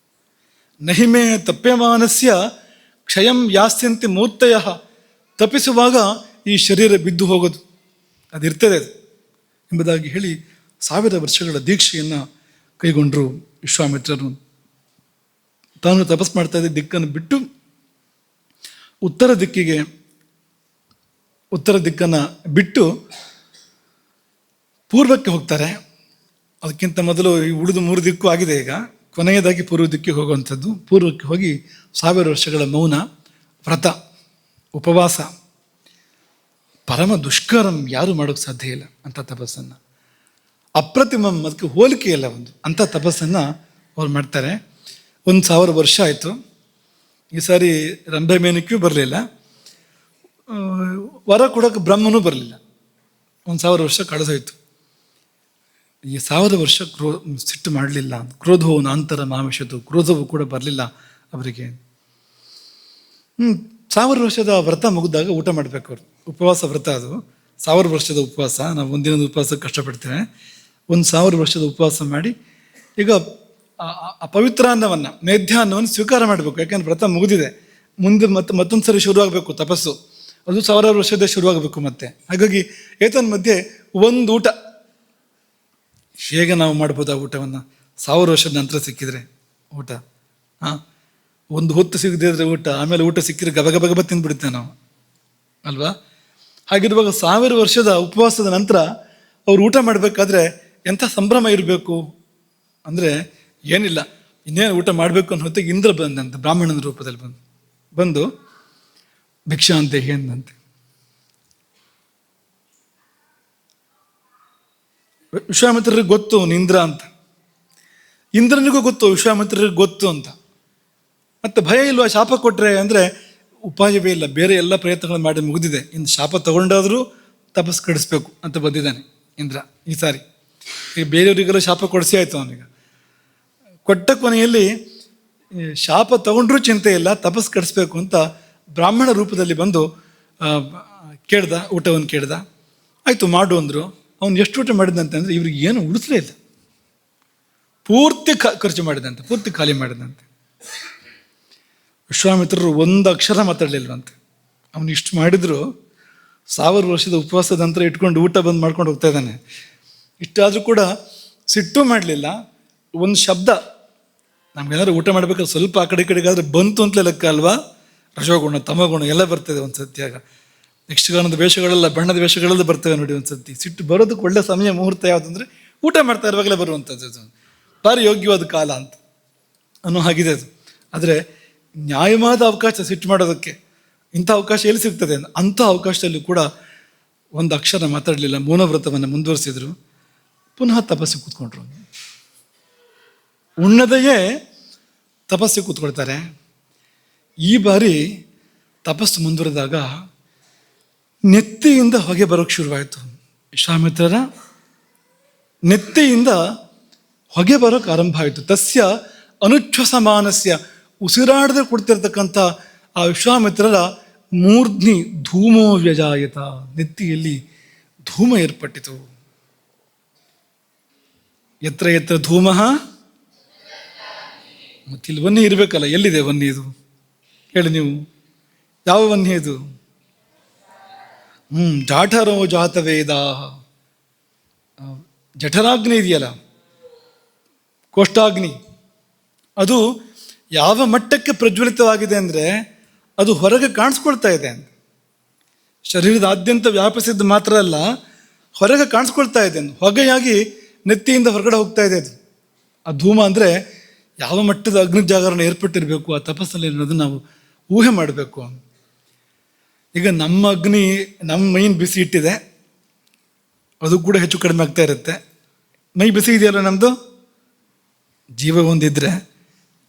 ನಹಿಮೆ ತಪ್ಯಮಾನಸ್ಯ ಕ್ಷಯಂ ಯಾಸ್ಯಂತಿ ಮೂರ್ತಯ, ತಪ್ಪಿಸುವಾಗ ಈ ಶರೀರ ಬಿದ್ದು ಹೋಗೋದು ಅದಿರ್ತದೆ ಅದು ಎಂಬುದಾಗಿ ಹೇಳಿ 1000 ವರ್ಷಗಳ ದೀಕ್ಷೆಯನ್ನು ಕೈಗೊಂಡರು ವಿಶ್ವಾಮಿತ್ರರು. ತಾನು ತಪಸ್ ಮಾಡ್ತಾ ಇದ್ದ ದಿಕ್ಕನ್ನು ಬಿಟ್ಟು ಉತ್ತರ ದಿಕ್ಕನ್ನು ಬಿಟ್ಟು ಪೂರ್ವಕ್ಕೆ ಹೋಗ್ತಾರೆ. ಅದಕ್ಕಿಂತ ಮೊದಲು ಈ ಉಳಿದು 3 ದಿಕ್ಕು ಆಗಿದೆ. ಈಗ ಕೊನೆಯದಾಗಿ ಪೂರ್ವ ದಿಕ್ಕಿಗೆ ಹೋಗುವಂಥದ್ದು. ಪೂರ್ವಕ್ಕೆ ಹೋಗಿ 1000 ವರ್ಷಗಳ ಮೌನ, ವ್ರತ, ಉಪವಾಸ, ಪರಮ ದುಷ್ಕರಂ, ಯಾರು ಮಾಡೋಕ್ಕೆ ಸಾಧ್ಯ ಇಲ್ಲ ಅಂಥ ತಪಸ್ಸನ್ನು. ಅಪ್ರತಿಮಂ, ಅದಕ್ಕೆ ಹೋಲಿಕೆ ಇಲ್ಲ ಒಂದು ಅಂಥ ತಪಸ್ಸನ್ನು ಅವ್ರು ಮಾಡ್ತಾರೆ. 1000 ವರ್ಷ ಆಯಿತು. ಈ ಸಾರಿ ರಂಭೆ ಮೇನಕ್ಕಿಯೂ ಬರಲಿಲ್ಲ, ವರ ಕೊಡೋಕೆ ಬ್ರಹ್ಮನೂ ಬರಲಿಲ್ಲ. 1000 ವರ್ಷ ಕಳೆದೋಯ್ತು. ಈ 1000 ವರ್ಷ ಸಿಟ್ಟು ಮಾಡಲಿಲ್ಲ. ಕ್ರೋಧವು ನಾಂತರ ಮಾಮಿಷತು, ಕ್ರೋಧವು ಕೂಡ ಬರಲಿಲ್ಲ ಅವರಿಗೆ. 1000 ವರ್ಷದ ವ್ರತ ಮುಗಿದಾಗ ಊಟ ಮಾಡಬೇಕು ಅವರು. ಉಪವಾಸ ವ್ರತ ಅದು, 1000 ವರ್ಷದ ಉಪವಾಸ. ನಾವು ಒಂದಿನದ ಉಪವಾಸ ಕಷ್ಟಪಡ್ತೇವೆ. 1000 ವರ್ಷದ ಉಪವಾಸ ಮಾಡಿ ಈಗ ಪವಿತ್ರ ಅನ್ನವನ್ನು, ಮೇಧ್ಯಾನ್ನವನ್ನು ಸ್ವೀಕಾರ ಮಾಡಬೇಕು. ಯಾಕೆಂದ್ರೆ ವ್ರತ ಮುಗಿದಿದೆ, ಮುಂದೆ ಮತ್ತೊಂದು ಸರಿ ಶುರುವಾಗಬೇಕು ತಪಸ್ಸು. ಅದು 1000 ವರ್ಷದ ಶುರುವಾಗಬೇಕು ಮತ್ತೆ. ಹಾಗಾಗಿ ಏತನ್ ಮಧ್ಯೆ ಒಂದು ಊಟ. ಹೇಗೆ ನಾವು ಮಾಡ್ಬೋದು ಆ ಊಟವನ್ನು? 1000 ವರ್ಷದ ನಂತರ ಸಿಕ್ಕಿದ್ರೆ ಊಟ, ಒಂದು ಹೊತ್ತು ಸಿಗದಿದ್ರೆ ಊಟ, ಆಮೇಲೆ ಊಟ ಸಿಕ್ಕಿದ್ರೆ ಗಬ ತಿಂದ್ಬಿಡುತ್ತೆ ನಾವು ಅಲ್ವಾ? ಹಾಗಿರುವಾಗ 1000 ವರ್ಷದ ಉಪವಾಸದ ನಂತರ ಅವ್ರು ಊಟ ಮಾಡಬೇಕಾದ್ರೆ ಎಂಥ ಸಂಭ್ರಮ ಇರಬೇಕು ಅಂದರೆ, ಏನಿಲ್ಲ, ಇನ್ನೇನು ಊಟ ಮಾಡಬೇಕು ಅನ್ನೋ ಹೊತ್ತಿಗೆ ಇಂದ್ರ ಬಂದಂತೆ, ಬ್ರಾಹ್ಮಣನ ರೂಪದಲ್ಲಿ ಬಂದು ಭಿಕ್ಷಾ ಅಂತ ಎಂದಂತೆ. ವಿಶ್ವಾಮಿತ್ರರಿಗೆ ಗೊತ್ತು ಅವನು ಇಂದ್ರ ಅಂತ, ಇಂದ್ರನಿಗೂ ಗೊತ್ತು ವಿಶ್ವಾಮಿತ್ರರಿಗೆ ಗೊತ್ತು ಅಂತ. ಮತ್ತೆ ಭಯ ಇಲ್ವಾ ಶಾಪ ಕೊಟ್ಟರೆ ಅಂದರೆ? ಉಪಾಯವೇ ಇಲ್ಲ, ಬೇರೆ ಎಲ್ಲ ಪ್ರಯತ್ನಗಳನ್ನು ಮಾಡಿ ಮುಗಿದಿದೆ. ಇನ್ನು ಶಾಪ ತಗೊಂಡಾದರೂ ತಪಸ್ ಕಡಿಸ್ಬೇಕು ಅಂತ ಬಂದಿದ್ದಾನೆ ಇಂದ್ರ ಈ ಸಾರಿ. ಈಗ ಬೇರೆಯವರಿಗೆಲ್ಲ ಶಾಪ ಕೊಡಿಸಿ ಆಯಿತು ಅವನಿಗೆ. ಕೊಟ್ಟ ಕೊನೆಯಲ್ಲಿ ಶಾಪ ತಗೊಂಡ್ರೂ ಚಿಂತೆ ಇಲ್ಲ, ತಪಸ್ ಕಡಿಸ್ಬೇಕು ಅಂತ ಬ್ರಾಹ್ಮಣ ರೂಪದಲ್ಲಿ ಬಂದು ಊಟವನ್ನು ಕೇಳ್ದ. ಆಯಿತು ಮಾಡು ಅಂದರು. ಅವನು ಎಷ್ಟು ಊಟ ಮಾಡಿದಂತೆ ಅಂದರೆ ಇವ್ರಿಗೆ ಏನು ಉಳಿಸಲೇ ಇಲ್ಲ, ಪೂರ್ತಿ ಖರ್ಚು ಮಾಡಿದಂತೆ, ಪೂರ್ತಿ ಖಾಲಿ ಮಾಡಿದಂತೆ. ವಿಶ್ವಾಮಿತ್ರರು ಒಂದು ಅಕ್ಷರ ಮಾತಾಡಲಿಲ್ವಂತೆ. ಅವನು ಇಷ್ಟು ಮಾಡಿದ್ರು 1000 ವರ್ಷದ ಉಪವಾಸದ ನಂತರ ಇಟ್ಕೊಂಡು ಊಟ ಬಂದು ಮಾಡ್ಕೊಂಡು ಹೋಗ್ತಾ ಇದ್ದಾನೆ. ಇಷ್ಟಾದರೂ ಕೂಡ ಸಿಟ್ಟು ಮಾಡಲಿಲ್ಲ. ಒಂದು ಶಬ್ದ, ನಮ್ಗೇನಾದ್ರು ಊಟ ಮಾಡ್ಬೇಕಾದ್ರೆ ಸ್ವಲ್ಪ ಆ ಕಡೆ ಕಡೆಗಾದ್ರೆ ಬಂತು ಅಂತಲೇ ಲೆಕ್ಕ ಅಲ್ವಾ? ರಜೋಗುಣ ತಮಗುಣ ಎಲ್ಲ ಬರ್ತದೆ ಒಂದು ಸತಿ. ಆಗ ಯಕ್ಷಗಾನದ ವೇಷಗಳೆಲ್ಲ, ಬಣ್ಣದ ವೇಷಗಳೆಲ್ಲ ಬರ್ತವೆ ನೋಡಿ ಒಂದು ಸತಿ. ಸಿಟ್ಟು ಬರೋದಕ್ಕೆ ಒಳ್ಳೆ ಸಮಯ, ಮುಹೂರ್ತ ಯಾವುದಂದ್ರೆ ಊಟ ಮಾಡ್ತಾ ಇರುವಾಗಲೇ ಬರುವಂಥದ್ದು, ಭಾರಿ ಯೋಗ್ಯವಾದ ಕಾಲ ಅಂತ ಅನ್ನೋ ಹಾಗಿದೆ ಅದು. ಆದರೆ ನ್ಯಾಯವಾದ ಅವಕಾಶ ಸಿಟ್ಟು ಮಾಡೋದಕ್ಕೆ ಇಂಥ ಅವಕಾಶ ಎಲ್ಲಿ ಸಿಗ್ತದೆ? ಅಂಥ ಅವಕಾಶದಲ್ಲೂ ಕೂಡ ಒಂದು ಅಕ್ಷರ ಮಾತಾಡಲಿಲ್ಲ. ಮೌನವ್ರತವನ್ನು ಮುಂದುವರಿಸಿದ್ರು. ಪುನಃ ತಪಸ್ಸಿಗೆ ಕೂತ್ಕೊಂಡ್ರು. ಉಣ್ಣದೆಯೇ ತಪಸ್ಸಿಗೆ ಕೂತ್ಕೊಳ್ತಾರೆ. ಈ ಬಾರಿ ತಪಸ್ಸು ಮುಂದುವರೆದಾಗ ನೆತ್ತಿಯಿಂದ ಹೊಗೆ ಬರೋಕ್ಕೆ ಶುರುವಾಯಿತು. ವಿಶ್ವಾಮಿತ್ರರ ನೆತ್ತಿಯಿಂದ ಹೊಗೆ ಬರೋಕ್ಕೆ ಆರಂಭ ಆಯಿತು. ತಸ್ಯ ಅನುಚ್ಛ್ವಸಮಾನಸ್ಯ, ಉಸಿರಾಡದೆ ಕೊಡ್ತಿರ್ತಕ್ಕಂಥ ಆ ವಿಶ್ವಾಮಿತ್ರರ ಮೂರ್ಧ್ನಿ ಧೂಮೋ ವ್ಯಜಾಯತ, ನೆತ್ತಿಯಲ್ಲಿ ಧೂಮ ಏರ್ಪಟ್ಟಿತು. ಎತ್ರ ಎತ್ರ ಧೂಮ, ಮತ್ತಿಲ್ಲಿ ವನ್ನಿ ಇರಬೇಕಲ್ಲ, ಎಲ್ಲಿದೆ ವನ್ನಿ? ಇದು ಹೇಳಿ ನೀವು, ಯಾವ ವನ್ನಿ ಇದು? ಜಾಠರೋ ಜಾತವೇದ, ಜಠರಾಗ್ನಿ ಇದೆಯಲ್ಲ, ಕೋಷ್ಠಾಗ್ನಿ, ಅದು ಯಾವ ಮಟ್ಟಕ್ಕೆ ಪ್ರಜ್ವಲಿತವಾಗಿದೆ ಅಂದರೆ ಅದು ಹೊರಗೆ ಕಾಣಿಸ್ಕೊಳ್ತಾ ಇದೆ. ಶರೀರದಾದ್ಯಂತ ವ್ಯಾಪಿಸಿದ್ದು ಮಾತ್ರ ಅಲ್ಲ, ಹೊರಗೆ ಕಾಣಿಸ್ಕೊಳ್ತಾ ಇದೆ, ಹೊಗೆಯಾಗಿ ನೆತ್ತಿಯಿಂದ ಹೊರಗಡೆ ಹೋಗ್ತಾ ಇದೆ ಅದು. ಆ ಧೂಮ ಅಂದರೆ ಯಾವ ಮಟ್ಟದ ಅಗ್ನಿ ಜಾಗರಣ ಏರ್ಪಟ್ಟಿರಬೇಕು ಆ ತಪಸ್ಸಲ್ಲಿ ಅನ್ನೋದನ್ನು ನಾವು ಊಹೆ ಮಾಡಬೇಕು. ಈಗ ನಮ್ಮ ಅಗ್ನಿ ನಮ್ಮ ಮೈನ್ ಬಿಸಿ ಇಟ್ಟಿದೆ, ಅದು ಕೂಡ ಹೆಚ್ಚು ಕಡಿಮೆ ಆಗ್ತಾ ಇರುತ್ತೆ. ಮೈ ಬಿಸಿ ಇದೆಯಲ್ಲ ನಮ್ಮದು, ಜೀವ ಒಂದಿದ್ರೆ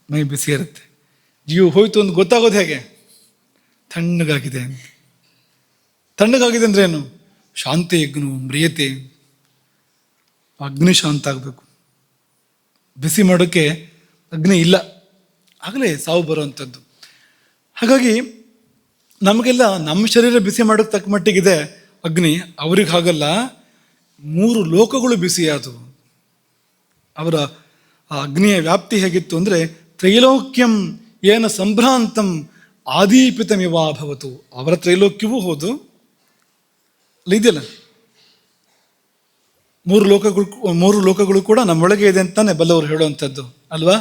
ಮೈ ಬಿಸಿ ಇರುತ್ತೆ. ಜೀವ ಹೋಯ್ತು ಅಂತ ಗೊತ್ತಾಗೋದು ಹೇಗೆ? ತಣ್ಣಗಾಗಿದೆ ಅಂತ. ತಣ್ಣಗಾಗಿದೆ ಅಂದ್ರೆ ಏನು? ಶಾಂತಿ ಯಜ್ಞ ಮ್ರಿಯತೆ, ಅಗ್ನಿ ಶಾಂತ ಆಗಬೇಕು. ಬಿಸಿ ಮಾಡೋಕ್ಕೆ ಅಗ್ನಿ ಇಲ್ಲ, ಆಗಲೇ ಸಾವು ಬರುವಂಥದ್ದು. ಹಾಗಾಗಿ ನಮಗೆಲ್ಲ ನಮ್ಮ ಶರೀರ ಬಿಸಿ ಮಾಡೋಕ್ಕೆ ತಕ್ಕ ಮಟ್ಟಿಗಿದೆ ಅಗ್ನಿ, ಅವ್ರಿಗೆ ಹಾಗಲ್ಲ. 3 ಲೋಕಗಳು ಬಿಸಿಯಾದವು. ಅವರ ಆ ಅಗ್ನಿಯ ವ್ಯಾಪ್ತಿ ಹೇಗಿತ್ತು ಅಂದರೆ, ತ್ರೈಲೋಕ್ಯಂ ಏನ ಸಂಭ್ರಾಂತಂ ಆದೀಪಿತಮಿವಾಭವತು. ಅವರ ತ್ರೈಲೋಕ್ಯವೂ ಹೌದು, ಇದೆಯಲ್ಲ 3 ಲೋಕಗಳು ಕೂಡ ನಮ್ಮೊಳಗೆ ಇದೆ ಅಂತಾನೆ ಬಲ್ಲವರು ಹೇಳುವಂಥದ್ದು ಅಲ್ವಾ.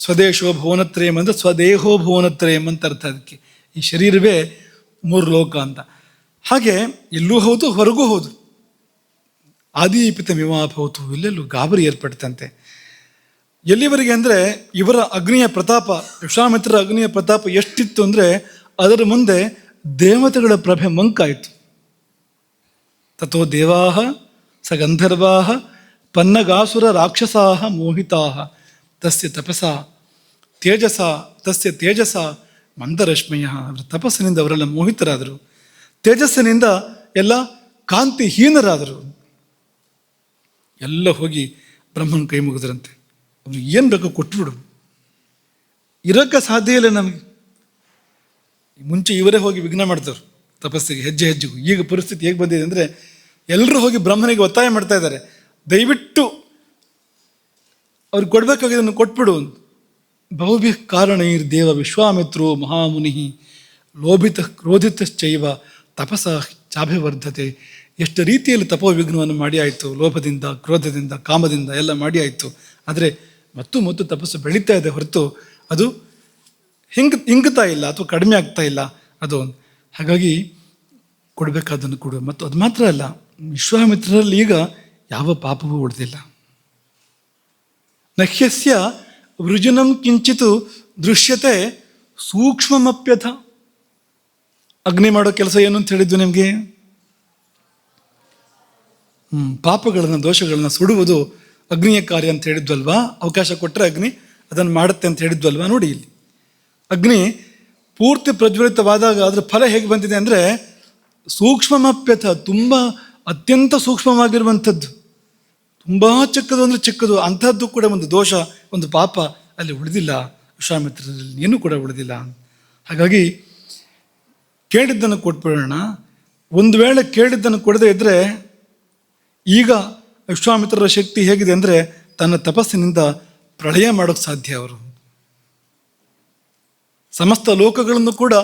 ಸ್ವದೇಶೋ ಭುವನತ್ರಯಂ ಅಂದರೆ ಸ್ವದೇಹೋ ಭುವನತ್ರಯಂ ಅಂತ ಅರ್ಥ. ಅದಕ್ಕೆ ಈ ಶರೀರವೇ 3 ಲೋಕ ಅಂತ. ಹಾಗೆ ಇಲ್ಲೂ ಹೌದು, ಹೊರಗೂ ಹೌದು. ಆದೀಪಿತಮಿವಾಭವತು, ಇಲ್ಲೆಲ್ಲೂ ಗಾಬರಿ ಏರ್ಪಡ್ತಂತೆ. ಎಲ್ಲಿವರೆಗೆ ಅಂದರೆ, ಇವರ ಅಗ್ನಿಯ ಪ್ರತಾಪ, ವಿಶ್ವಾಮಿತ್ರರ ಅಗ್ನಿಯ ಪ್ರತಾಪ ಎಷ್ಟಿತ್ತು ಅಂದರೆ, ಅದರ ಮುಂದೆ ದೇವತೆಗಳ ಪ್ರಭೆ ಮಂಕಾಯಿತು. ತಥೋ ದೇವಾಹ ಸ ಗಂಧರ್ವಾಹ ಪನ್ನಗಾಸುರ ರಾಕ್ಷಸಾಹ ಮೋಹಿತಾಹ ತಸ್ಯ ತಪಸ ತೇಜಸ ಮಂದರಶ್ಮಯ. ಅವರ ತಪಸ್ಸಿನಿಂದ ಅವರೆಲ್ಲ ಮೋಹಿತರಾದರು, ತೇಜಸ್ಸಿನಿಂದ ಎಲ್ಲ ಕಾಂತಿಹೀನರಾದರು. ಎಲ್ಲ ಹೋಗಿ ಬ್ರಹ್ಮನ ಕೈ ಮುಗಿದ್ರಂತೆ. ಅವ್ರು ಏನು ಬೇಕೋ ಕೊಟ್ಬಿಡು, ಇರೋಕ್ಕೆ ಸಾಧ್ಯ ಇಲ್ಲ ನಮಗೆ. ಮುಂಚೆ ಇವರೇ ಹೋಗಿ ವಿಘ್ನ ಮಾಡ್ತಾರೆ ತಪಸ್ಸಿಗೆ, ಹೆಜ್ಜೆ ಹೆಜ್ಜೆಗೂ. ಈಗ ಪರಿಸ್ಥಿತಿ ಹೇಗೆ ಬಂದಿದೆ ಅಂದರೆ, ಎಲ್ಲರೂ ಹೋಗಿ ಬ್ರಹ್ಮನಿಗೆ ಒತ್ತಾಯ ಮಾಡ್ತಾ ಇದ್ದಾರೆ, ದಯವಿಟ್ಟು ಅವ್ರಿಗೆ ಕೊಡ್ಬೇಕಾಗಿದ್ದನ್ನು ಕೊಟ್ಬಿಡು. ಬಹುಭಿ ಕಾರಣೈರ್ ದೇವ ವಿಶ್ವಾಮಿತ್ರೋ ಮಹಾಮುನಿ ಲೋಭಿತ ಕ್ರೋಧಿತಶ್ಚೈವ ತಪಸ ಚಾಭಿವರ್ಧತೆ. ಎಷ್ಟು ರೀತಿಯಲ್ಲಿ ತಪೋವಿಘ್ನವನ್ನು ಮಾಡಿ ಆಯಿತು, ಲೋಭದಿಂದ, ಕ್ರೋಧದಿಂದ, ಕಾಮದಿಂದ ಎಲ್ಲ ಮಾಡಿ ಆಯಿತು. ಆದರೆ ಮತ್ತು ತಪಸ್ಸು ಬೆಳೀತಾ ಇದೆ ಹೊರತು ಅದು ಹಿಂಗ್ತಾ ಇಲ್ಲ ಅಥವಾ ಕಡಿಮೆ ಆಗ್ತಾ ಇಲ್ಲ ಅದು. ಹಾಗಾಗಿ ಕೊಡಬೇಕಾದನ್ನು ಕೊಡು. ಮತ್ತು ಅದು ಮಾತ್ರ ಅಲ್ಲ, ವಿಶ್ವಾಮಿತ್ರರಲ್ಲಿ ಈಗ ಯಾವ ಪಾಪವೂ ಉಳಿದಿಲ್ಲ. ನಹ್ಯಸ್ಯ ವೃಜನಂ ಕಿಂಚಿತ್ ದೃಶ್ಯತೆ ಸೂಕ್ಷ್ಮಮಪ್ಯಥ. ಅಗ್ನಿ ಮಾಡೋ ಕೆಲಸ ಏನು ಅಂತ ಹೇಳಿದ್ವಿ ನಿಮಗೆ? ಪಾಪಗಳನ್ನು, ದೋಷಗಳನ್ನು ಸುಡುವುದು ಅಗ್ನಿಯ ಕಾರ್ಯ ಅಂತ ಹೇಳಿದ್ವಲ್ವಾ. ಅವಕಾಶ ಕೊಟ್ಟರೆ ಅಗ್ನಿ ಅದನ್ನು ಮಾಡುತ್ತೆ ಅಂತ ಹೇಳಿದ್ವಲ್ವಾ. ನೋಡಿ, ಇಲ್ಲಿ ಅಗ್ನಿ ಪೂರ್ತಿ ಪ್ರಜ್ವಲಿತವಾದಾಗ ಅದರ ಫಲ ಹೇಗೆ ಬಂದಿದೆ ಅಂದರೆ, ಸೂಕ್ಷ್ಮಮಪ್ಯಥ, ತುಂಬ ಅತ್ಯಂತ ಸೂಕ್ಷ್ಮವಾಗಿರುವಂಥದ್ದು. ತುಂಬ ಚಿಕ್ಕದು ಅಂದರೆ ಚಿಕ್ಕದು, ಅಂಥದ್ದು ಕೂಡ ಒಂದು ದೋಷ, ಒಂದು ಪಾಪ ಅಲ್ಲಿ ಉಳಿದಿಲ್ಲ. ವಿಶ್ವಾಮಿತ್ರರಲ್ಲಿ ಏನೂ ಕೂಡ ಉಳಿದಿಲ್ಲ. ಹಾಗಾಗಿ ಕೇಳಿದ್ದನ್ನು ಕೊಟ್ಬಿಡೋಣ. ಒಂದು ವೇಳೆ ಕೇಳಿದ್ದನ್ನು ಕೊಡದೇ ಇದ್ದರೆ, ಈಗ ವಿಶ್ವಾಮಿತ್ರರ ಶಕ್ತಿ ಹೇಗಿದೆ ಅಂದರೆ, ತನ್ನ ತಪಸ್ಸಿನಿಂದ ಪ್ರಳಯ ಮಾಡೋಕ್ಕೆ ಸಾಧ್ಯ. ಅವರು ಸಮಸ್ತ ಲೋಕಗಳನ್ನು ಕೂಡ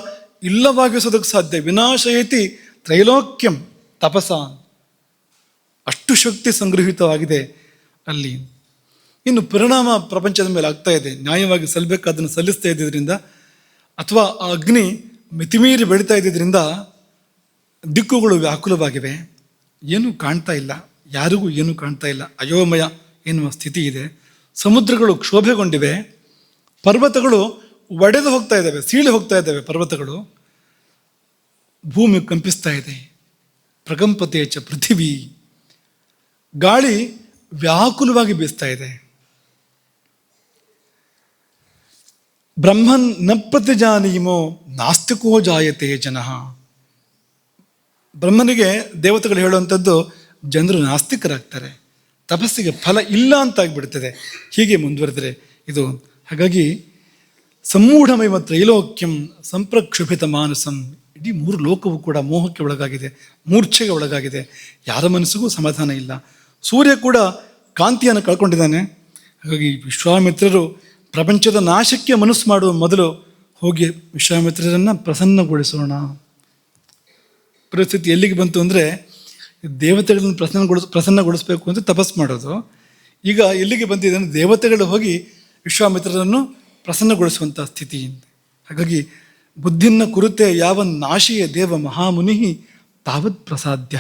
ಇಲ್ಲವಾಗಿಸೋದಕ್ಕೆ ಸಾಧ್ಯ. ವಿನಾಶಯತಿ ತ್ರೈಲೋಕ್ಯಂ ತಪಸ. ಅಷ್ಟು ಶಕ್ತಿ ಸಂಗ್ರಹಿತವಾಗಿದೆ ಅಲ್ಲಿ. ಇನ್ನು ಪರಿಣಾಮ ಪ್ರಪಂಚದ ಮೇಲೆ ಆಗ್ತಾ ಇದೆ. ನ್ಯಾಯವಾಗಿ ಸಲ್ಲಬೇಕಾದನ್ನು ಸಲ್ಲಿಸ್ತಾ ಇದ್ದಿದ್ದರಿಂದ, ಅಥವಾ ಆ ಅಗ್ನಿ ಮಿತಿಮೀರಿ ಬೆಳೀತಾ ಇದ್ದಿದ್ದರಿಂದ ದಿಕ್ಕುಗಳು ವ್ಯಾಕುಲವಾಗಿವೆ. ಏನೂ ಕಾಣ್ತಾ ಇಲ್ಲ, ಯಾರಿಗೂ ಏನೂ ಕಾಣ್ತಾ ಇಲ್ಲ. ಅಯೋಮಯ ಎನ್ನುವ ಸ್ಥಿತಿ ಇದೆ. ಸಮುದ್ರಗಳು ಕ್ಷೋಭೆಗೊಂಡಿವೆ, ಪರ್ವತಗಳು ಒಡೆದು ಹೋಗ್ತಾ ಇದ್ದಾವೆ, ಸೀಳಿ ಹೋಗ್ತಾ ಇದ್ದಾವೆ ಪರ್ವತಗಳು. ಭೂಮಿ ಕಂಪಿಸ್ತಾ ಇದೆ. ಪ್ರಕಂಪತೆ ಚ ಪೃಥಿವಿ. ಗಾಳಿ ವ್ಯಾಕುಲವಾಗಿ ಬೀಸ್ತಾ ಇದೆ. ಬ್ರಹ್ಮನ್ ನ ಪ್ರತಿಜಾನೀಮೋ ನಾಸ್ತಿಕೋ ಜಾಯತೆ ಜನಃ. ಬ್ರಹ್ಮನಿಗೆ ದೇವತೆಗಳು ಹೇಳುವಂಥದ್ದು, ಜನರು ನಾಸ್ತಿಕರಾಗ್ತಾರೆ, ತಪಸ್ಸಿಗೆ ಫಲ ಇಲ್ಲ ಅಂತಾಗ್ಬಿಡ್ತದೆ ಹೀಗೆ ಮುಂದುವರೆದರೆ ಇದು. ಹಾಗಾಗಿ ಸಮೂಢಮೈವ ತ್ರೈಲೋಕ್ಯಂ ಸಂಪ್ರಕ್ಷುಭಿತ ಮಾನಸಂ. ಇಡೀ 3 ಲೋಕವು ಕೂಡ ಮೋಹಕ್ಕೆ ಒಳಗಾಗಿದೆ, ಮೂರ್ಛೆಗೆ ಒಳಗಾಗಿದೆ. ಯಾರ ಮನಸ್ಸಿಗೂ ಸಮಾಧಾನ ಇಲ್ಲ. ಸೂರ್ಯ ಕೂಡ ಕಾಂತಿಯನ್ನು ಕಳ್ಕೊಂಡಿದ್ದಾನೆ. ಹಾಗಾಗಿ ವಿಶ್ವಾಮಿತ್ರರು ಪ್ರಪಂಚದ ನಾಶಕ್ಕೆ ಮನಸ್ಸು ಮಾಡುವ ಮೊದಲು ಹೋಗಿ ವಿಶ್ವಾಮಿತ್ರರನ್ನು ಪ್ರಸನ್ನಗೊಳಿಸೋಣ. ಪರಿಸ್ಥಿತಿ ಎಲ್ಲಿಗೆ ಬಂತು ಅಂದರೆ, ದೇವತೆಗಳನ್ನು ಪ್ರಸನ್ನಗೊಳಿಸಬೇಕು ಅಂತ ತಪಸ್ಸು ಮಾಡೋದು. ಈಗ ಎಲ್ಲಿಗೆ ಬಂದಿದೆ ಅಂದರೆ, ದೇವತೆಗಳು ಹೋಗಿ ವಿಶ್ವಾಮಿತ್ರರನ್ನು ಪ್ರಸನ್ನಗೊಳಿಸುವಂಥ ಸ್ಥಿತಿ. ಹಾಗಾಗಿ ಬುದ್ಧಿನ್ನ ಕುರುತೆ ಯಾವ ನಾಶಿಯ ದೇವ ಮಹಾಮುನಿ ತಾವತ್ ಪ್ರಸಾದ್ಯ.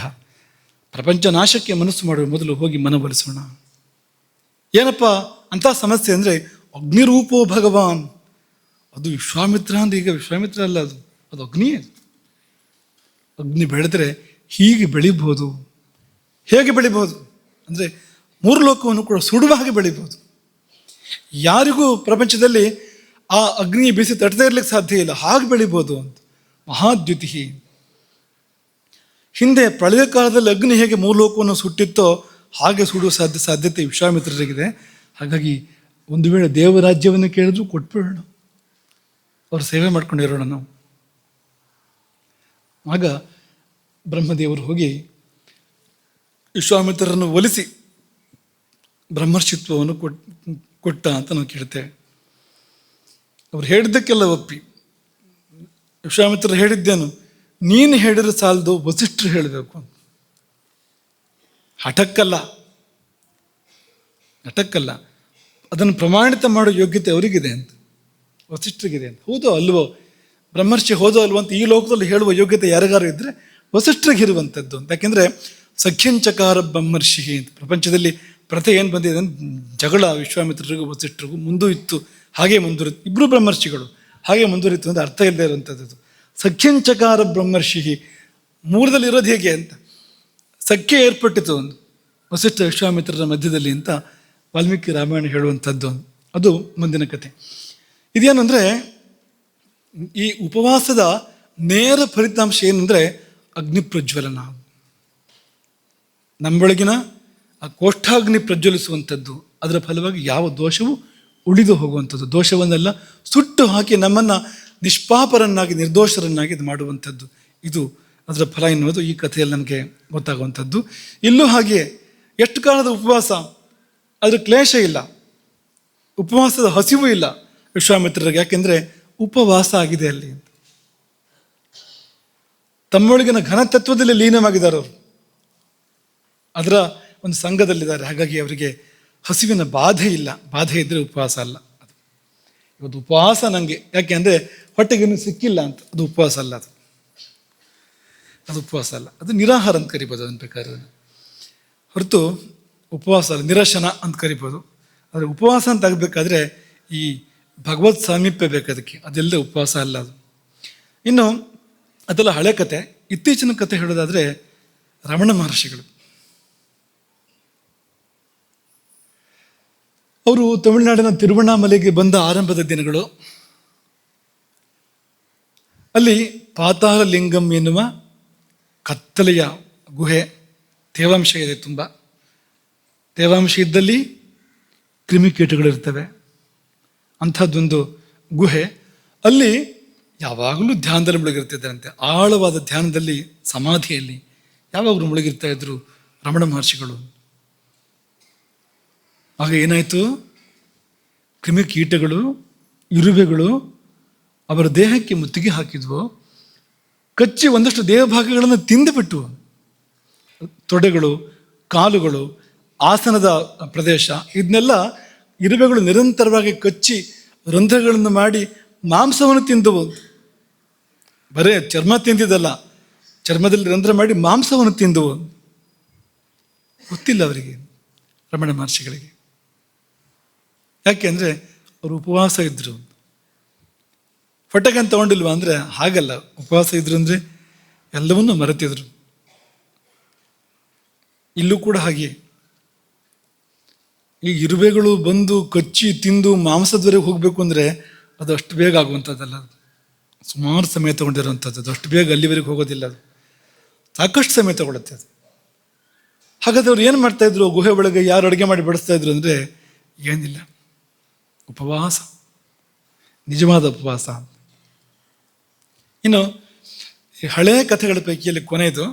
ಪ್ರಪಂಚ ನಾಶಕ್ಕೆ ಮನಸ್ಸು ಮಾಡುವ ಮೊದಲು ಹೋಗಿ ಮನವೊಲಿಸೋಣ. ಏನಪ್ಪ ಅಂಥ ಸಮಸ್ಯೆ ಅಂದರೆ, ಅಗ್ನಿರೂಪೋ ಭಗವಾನ್. ಅದು ವಿಶ್ವಾಮಿತ್ರ ಅಂದರೆ, ಈಗ ವಿಶ್ವಾಮಿತ್ರ ಅಲ್ಲ, ಅದು ಅಗ್ನಿಯೇ. ಅಗ್ನಿ ಬೆಳೆದರೆ ಹೀಗೆ ಬೆಳಿಬೋದು. ಹೇಗೆ ಬೆಳಿಬೋದು ಅಂದರೆ ಮೂರು ಲೋಕವನ್ನು ಕೂಡ ಸುಡುವ ಹಾಗೆ ಬೆಳಿಬೋದು. ಯಾರಿಗೂ ಪ್ರಪಂಚದಲ್ಲಿ ಆ ಅಗ್ನಿ ಬಿಸಿ ತಟ್ಟದೇ ಇರಲಿಕ್ಕೆ ಸಾಧ್ಯ ಇಲ್ಲ, ಹಾಗೆ ಬೆಳಿಬೋದು ಅಂತ. ಮಹಾದ್ಯುತಿ. ಹಿಂದೆ ಪ್ರಳಯ ಕಾಲದಲ್ಲಿ ಅಗ್ನಿ ಹೇಗೆ ಮೂರು ಲೋಕವನ್ನು ಸುಟ್ಟಿತ್ತೋ ಹಾಗೆ ಸುಡುವ ಸಾಧ್ಯತೆ ವಿಶ್ವಾಮಿತ್ರರಿಗಿದೆ. ಹಾಗಾಗಿ ಒಂದು ವೇಳೆ ದೇವರಾಜ್ಯವನ್ನು ಕೇಳಿದ್ರು ಕೊಟ್ಬಿಡೋಣ, ಅವ್ರ ಸೇವೆ ಮಾಡ್ಕೊಂಡಿರೋಣ ನಾವು. ಆಗ ಬ್ರಹ್ಮದೇವರು ಹೋಗಿ ವಿಶ್ವಾಮಿತ್ರರನ್ನು ಒಲಿಸಿ ಬ್ರಹ್ಮರ್ಷಿತ್ವವನ್ನು ಕೊಟ್ಟ ಅಂತ ನಾವು ಕೇಳ್ತೇವೆ. ಅವ್ರು ಹೇಳಿದ್ದಕ್ಕೆಲ್ಲ ಒಪ್ಪಿ. ವಿಶ್ವಾಮಿತ್ರರು ಹೇಳಿದ್ದೇನು, ನೀನು ಹೇಳಿದ್ರೆ ಸಾಲದು, ವಸಿಷ್ಠರು ಹೇಳಬೇಕು. ಹಠಕ್ಕಲ್ಲ, ಅದನ್ನು ಪ್ರಮಾಣಿತ ಮಾಡೋ ಯೋಗ್ಯತೆ ಅವರಿಗಿದೆ ಅಂತ, ವಸಿಷ್ಠರಿಗಿದೆ ಅಂತ. ಹೌದೋ ಅಲ್ವೋ, ಬ್ರಹ್ಮರ್ಷಿ ಹೋದೋ ಅಲ್ವೋ ಅಂತ ಈ ಲೋಕದಲ್ಲಿ ಹೇಳುವ ಯೋಗ್ಯತೆ ಯಾರಿಗಾರು ಇದ್ದರೆ ವಸಿಷ್ಠರಿಗಿರುವಂಥದ್ದು ಅಂತ. ಯಾಕೆಂದರೆ ಸಖ್ಯಂಚಕಾರ ಬ್ರಹ್ಮರ್ಷಿ ಅಂತ ಪ್ರಪಂಚದಲ್ಲಿ ಪ್ರಥೆ ಏನು ಬಂದಿದೆ ಅಂದರೆ ಜಗಳ ವಿಶ್ವಾಮಿತ್ರರಿಗೂ ವಸಿಷ್ಠರಿಗೂ ಮುಂದೂ ಇತ್ತು, ಹಾಗೆ ಮುಂದುವರಿತು. ಇಬ್ಬರು ಬ್ರಹ್ಮರ್ಷಿಗಳು ಹಾಗೆ ಮುಂದುವರಿತು ಅಂತ ಅರ್ಥ ಇಲ್ಲದೆ ಇರುವಂಥದ್ದು. ಸಖ್ಯಂಚಕಾರ ಬ್ರಹ್ಮರ್ಷಿ, ಮೂರದಲ್ಲಿ ಇರೋದು ಹೇಗೆ ಅಂತ ಸಖ್ಯ ಏರ್ಪಟ್ಟಿತು ಒಂದು ವಸಿಷ್ಠ ವಿಶ್ವಾಮಿತ್ರರ ಮಧ್ಯದಲ್ಲಿ ಅಂತ ವಾಲ್ಮೀಕಿ ರಾಮಾಯಣ ಹೇಳುವಂಥದ್ದು. ಅದು ಮುಂದಿನ ಕತೆ. ಇದೇನು ಅಂದರೆ ಈ ಉಪವಾಸದ ನೇರ ಫಲಿತಾಂಶ ಏನಂದರೆ ಅಗ್ನಿ ಪ್ರಜ್ವಲನ. ನಮ್ಮೊಳಗಿನ ಆ ಕೋಷ್ಠಾಗ್ನಿ ಪ್ರಜ್ವಲಿಸುವಂಥದ್ದು, ಅದರ ಫಲವಾಗಿ ಯಾವ ದೋಷವೂ ಉಳಿದು ಹೋಗುವಂಥದ್ದು, ದೋಷವನ್ನೆಲ್ಲ ಸುಟ್ಟು ಹಾಕಿ ನಮ್ಮನ್ನು ನಿಷ್ಪಾಪರನ್ನಾಗಿ ನಿರ್ದೋಷರನ್ನಾಗಿ ಇದು ಮಾಡುವಂಥದ್ದು. ಇದು ಅದರ ಫಲ ಎನ್ನುವುದು ಈ ಕಥೆಯಲ್ಲಿ ನಮಗೆ ಗೊತ್ತಾಗುವಂಥದ್ದು. ಇಲ್ಲೂ ಹಾಗೆಯೇ ಎಷ್ಟು ಕಾಲದ ಉಪವಾಸ, ಅದರ ಕ್ಲೇಶ ಇಲ್ಲ, ಉಪವಾಸದ ಹಸಿವು ಇಲ್ಲ ವಿಶ್ವಾಮಿತ್ರರಿಗೆ. ಯಾಕೆಂದರೆ ಉಪವಾಸ ಆಗಿದೆ ಅಲ್ಲಿ, ತಮ್ಮೊಳಗಿನ ಘನತತ್ವದಲ್ಲಿ ಲೀನವಾಗಿದ್ದಾರೆ ಅವರು, ಅದರ ಒಂದು ಸಂಘದಲ್ಲಿದ್ದಾರೆ. ಹಾಗಾಗಿ ಅವರಿಗೆ ಹಸಿವಿನ ಬಾಧೆ ಇಲ್ಲ. ಬಾಧೆ ಇದ್ದರೆ ಉಪವಾಸ ಅಲ್ಲ. ಇವತ್ತು ಉಪವಾಸ ನನಗೆ ಯಾಕೆ ಅಂದರೆ ಹೊಟ್ಟೆಗೇನು ಸಿಕ್ಕಿಲ್ಲ ಅಂತ, ಅದು ಉಪವಾಸ ಅಲ್ಲ. ಅದು ಉಪವಾಸ ಅಲ್ಲ, ಅದು ನಿರಾಹಾರ ಅಂತ ಕರಿಬೋದು ಅದನ್ನು ಬೇಕಾದ್ರೆ ಹೊರತು ಉಪವಾಸ ಅಲ್ಲ, ನಿರಶನ ಅಂತ ಕರಿಬೋದು. ಆದರೆ ಉಪವಾಸ ಅಂತ ಆಗಬೇಕಾದ್ರೆ ಈ ಭಗವತ್ ಸಾಮೀಪ್ಯ ಬೇಕು ಅದಕ್ಕೆ, ಅದೆಲ್ಲ ಉಪವಾಸ ಅಲ್ಲ ಅದು. ಇನ್ನು ಅದೆಲ್ಲ ಹಳೆ ಕತೆ. ಇತ್ತೀಚಿನ ಕತೆ ಹೇಳೋದಾದರೆ ರಮಣ ಮಹರ್ಷಿಗಳು. ಅವರು ತಮಿಳುನಾಡಿನ ತಿರುವಣ್ಣಾಮಲೆಗೆ ಬಂದ ಆರಂಭದ ದಿನಗಳು. ಅಲ್ಲಿ ಪಾತಾಳ ಲಿಂಗಂ ಎನ್ನುವ ಕತ್ತಲೆಯ ಗುಹೆ, ತೇವಾಂಶ ಇದೆ, ತುಂಬ ತೇವಾಂಶ ಇದ್ದಲ್ಲಿ ಕ್ರಿಮಿಕೀಟಗಳಿರ್ತವೆ. ಅಂಥದ್ದೊಂದು ಗುಹೆ. ಅಲ್ಲಿ ಯಾವಾಗಲೂ ಧ್ಯಾನದಲ್ಲಿ ಮುಳುಗಿರ್ತಿದ್ದಾರಂತೆ, ಆಳವಾದ ಧ್ಯಾನದಲ್ಲಿ, ಸಮಾಧಿಯಲ್ಲಿ ಯಾವಾಗಲೂ ಮುಳುಗಿರ್ತಾ ಇದ್ರು ರಮಣ ಮಹರ್ಷಿಗಳು. ಆಗ ಏನಾಯಿತು, ಕ್ರಿಮಿಕೀಟಗಳು, ಇರುವೆಗಳು ಅವರ ದೇಹಕ್ಕೆ ಮುತ್ತಿಗೆ ಹಾಕಿದ್ವು, ಕಚ್ಚಿ ಒಂದಷ್ಟು ದೇಹ ಭಾಗಗಳನ್ನು ತಿಂದುಬಿಟ್ಟು, ತೊಡೆಗಳು, ಕಾಲುಗಳು, ಆಸನದ ಪ್ರದೇಶ, ಇದನ್ನೆಲ್ಲ ಇರುವೆಗಳು ನಿರಂತರವಾಗಿ ಕಚ್ಚಿ ರಂಧ್ರಗಳನ್ನು ಮಾಡಿ ಮಾಂಸವನ್ನು ತಿಂದವು. ಬರೇ ಚರ್ಮ ತಿಂದಿದ್ದಲ್ಲ, ಚರ್ಮದಲ್ಲಿ ರಂಧ್ರ ಮಾಡಿ ಮಾಂಸವನ್ನು ತಿಂದವು. ಗೊತ್ತಿಲ್ಲ ಅವರಿಗೆ, ರಮಣ ಮಹರ್ಷಿಗಳಿಗೆ. ಯಾಕೆ ಅಂದರೆ ಅವರು ಉಪವಾಸ ಇದ್ದರು. ಹೊಟ್ಟೆಗಂತ ತಗೊಂಡಿಲ್ವ ಅಂದರೆ ಹಾಗಲ್ಲ, ಉಪವಾಸ ಇದ್ರು ಅಂದರೆ ಎಲ್ಲವನ್ನೂ ಮರೆತಿದ್ರು. ಇಲ್ಲೂ ಕೂಡ ಹಾಗೆ ಈ ಇರುವೆಗಳು ಬಂದು ಕಚ್ಚಿ ತಿಂದು ಮಾಂಸದವರೆಗೆ ಹೋಗಬೇಕು ಅಂದರೆ ಅದು ಅಷ್ಟು ಬೇಗ ಆಗುವಂಥದ್ದಲ್ಲ, ಸುಮಾರು ಸಮಯ ತಗೊಂಡಿರುವಂಥದ್ದು. ಅದು ಅಷ್ಟು ಬೇಗ ಅಲ್ಲಿವರೆಗೆ ಹೋಗೋದಿಲ್ಲ, ಅದು ಸಾಕಷ್ಟು ಸಮಯ ತಗೊಳುತ್ತೆ ಅದು. ಹಾಗಾದ್ರೆ ಅವ್ರು ಏನು ಮಾಡ್ತಾಯಿದ್ರು, ಗುಹೆ ಒಳಗೆ ಯಾರು ಅಡುಗೆ ಮಾಡಿ ಬಡಿಸ್ತಾ ಇದ್ರು ಅಂದರೆ ಏನಿಲ್ಲ, ಉಪವಾಸ, ನಿಜವಾದ ಉಪವಾಸ. ಇನ್ನು ಈ ಹಳೆಯ ಕಥೆಗಳ ಪೈಕಿಯಲ್ಲಿ ಕೊನೆಯದು,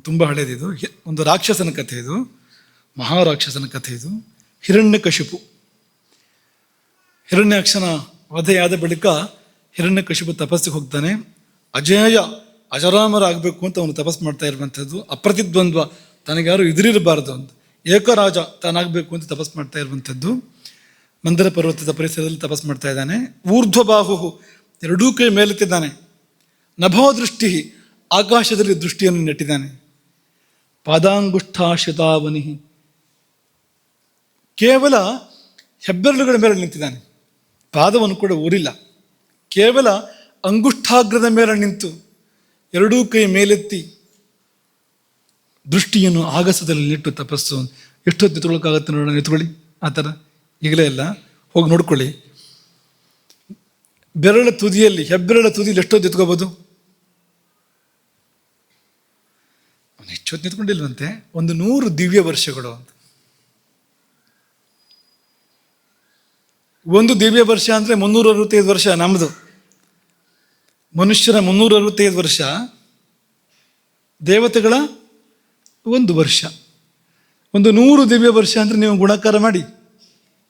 ತುಂಬ ಹಳೆಯದಿದು, ಒಂದು ರಾಕ್ಷಸನ ಕಥೆ ಇದು, ಮಹಾರಾಕ್ಷಸನ ಕಥೆ ಇದು. ಹಿರಣ್ಯಕಶಿಪು. ಹಿರಣ್ಯಾಕ್ಷನ ವಧೆಯಾದ ಬಳಿಕ ಹಿರಣ್ಯಕಶಿಪು ತಪಸ್ಸಿಗೆ ಹೋಗ್ತಾನೆ. ಅಜೇಯ ಅಜರಾಮರ ಆಗಬೇಕು ಅಂತ ಅವನು ತಪಸ್ಸು ಮಾಡ್ತಾ ಇರುವಂಥದ್ದು. ಅಪ್ರತಿದ್ವಂದ್ವ, ತನಗ್ಯಾರು ಎದುರಿರಬಾರ್ದು ಅಂತ, ಏಕರಾಜ ತಾನಾಗಬೇಕು ಅಂತ ತಪಸ್ಸು ಮಾಡ್ತಾ ಇರುವಂಥದ್ದು. ಮಂದರ ಪರ್ವತದ ಪರಿಸರದಲ್ಲಿ ತಪಸ್ಸು ಮಾಡ್ತಾ ಇದ್ದಾನೆ. ಊರ್ಧ್ವಬಾಹು, ಎರಡೂ ಕೈ ಮೇಲೆತ್ತಿದ್ದಾನೆ. ನಭೋ ದೃಷ್ಟಿ, ಆಕಾಶದಲ್ಲಿ ದೃಷ್ಟಿಯನ್ನು ನೆಟ್ಟಿದ್ದಾನೆ. ಪಾದಾಂಗುಷ್ಠಾಶ್ರಿತಾವನಿ, ಕೇವಲ ಹೆಬ್ಬೆರಳುಗಳ ಮೇಲೆ ನಿಂತಿದ್ದಾನೆ, ಪಾದವನ್ನು ಕೂಡ ಊರಿಲ್ಲ. ಕೇವಲ ಅಂಗುಷ್ಠಾಗ್ರದ ಮೇಲೆ ನಿಂತು ಎರಡೂ ಕೈ ಮೇಲೆತ್ತಿ ದೃಷ್ಟಿಯನ್ನು ಆಗಸದಲ್ಲಿ ನೆಟ್ಟು ತಪಸ್ಸು. ಎಷ್ಟೊತ್ತು ನಿಂತ್ಕೊಳ್ಳೋಕ್ಕಾಗತ್ತೆ ನೋಡೋಣ, ನಿಂತ್ಕೊಳ್ಳಿ ಆ ಥರ. ಈಗಲೇ ಎಲ್ಲ ಹೋಗಿ ನೋಡ್ಕೊಳ್ಳಿ. ಹೆಬ್ಬೆರಳ ತುದಿಯಲ್ಲಿ ಎಷ್ಟೊತ್ತು ನಿಂತ್ಕೋಬೋದು? ಹೆಚ್ಚೊತ್ತು ನಿಂತ್ಕೊಂಡಿಲ್ವಂತೆ. 100 ದಿವ್ಯ ವರ್ಷಗಳು ಅಂತ. 1 ದಿವ್ಯ ವರ್ಷ ಅಂದರೆ 365 ವರ್ಷ. ನಮ್ಮದು ಮನುಷ್ಯರ 365 ವರ್ಷ, ದೇವತೆಗಳ 1 ವರ್ಷ. 100 ದಿವ್ಯ ವರ್ಷ ಅಂದರೆ ನೀವು ಗುಣಾಕಾರ ಮಾಡಿ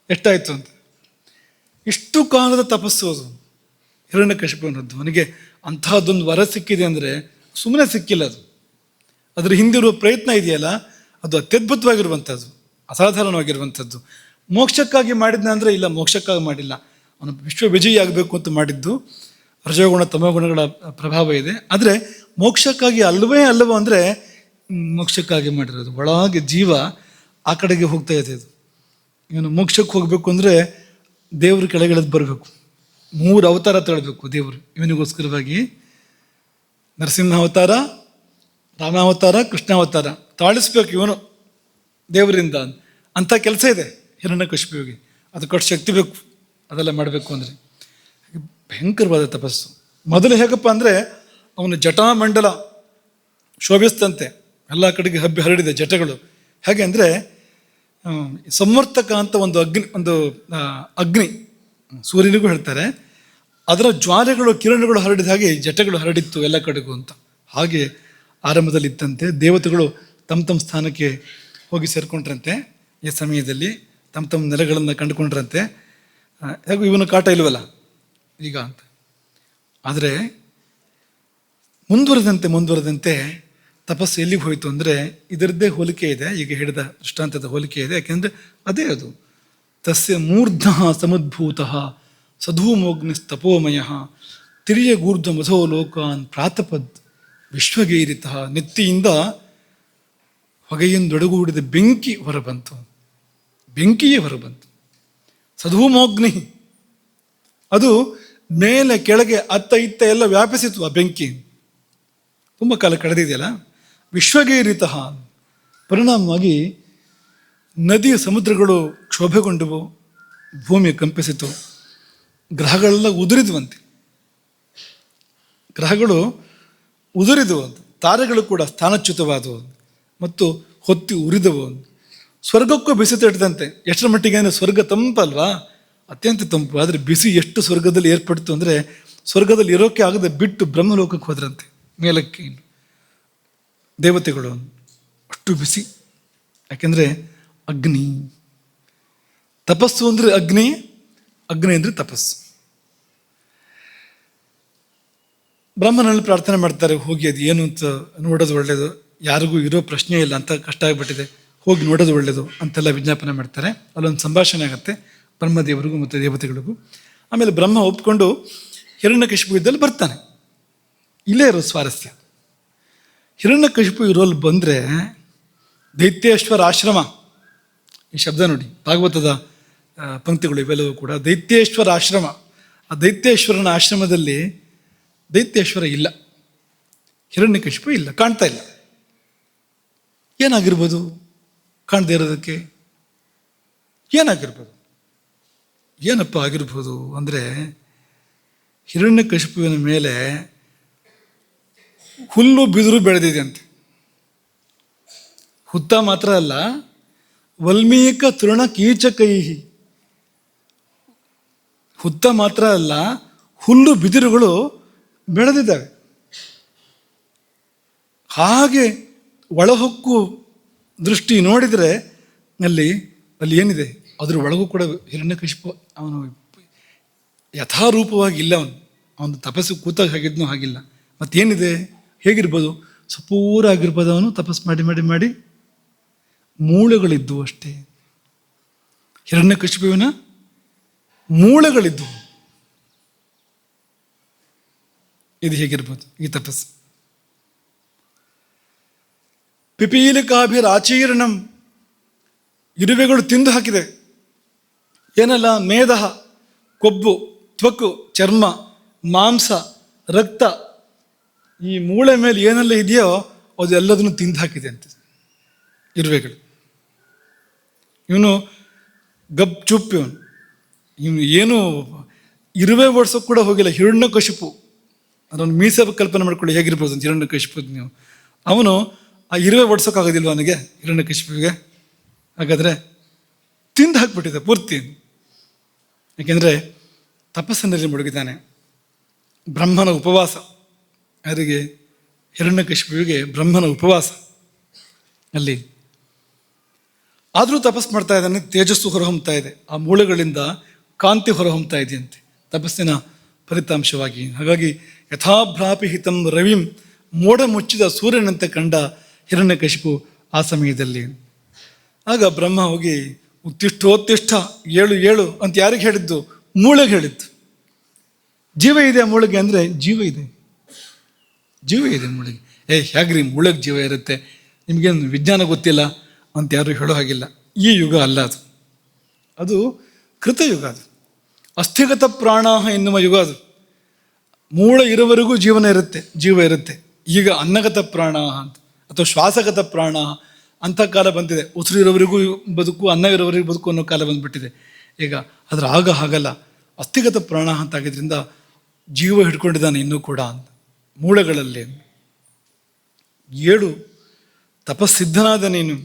ಎಷ್ಟಾಯಿತು ಅಂತ. ಇಷ್ಟು ಕಾಲದ ತಪಸ್ಸು ಅದು ಹಿರಣ್ಯಕಶಿಪುವಿನದ್ದು. ಅವನಿಗೆ ಅಂತಹದ್ದೊಂದು ವರ ಸಿಕ್ಕಿದೆ ಅಂದರೆ ಸುಮ್ಮನೆ ಸಿಕ್ಕಿಲ್ಲ. ಅದರ ಹಿಂದಿರುವ ಪ್ರಯತ್ನ ಇದೆಯಲ್ಲ, ಅದು ಅತ್ಯದ್ಭುತವಾಗಿರುವಂಥದ್ದು, ಅಸಾಧಾರಣವಾಗಿರುವಂಥದ್ದು. ಮೋಕ್ಷಕ್ಕಾಗಿ ಮಾಡಿದ್ನ ಅಂದರೆ ಇಲ್ಲ, ಮೋಕ್ಷಕ್ಕಾಗಿ ಮಾಡಿಲ್ಲ. ಅವನು ವಿಶ್ವವಿಜಯಿ ಆಗಬೇಕು ಅಂತ ಮಾಡಿದ್ದು. ರಜೋಗುಣ ತಮೋಗುಣಗಳ ಪ್ರಭಾವ ಇದೆ. ಆದರೆ ಮೋಕ್ಷಕ್ಕಾಗಿ ಅಲ್ಲವೋ ಅಂದರೆ ಮೋಕ್ಷಕ್ಕಾಗಿ ಮಾಡಿರೋದು. ಒಳಗೆ ಜೀವ ಆ ಕಡೆಗೆ ಹೋಗ್ತಾ ಇದೆ. ಇದು ಇವನು ಮೋಕ್ಷಕ್ಕೆ ಹೋಗಬೇಕು ಅಂದರೆ ದೇವರು ಕೆಳಗಿಳಿದು ಬರಬೇಕು. 3 ಅವತಾರ ತಗೊಳ್ಬೇಕು ದೇವರು ಇವನಿಗೋಸ್ಕರವಾಗಿ. ನರಸಿಂಹ ಅವತಾರ, ರಾಮಾವತಾರ, ಕೃಷ್ಣಾವತಾರ ತಾಳಿಸ್ಬೇಕು ಇವನು ದೇವರಿಂದ. ಅಂಥ ಕೆಲಸ ಇದೆ ಹಿರಣ್ಯಕಶಿಪುವಿಗೆ. ಅದು ಕೊಟ್ಟು ಶಕ್ತಿ ಬೇಕು ಅದೆಲ್ಲ ಮಾಡಬೇಕು ಅಂದರೆ. ಭಯಂಕರವಾದ ತಪಸ್ಸು. ಮೊದಲು ಹೇಗಪ್ಪ ಅಂದರೆ ಅವನ ಜಟಾಮಂಡಲ ಶೋಭಿಸ್ತಂತೆ, ಎಲ್ಲ ಕಡೆಗೆ ಹಬ್ಬಿ ಹರಡಿದೆ ಜಟಗಳು. ಹೇಗೆ ಅಂದರೆ ಸಂವರ್ತಕ ಅಂತ ಒಂದು ಅಗ್ನಿ ಸೂರ್ಯನಿಗೂ ಹೇಳ್ತಾರೆ, ಅದರ ಜ್ವಾಲೆಗಳು ಕಿರಣಗಳು ಹರಡಿದ ಹಾಗೆ ಜಟಗಳು ಹರಡಿತ್ತು ಎಲ್ಲ ಕಡೆಗೂ ಅಂತ. ಹಾಗೆ ಆರಂಭದಲ್ಲಿ ಇತ್ತಂತೆ. ದೇವತೆಗಳು ತಮ್ಮ ಸ್ಥಾನಕ್ಕೆ ಹೋಗಿ ಸೇರ್ಕೊಂಡ್ರಂತೆ. ಈ ಸಮಯದಲ್ಲಿ ತಮ್ಮ ನೆಲೆಗಳನ್ನು ಕಂಡುಕೊಂಡ್ರಂತೆ. ಹೇಗೂ ಇವನು ಕಾಟ ಇಲ್ವಲ್ಲ ಈಗ ಅಂತ. ಆದರೆ ಮುಂದುವರೆದಂತೆ ತಪಸ್ಸು ಎಲ್ಲಿಗೆ ಹೋಯಿತು ಅಂದರೆ ಇದರದ್ದೇ ಹೋಲಿಕೆ ಇದೆ, ಈಗ ಹೇಳಿದ ದೃಷ್ಟಾಂತದ ಹೋಲಿಕೆ ಇದೆ. ಯಾಕೆಂದರೆ ಅದೇ ಅದು. ತಸ್ಯ ಮೂರ್ಧ ಸಮುದ್ಭೂತ ಸಧೂಮೋಗ್ನಿಸ್ತಪೋಮಯ ತಿರ್ಯಗೂರ್ಧ್ವ ಮಧೋ ಲೋಕಾನ್ ಪ್ರಾತಪದ್ ವಿಶ್ವಗೈರಿತ. ನೆತ್ತಿಯಿಂದ ಹೊಗೆಯಿಂದೊಡಗೂಡಿದ ಬೆಂಕಿ ಹೊರಬಂತು. ಬೆಂಕಿಯೇ ಹೊರಬಂತು. ಸಧೂಮೋಗ್ನಿ ಅದು ಮೇಲೆ ಕೆಳಗೆ ಅತ್ತ ಇತ್ತ ಎಲ್ಲ ವ್ಯಾಪಿಸಿತು. ಆ ಬೆಂಕಿ ತುಂಬ ಕಾಲ ಕಳೆದಿದೆಯಲ್ಲ. ವಿಶ್ವಗೈರಿತ ಪರಿಣಾಮವಾಗಿ ನದಿ ಸಮುದ್ರಗಳು ಕ್ಷೋಭೆಗೊಂಡವು, ಭೂಮಿ ಕಂಪಿಸಿತು, ಗ್ರಹಗಳೆಲ್ಲ ಉದುರಿದುವಂತೆ. ಗ್ರಹಗಳು ಉದುರಿದವು, ತಾರೆಗಳು ಕೂಡ ಸ್ಥಾನಚ್ಯುತವಾದವು ಮತ್ತು ಹೊತ್ತಿ ಉರಿದವು. ಸ್ವರ್ಗಕ್ಕೂ ಬಿಸಿ ತಟ್ಟಿದಂತೆ. ಎಷ್ಟರ ಮಟ್ಟಿಗೆ ಅಂದರೆ ಸ್ವರ್ಗ ತಂಪಲ್ವಾ, ಅತ್ಯಂತ ತಂಪು. ಆದರೆ ಬಿಸಿ ಎಷ್ಟು ಸ್ವರ್ಗದಲ್ಲಿ ಏರ್ಪಡ್ತು ಅಂದರೆ ಸ್ವರ್ಗದಲ್ಲಿ ಇರೋಕ್ಕೆ ಆಗದೆ ಬಿಟ್ಟು ಬ್ರಹ್ಮಲೋಕಕ್ಕೆ ಹೋದ್ರಂತೆ ಮೇಲಕ್ಕೆ ದೇವತೆಗಳು. ಅಷ್ಟು ಬಿಸಿ. ಯಾಕೆಂದರೆ ಅಗ್ನಿ. ತಪಸ್ಸು ಅಂದರೆ ಅಗ್ನಿ, ಅಗ್ನಿ ಅಂದರೆ ತಪಸ್ಸು. ಬ್ರಹ್ಮನಲ್ಲಿ ಪ್ರಾರ್ಥನೆ ಮಾಡ್ತಾರೆ, ಹೋಗಿ ಅದು ಏನು ಅಂತ ನೋಡೋದು ಒಳ್ಳೆಯದು, ಯಾರಿಗೂ ಇರೋ ಪ್ರಶ್ನೆ ಇಲ್ಲ ಅಂತ ಕಷ್ಟ ಆಗಿಬಿಟ್ಟಿದೆ, ಹೋಗಿ ನೋಡೋದು ಒಳ್ಳೆಯದು ಅಂತೆಲ್ಲ ವಿಜ್ಞಾಪನೆ ಮಾಡ್ತಾರೆ. ಅಲ್ಲೊಂದು ಸಂಭಾಷಣೆ ಆಗುತ್ತೆ ಬ್ರಹ್ಮದೇವರಿಗೂ ಮತ್ತು ದೇವತೆಗಳಿಗೂ. ಆಮೇಲೆ ಬ್ರಹ್ಮ ಒಪ್ಕೊಂಡು ಹಿರಣ್ಯಕಶಿಪು ಇದ್ದಲ್ಲಿ ಬರ್ತಾನೆ. ಇಲ್ಲೇ ಇರೋ ಸ್ವಾರಸ್ಯ. ಹಿರಣ್ಯಕಶಿಪು ಇರೋಲ್ಲಿ ಬಂದರೆ ದೈತ್ಯೇಶ್ವರ ಆಶ್ರಮ, ಈ ಶಬ್ದ ನೋಡಿ, ಭಾಗವತದ ಪಂಕ್ತಿಗಳು ಇವೆಲ್ಲವೂ ಕೂಡ ದೈತ್ಯೇಶ್ವರ ಆಶ್ರಮ. ಆ ದೈತ್ಯೇಶ್ವರನ ಆಶ್ರಮದಲ್ಲಿ ದೈತ್ಯೇಶ್ವರ ಇಲ್ಲ, ಹಿರಣ್ಯಕಶಿಪು ಇಲ್ಲ, ಕಾಣ್ತಾ ಇಲ್ಲ. ಏನಾಗಿರ್ಬೋದು ಕಾಣದೇ ಇರೋದಕ್ಕೆ? ಏನಾಗಿರ್ಬೋದು? ಏನಪ್ಪ ಆಗಿರ್ಬೋದು ಅಂದರೆ ಹಿರಣ್ಯಕಶಿಪುವಿನ ಮೇಲೆ ಹುಲ್ಲು ಬಿದಿರು ಬೆಳೆದಿದೆ ಅಂತೆ. ಹುತ್ತ ಮಾತ್ರ ಅಲ್ಲ, ವಲ್ಮೀಕ ತೃಣ ಕೀಚಕೈಹಿ. ಹುತ್ತ ಮಾತ್ರ ಅಲ್ಲ, ಹುಲ್ಲು ಬಿದಿರುಗಳು ಬೆಳೆದಿದ್ದಾವೆ. ಹಾಗೆ ಒಳಹೊಕ್ಕು ದೃಷ್ಟಿ ನೋಡಿದರೆ ಅಲ್ಲಿ ಏನಿದೆ ಅದ್ರ ಒಳಗೂ ಕೂಡ ಹಿರಣ್ಯಕಶಿಪು ಅವನು ಯಥಾರೂಪವಾಗಿ ಇಲ್ಲ. ಅವನು ತಪಸ್ಸು ಕೂತಾಗ ಹಾಗಿದ್ನೂ ಹಾಗಿಲ್ಲ. ಮತ್ತೇನಿದೆ, ಹೇಗಿರ್ಬೋದು? ಸಪೂರ ಆಗಿರ್ಬೋದು. ಅವನು ತಪಸ್ಸು ಮಾಡಿ ಮಾಡಿ ಮಾಡಿ ಮೂಳೆಗಳಿದ್ದವು ಅಷ್ಟೇ. ಹಿರಣ್ಯಕಶಿಪುವಿನ ಮೂಳೆಗಳಿದ್ದವು. ಇದು ಹೇಗಿರ್ಬೋದು ಈ ತಪಸ್ಸು? ಪಿಪೀಲಿಕಾಭಿರಾಚೀರ್ಣಂ, ಇರುವೆಗಳು ತಿಂದು ಹಾಕಿದೆ. ಏನೆಲ್ಲ? ಮೇಧ, ಕೊಬ್ಬು, ತ್ವಕ್ಕು, ಚರ್ಮ, ಮಾಂಸ, ರಕ್ತ, ಈ ಮೂಳೆ ಮೇಲೆ ಏನೆಲ್ಲ ಇದೆಯೋ ಅದೆಲ್ಲದನ್ನು ತಿಂದು ಹಾಕಿದೆ ಅಂತ. ಇರುವೆಗಳು. ಇವನು ಗಪ್ ಚುಪ್, ಇವನು ಏನು ಇರುವೆ ಓಡಿಸೋಕೆ ಕೂಡ ಹೋಗಿಲ್ಲ. ಹಿರಣ್ಯಕಶಿಪು, ಅದನ್ನು ಮೀಸೆ ಕಲ್ಪನೆ ಮಾಡ್ಕೊಳ್ಳಿ ಹೇಗಿರ್ಬೋದು ಅಂತ. ಹಿರಣ್ಯಕಶಿಪು ನೀವು, ಅವನು ಆ ಇರುವೆ ಓಡಿಸೋಕ್ಕಾಗೋದಿಲ್ವ ಅವನಿಗೆ, ಹಿರಣ್ಯಕಶಿಪುವಿಗೆ? ಹಾಗಾದರೆ ತಿಂದು ಹಾಕ್ಬಿಟ್ಟಿದೆ ಪೂರ್ತಿ. ಯಾಕೆಂದರೆ ತಪಸ್ಸಿನಲ್ಲಿ ಮುಳುಗಿದ್ದಾನೆ. ಬ್ರಹ್ಮನ ಉಪವಾಸ, ಯಾರಿಗೆ? ಹಿರಣ್ಯಕಶಿಪುವಿಗೆ ಬ್ರಹ್ಮನ ಉಪವಾಸ ಅಲ್ಲಿ. ಆದರೂ ತಪಸ್ ಮಾಡ್ತಾ ಇದ್ದಾನೆ, ತೇಜಸ್ಸು ಹೊರಹೊಮ್ತಾ ಇದೆ, ಆ ಮೂಳೆಗಳಿಂದ ಕಾಂತಿ ಹೊರಹೊಮ್ತಾ ಇದೆಯಂತೆ ತಪಸ್ಸಿನ ಫಲಿತಾಂಶವಾಗಿ. ಹಾಗಾಗಿ ಯಥಾಭ್ರಾಪಿ ಹಿತಂ ರವಿಂ, ಮೋಡ ಮುಚ್ಚಿದ ಸೂರ್ಯನಂತೆ ಕಂಡ ಹಿರಣ್ಯಕಶಿಪು ಆ ಸಮಯದಲ್ಲಿ. ಆಗ ಬ್ರಹ್ಮ ಹೋಗಿ ಉತ್ತಿಷ್ಠೋತ್ತಿಷ್ಠ, ಏಳು ಏಳು ಅಂತ ಯಾರಿಗೆ ಹೇಳಿದ್ದು? ಮೂಳೆಗೆ ಹೇಳಿದ್ದು. ಜೀವ ಇದೆ ಮೂಳೆಗೆ ಅಂದರೆ ಜೀವ ಇದೆ, ಜೀವ ಇದೆ ಮೂಳೆಗೆ. ಹೇಗ್ರಿ ಮೂಳೆಗೆ ಜೀವ ಇರುತ್ತೆ, ನಿಮಗೇನು ವಿಜ್ಞಾನ ಗೊತ್ತಿಲ್ಲ ಅಂತ ಯಾರು ಹೇಳೋ ಹಾಗಿಲ್ಲ. ಈ ಯುಗ ಅಲ್ಲ ಅದು, ಅದು ಕೃತಯುಗ, ಅದು ಅಸ್ಥಿಗತ ಪ್ರಾಣ ಎನ್ನುವ ಯುಗ ಅದು. ಮೂಳೆ ಇರುವವರೆಗೂ ಜೀವನ ಇರುತ್ತೆ, ಜೀವ ಇರುತ್ತೆ. ಈಗ ಅನ್ನಗತ ಪ್ರಾಣ ಅಂತ ಅಥವಾ ಶ್ವಾಸಗತ ಪ್ರಾಣ ಅಂಥ ಕಾಲ ಬಂದಿದೆ. ಉಸಿರು ಇರೋವರೆಗೂ ಬದುಕು, ಅನ್ನ ಇರೋವರೆಗೂ ಬದುಕು ಅನ್ನೋ ಕಾಲ ಬಂದುಬಿಟ್ಟಿದೆ ಈಗ. ಆದರೆ ಆಗ ಹಾಗಲ್ಲ, ಅಸ್ಥಿಗತ ಪ್ರಾಣ ಅಂತಾಗಿದ್ದರಿಂದ ಜೀವ ಹಿಡ್ಕೊಂಡಿದ್ದಾನೆ ಇನ್ನೂ ಕೂಡ ಅಂತ ಮೂಳೆಗಳಲ್ಲಿ. ಏಳು ತಪಸ್ಸಿದ್ಧನಾದ ನೀನು,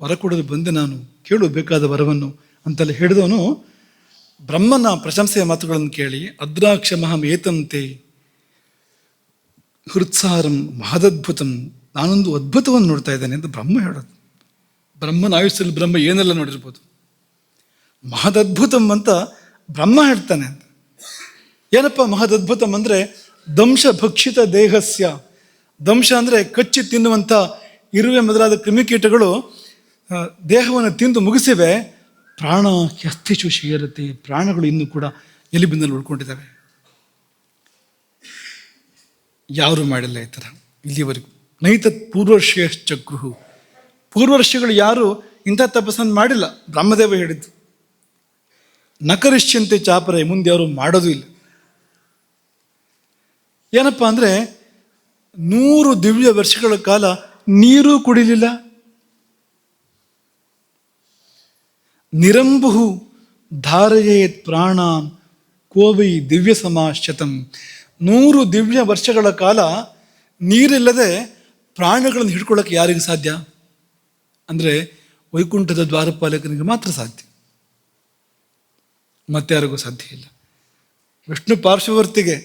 ವರ ಕೊಡಲು ಬಂದೆ ನಾನು, ಕೇಳು ಬೇಕಾದ ವರವನ್ನು ಅಂತಲ್ಲಿ ಹೇಳಿದವನು ಬ್ರಹ್ಮನ ಪ್ರಶಂಸೆಯ ಮಾತುಗಳನ್ನು ಕೇಳಿ ಅದ್ರಾಕ್ಷಮಹಂ ಏತಂತೆ ಹೃತ್ಸಾರಂ ಮಹದದ್ಭುತಂ, ನಾನೊಂದು ಅದ್ಭುತವನ್ನು ನೋಡ್ತಾ ಇದ್ದೇನೆ ಅಂತ ಬ್ರಹ್ಮ ಹೇಳೋದು. ಬ್ರಹ್ಮನ ಆಯುಷ್ಯಲ್ಲಿ ಬ್ರಹ್ಮ ಏನೆಲ್ಲ ನೋಡಿರ್ಬೋದು, ಮಹದದ್ಭುತಂ ಅಂತ ಬ್ರಹ್ಮ ಹೇಳ್ತಾನೆ ಅಂತ. ಏನಪ್ಪ ಮಹದದ್ಭುತಂ ಅಂದರೆ? ದಂಶ ಭಕ್ಷಿತ ದೇಹಸ್ಯ, ದಂಶ ಅಂದರೆ ಕಚ್ಚಿ ತಿನ್ನುವಂಥ ಇರುವೆ ಮೊದಲಾದ ಕ್ರಿಮಿಕೀಟಗಳು ದೇಹವನ್ನು ತಿಂದು ಮುಗಿಸಿವೆ. ಪ್ರಾಣ ಹ್ಯಸ್ಥಿಷು ಶೀಯರತೆ, ಪ್ರಾಣಗಳು ಇನ್ನೂ ಕೂಡ ಎಲಿಬಿನಲ್ಲಿ ಉಳ್ಕೊಂಡಿದ್ದಾವೆ. ಯಾರು ಮಾಡಿಲ್ಲ ಈ ಥರ ಇಲ್ಲಿವರೆಗೂ. ನೈತತ್ ಪೂರ್ವರ್ಷಿಯಶ್ಚಕ್ರುಹು, ಪೂರ್ವರ್ಷಿಗಳು ಯಾರು ಇಂಥ ತಪಸ್ಸನ್ನು ಮಾಡಿಲ್ಲ. ಬ್ರಹ್ಮದೇವ ಹೇಳಿದ್ದು. ನಕರಿಷ್ಯಂತೆ ಚಾಪರೆ, ಮುಂದೆ ಅವರು ಮಾಡೋದು ಇಲ್ಲ. ಏನಪ್ಪ ಅಂದರೆ 100 ದಿವ್ಯ ವರ್ಷಗಳ ಕಾಲ ನೀರು ಕುಡಿಲಿಲ್ಲ. ನಿರಂಬುಹು ಧಾರಯೇತ್ ಪ್ರಾಣ ಕೋವೈ ದಿವ್ಯ ಸಮಾಶ್ಯತಂ, 100 ದಿವ್ಯ ವರ್ಷಗಳ ಕಾಲ ನೀರಿಲ್ಲದೆ ಪ್ರಾಣಗಳನ್ನು ಹಿಡ್ಕೊಳ್ಳೋಕೆ ಯಾರಿಗೆ ಸಾಧ್ಯ? ಅಂದರೆ ವೈಕುಂಠದ ದ್ವಾರಪಾಲಕನಿಗೆ ಮಾತ್ರ ಸಾಧ್ಯ, ಮತ್ತಾರಿಗೂ ಸಾಧ್ಯ ಇಲ್ಲ. ವಿಷ್ಣು ಪಾರ್ಶ್ವವರ್ತಿಗೆ,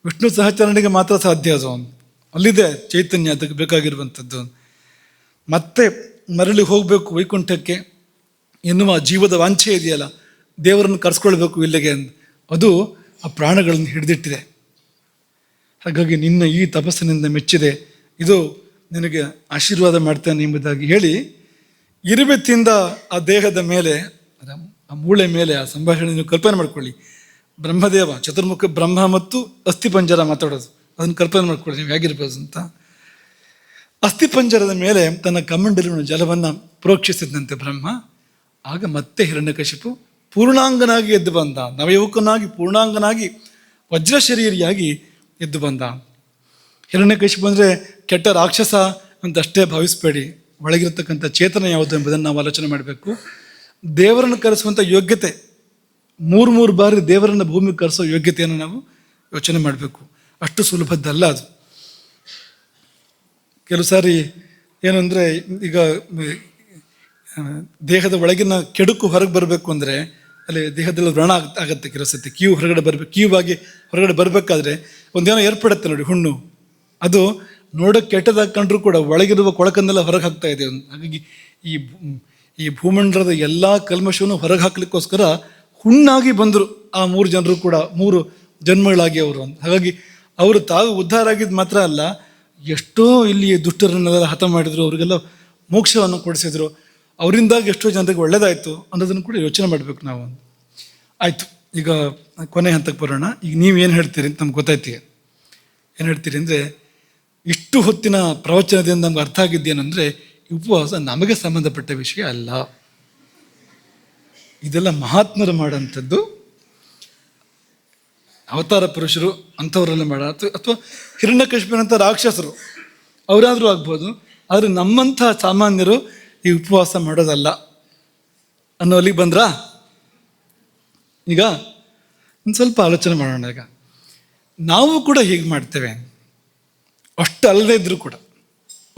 ವಿಷ್ಣು ಸಹಚರಣಿಗೆ ಮಾತ್ರ ಸಾಧ್ಯ ಅದು. ಅಲ್ಲಿದೆ ಚೈತನ್ಯ ಅದಕ್ಕೆ ಬೇಕಾಗಿರುವಂಥದ್ದು. ಮತ್ತೆ ಮರಳಿ ಹೋಗಬೇಕು ವೈಕುಂಠಕ್ಕೆ ಎನ್ನುವ ಜೀವದ ವಾಂಛೆ ಇದೆಯಲ್ಲ, ದೇವರನ್ನು ಕರೆಸ್ಕೊಳ್ಬೇಕು ಇಲ್ಲಿಗೆ ಅಂತ, ಅದು ಆ ಪ್ರಾಣಗಳನ್ನು ಹಿಡಿದಿಟ್ಟಿದೆ. ಹಾಗಾಗಿ ನಿನ್ನ ಈ ತಪಸ್ಸಿನಿಂದ ಮೆಚ್ಚಿದೆ, ಇದು ನಿನಗೆ ಆಶೀರ್ವಾದ ಮಾಡ್ತೇನೆ ಎಂಬುದಾಗಿ ಹೇಳಿ ಇರುವೆ ತಿಂದ ಆ ದೇಹದ ಮೇಲೆ, ಆ ಮೂಳೆ ಮೇಲೆ ಆ ಸಂಭಾಷಣೆ ನೀವು ಕಲ್ಪನೆ ಮಾಡ್ಕೊಳ್ಳಿ. ಬ್ರಹ್ಮದೇವ, ಚತುರ್ಮುಖ ಬ್ರಹ್ಮ ಮತ್ತು ಅಸ್ಥಿಪಂಜರ ಮಾತಾಡೋದು, ಅದನ್ನು ಕಲ್ಪನೆ ಮಾಡ್ಕೊಳ್ಳಿ ನೀವು ಹೇಗಿರ್ಬೋದು ಅಂತ. ಅಸ್ಥಿಪಂಜರದ ಮೇಲೆ ತನ್ನ ಕಮಂಡಲಿನ ಜಲವನ್ನು ಪ್ರೋಕ್ಷಿಸಿದಂತೆ ಬ್ರಹ್ಮ. ಆಗ ಮತ್ತೆ ಹಿರಣ್ಯಕಶಿಪು ಪೂರ್ಣಾಂಗನಾಗಿ ಎದ್ದು ಬಂದ, ನವಯುವಕನಾಗಿ ಪೂರ್ಣಾಂಗನಾಗಿ ವಜ್ರ ಶರೀರಿಯಾಗಿ ಎದ್ದು ಬಂದ. ಹಿರಣ್ಯಕಶಿಪು ಅಂದರೆ ಕೆಟ್ಟ ರಾಕ್ಷಸ ಅಂತಷ್ಟೇ ಭಾವಿಸಬೇಡಿ. ಒಳಗಿರತಕ್ಕಂಥ ಚೇತನ ಯಾವುದು ಎಂಬುದನ್ನು ನಾವು ಆಲೋಚನೆ ಮಾಡಬೇಕು. ದೇವರನ್ನು ಕರೆಸುವಂಥ ಯೋಗ್ಯತೆ, 3 ಬಾರಿ ದೇವರನ್ನು ಭೂಮಿಗೆ ಕರೆಸೋ ಯೋಗ್ಯತೆಯನ್ನು ನಾವು ಯೋಚನೆ ಮಾಡಬೇಕು. ಅಷ್ಟು ಸುಲಭದ್ದಲ್ಲ ಅದು. ಕೆಲವು ಸಾರಿ ಏನು ಅಂದರೆ, ಈಗ ದೇಹದ ಒಳಗಿನ ಕೆಡುಕು ಹೊರಗೆ ಬರಬೇಕು ಅಂದರೆ ಅಲ್ಲಿ ದೇಹದಲ್ಲಿ ವ್ರಣ ಆಗತ್ತೆ. ಕೆಲವು ಸತಿ ಕ್ಯೂ ಹೊರಗಡೆ ಬರಬೇಕು, ಕ್ಯೂ ಆಗಿ ಹೊರಗಡೆ ಬರಬೇಕಾದ್ರೆ ಒಂದೇನೋ ಏರ್ಪಡುತ್ತೆ ನೋಡಿ, ಹುಣ್ಣು. ಅದು ನೋಡೋಕ್ಕೆ ಕೆಟ್ಟದಾಗಿ ಕಂಡ್ರೂ ಕೂಡ ಒಳಗಿರುವ ಕೊಳಕನ್ನೆಲ್ಲ ಹೊರಗೆ ಹಾಕ್ತಾ ಇದೆ. ಹಾಗಾಗಿ ಈ ಭೂಮಂಡಲದ ಎಲ್ಲ ಕಲ್ಮಶವನ್ನು ಹೊರಗೆ ಹಾಕ್ಲಿಕ್ಕೋಸ್ಕರ ಹುಣ್ಣಾಗಿ ಬಂದರು ಆ 3 ಜನರು ಕೂಡ, 3 ಜನ್ಮಗಳಾಗಿ ಅವರು. ಹಾಗಾಗಿ ಅವರು ತಾವು ಉದ್ಧಾರ ಆಗಿದ್ದು ಮಾತ್ರ ಅಲ್ಲ, ಎಷ್ಟೋ ಇಲ್ಲಿ ದುಷ್ಟರನ್ನೆಲ್ಲ ಹತ ಮಾಡಿದರು, ಅವರಿಗೆಲ್ಲ ಮೋಕ್ಷವನ್ನು ಕೊಡಿಸಿದ್ರು, ಅವರಿಂದಾಗಿ ಎಷ್ಟೋ ಜನರಿಗೆ ಒಳ್ಳೇದಾಯಿತು ಅನ್ನೋದನ್ನು ಕೂಡ ಯೋಚನೆ ಮಾಡಬೇಕು ನಾವು. ಆಯಿತು, ಈಗ ಕೊನೆ ಹಂತಕ್ಕೆ ಬರೋಣ. ಈಗ ನೀವೇನು ಹೇಳ್ತೀರಿ ಅಂತ ನಮ್ಗೆ ಗೊತ್ತಾಯ್ತು. ಏನು ಹೇಳ್ತೀರಿ ಅಂದರೆ, ಇಷ್ಟು ಹೊತ್ತಿನ ಪ್ರವಚನದಿಂದ ನಮ್ಗೆ ಅರ್ಥ ಆಗಿದ್ದೇನೆಂದರೆ, ಉಪವಾಸ ನಮಗೆ ಸಂಬಂಧಪಟ್ಟ ವಿಷಯ ಅಲ್ಲ, ಇದೆಲ್ಲ ಮಹಾತ್ಮರು ಮಾಡೋಂಥದ್ದು, ಅವತಾರ ಪುರುಷರು ಅಂಥವರೆಲ್ಲ ಮಾಡ, ಅಥವಾ ಹಿರಣ್ಯಕಶಿಪನಂಥ ರಾಕ್ಷಸರು ಅವರಾದರೂ ಆಗ್ಬೋದು. ಆದರೆ ನಮ್ಮಂಥ ಸಾಮಾನ್ಯರು ಈ ಉಪವಾಸ ಮಾಡೋದಲ್ಲ ಅನ್ನೋಲ್ಲಿಗೆ ಬಂದ್ರಾ? ಈಗ ಒಂದು ಸ್ವಲ್ಪ ಆಲೋಚನೆ ಮಾಡೋಣ. ಈಗ ನಾವು ಕೂಡ ಹೀಗೆ ಮಾಡ್ತೇವೆ, ಅಷ್ಟು ಅಲ್ಲದೇ ಇದ್ರೂ ಕೂಡ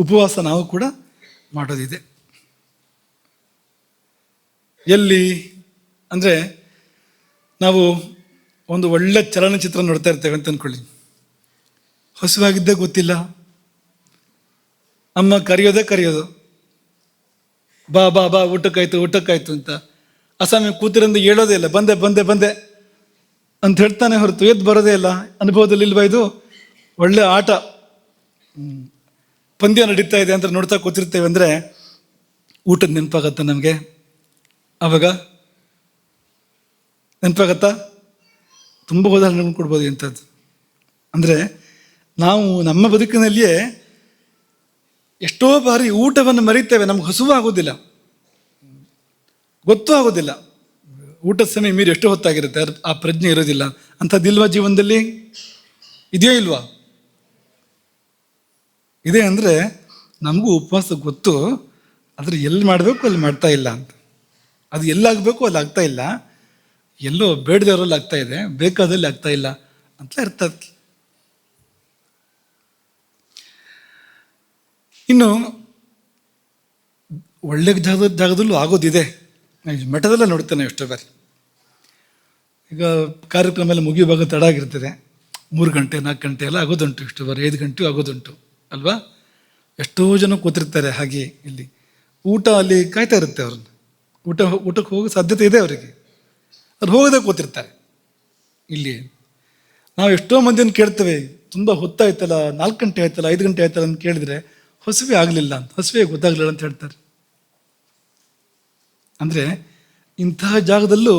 ಉಪವಾಸ ನಾವು ಕೂಡ ಮಾಡೋದಿದೆ. ಎಲ್ಲಿ ಅಂದರೆ, ನಾವು ಒಂದು ಒಳ್ಳೆ ಚಲನಚಿತ್ರ ನೋಡ್ತಾ ಇರ್ತೇವೆ ಅಂತ ಅಂದ್ಕೊಳ್ಳಿ, ಹಸುವಾಗಿದ್ದೇ ಗೊತ್ತಿಲ್ಲ, ಅಮ್ಮ ಕರೆಯೋದು, ಬಾ ಬಾ ಬಾ ಊಟಕ್ಕಾಯ್ತು ಅಂತ. ಅಸಾಮಿ ಕೂತಿರಂದು ಹೇಳೋದೇ ಇಲ್ಲ, ಬಂದೆ ಬಂದೆ ಬಂದೆ ಅಂತ ಹೇಳ್ತಾನೆ ಹೊರತು ಎದ್ದು ಬರೋದೇ ಇಲ್ಲ. ಅನುಭವದಲ್ಲಿ ಇಲ್ವಾ ಇದು? ಒಳ್ಳೆ ಆಟ, ಪಂದ್ಯ ನಡೀತಾ ಇದೆ ಅಂತ ನೋಡ್ತಾ ಕೂತಿರ್ತೇವೆ ಅಂದರೆ ಊಟದ ನೆನಪಾಗತ್ತ ನಮಗೆ? ಆವಾಗ ನೆನಪಾಗತ್ತಾ? ತುಂಬ ಉದಾಹರಣೆಗಳು ಕೊಡ್ಬೋದು ಇಂಥದ್ದು. ಅಂದರೆ ನಾವು ನಮ್ಮ ಬದುಕಿನಲ್ಲಿಯೇ ಎಷ್ಟೋ ಬಾರಿ ಊಟವನ್ನು ಮರೀತೇವೆ, ನಮ್ಗೆ ಹಸುವು ಆಗೋದಿಲ್ಲ, ಗೊತ್ತೂ ಆಗೋದಿಲ್ಲ. ಊಟದ ಸಮಯ ಮೀರಿ ಎಷ್ಟು ಹೊತ್ತಾಗಿರುತ್ತೆ, ಆ ಪ್ರಜ್ಞೆ ಇರೋದಿಲ್ಲ. ಅಂಥದ್ದಿಲ್ವಾ ಜೀವನದಲ್ಲಿ? ಇದೆಯೋ ಇಲ್ವಾ? ಇದೆ. ಅಂದರೆ ನಮಗೂ ಉಪವಾಸ ಗೊತ್ತು, ಆದರೆ ಎಲ್ಲಿ ಮಾಡಬೇಕು ಅಲ್ಲಿ ಮಾಡ್ತಾ ಇಲ್ಲ ಅಂತ. ಅದು ಎಲ್ಲಾಗಬೇಕು ಅಲ್ಲಿ ಆಗ್ತಾ ಇಲ್ಲ, ಎಲ್ಲೋ ಬೇಡದವರಲ್ಲಿ ಆಗ್ತಾ ಇದೆ, ಬೇಕಾದಲ್ಲಿ ಆಗ್ತಾ ಇಲ್ಲ ಅಂತ ಇರ್ತದೆ. ಇನ್ನು ಒಳ್ಳೆ ಜಾಗದಲ್ಲೂ ಆಗೋದಿದೆ. ಮಠದಲ್ಲೇ ನೋಡ್ತೇನೆ ಎಷ್ಟೋ ಬಾರಿ. ಈಗ ಕಾರ್ಯಕ್ರಮ ಎಲ್ಲ ಮುಗಿಯುವಾಗ ತಡ ಆಗಿರ್ತದೆ, 3 ಗಂಟೆ 4 ಗಂಟೆ ಎಲ್ಲ ಆಗೋದುಂಟು, ಇಷ್ಟು ಬಾರಿ 5 ಗಂಟೆ ಆಗೋದುಂಟು ಅಲ್ವಾ? ಎಷ್ಟೋ ಜನ ಕೂತಿರ್ತಾರೆ ಹಾಗೆ. ಇಲ್ಲಿ ಊಟ ಅಲ್ಲಿ ಕಾಯ್ತಾ ಇರುತ್ತೆ ಅವ್ರನ್ನ, ಊಟಕ್ಕೆ ಹೋಗೋ ಸಾಧ್ಯತೆ ಇದೆ ಅವರಿಗೆ, ಅವ್ರು ಹೋಗೋದೇ ಕೂತಿರ್ತಾರೆ. ಇಲ್ಲಿ ನಾವು ಎಷ್ಟೋ ಮಂದಿಯನ್ನು ಕೇಳ್ತೇವೆ, ತುಂಬ ಹೊತ್ತಾಯ್ತಲ್ಲ, 4 ಗಂಟೆ ಆಯ್ತಲ್ಲ, 5 ಗಂಟೆ ಆಯ್ತಲ್ಲ ಅಂತ ಕೇಳಿದ್ರೆ ಹಸುವೆ ಆಗಲಿಲ್ಲ ಅಂತ, ಹಸುವೆ ಗೊತ್ತಾಗಲಿಲ್ಲ ಅಂತ ಹೇಳ್ತಾರೆ. ಅಂದರೆ ಇಂತಹ ಜಾಗದಲ್ಲೂ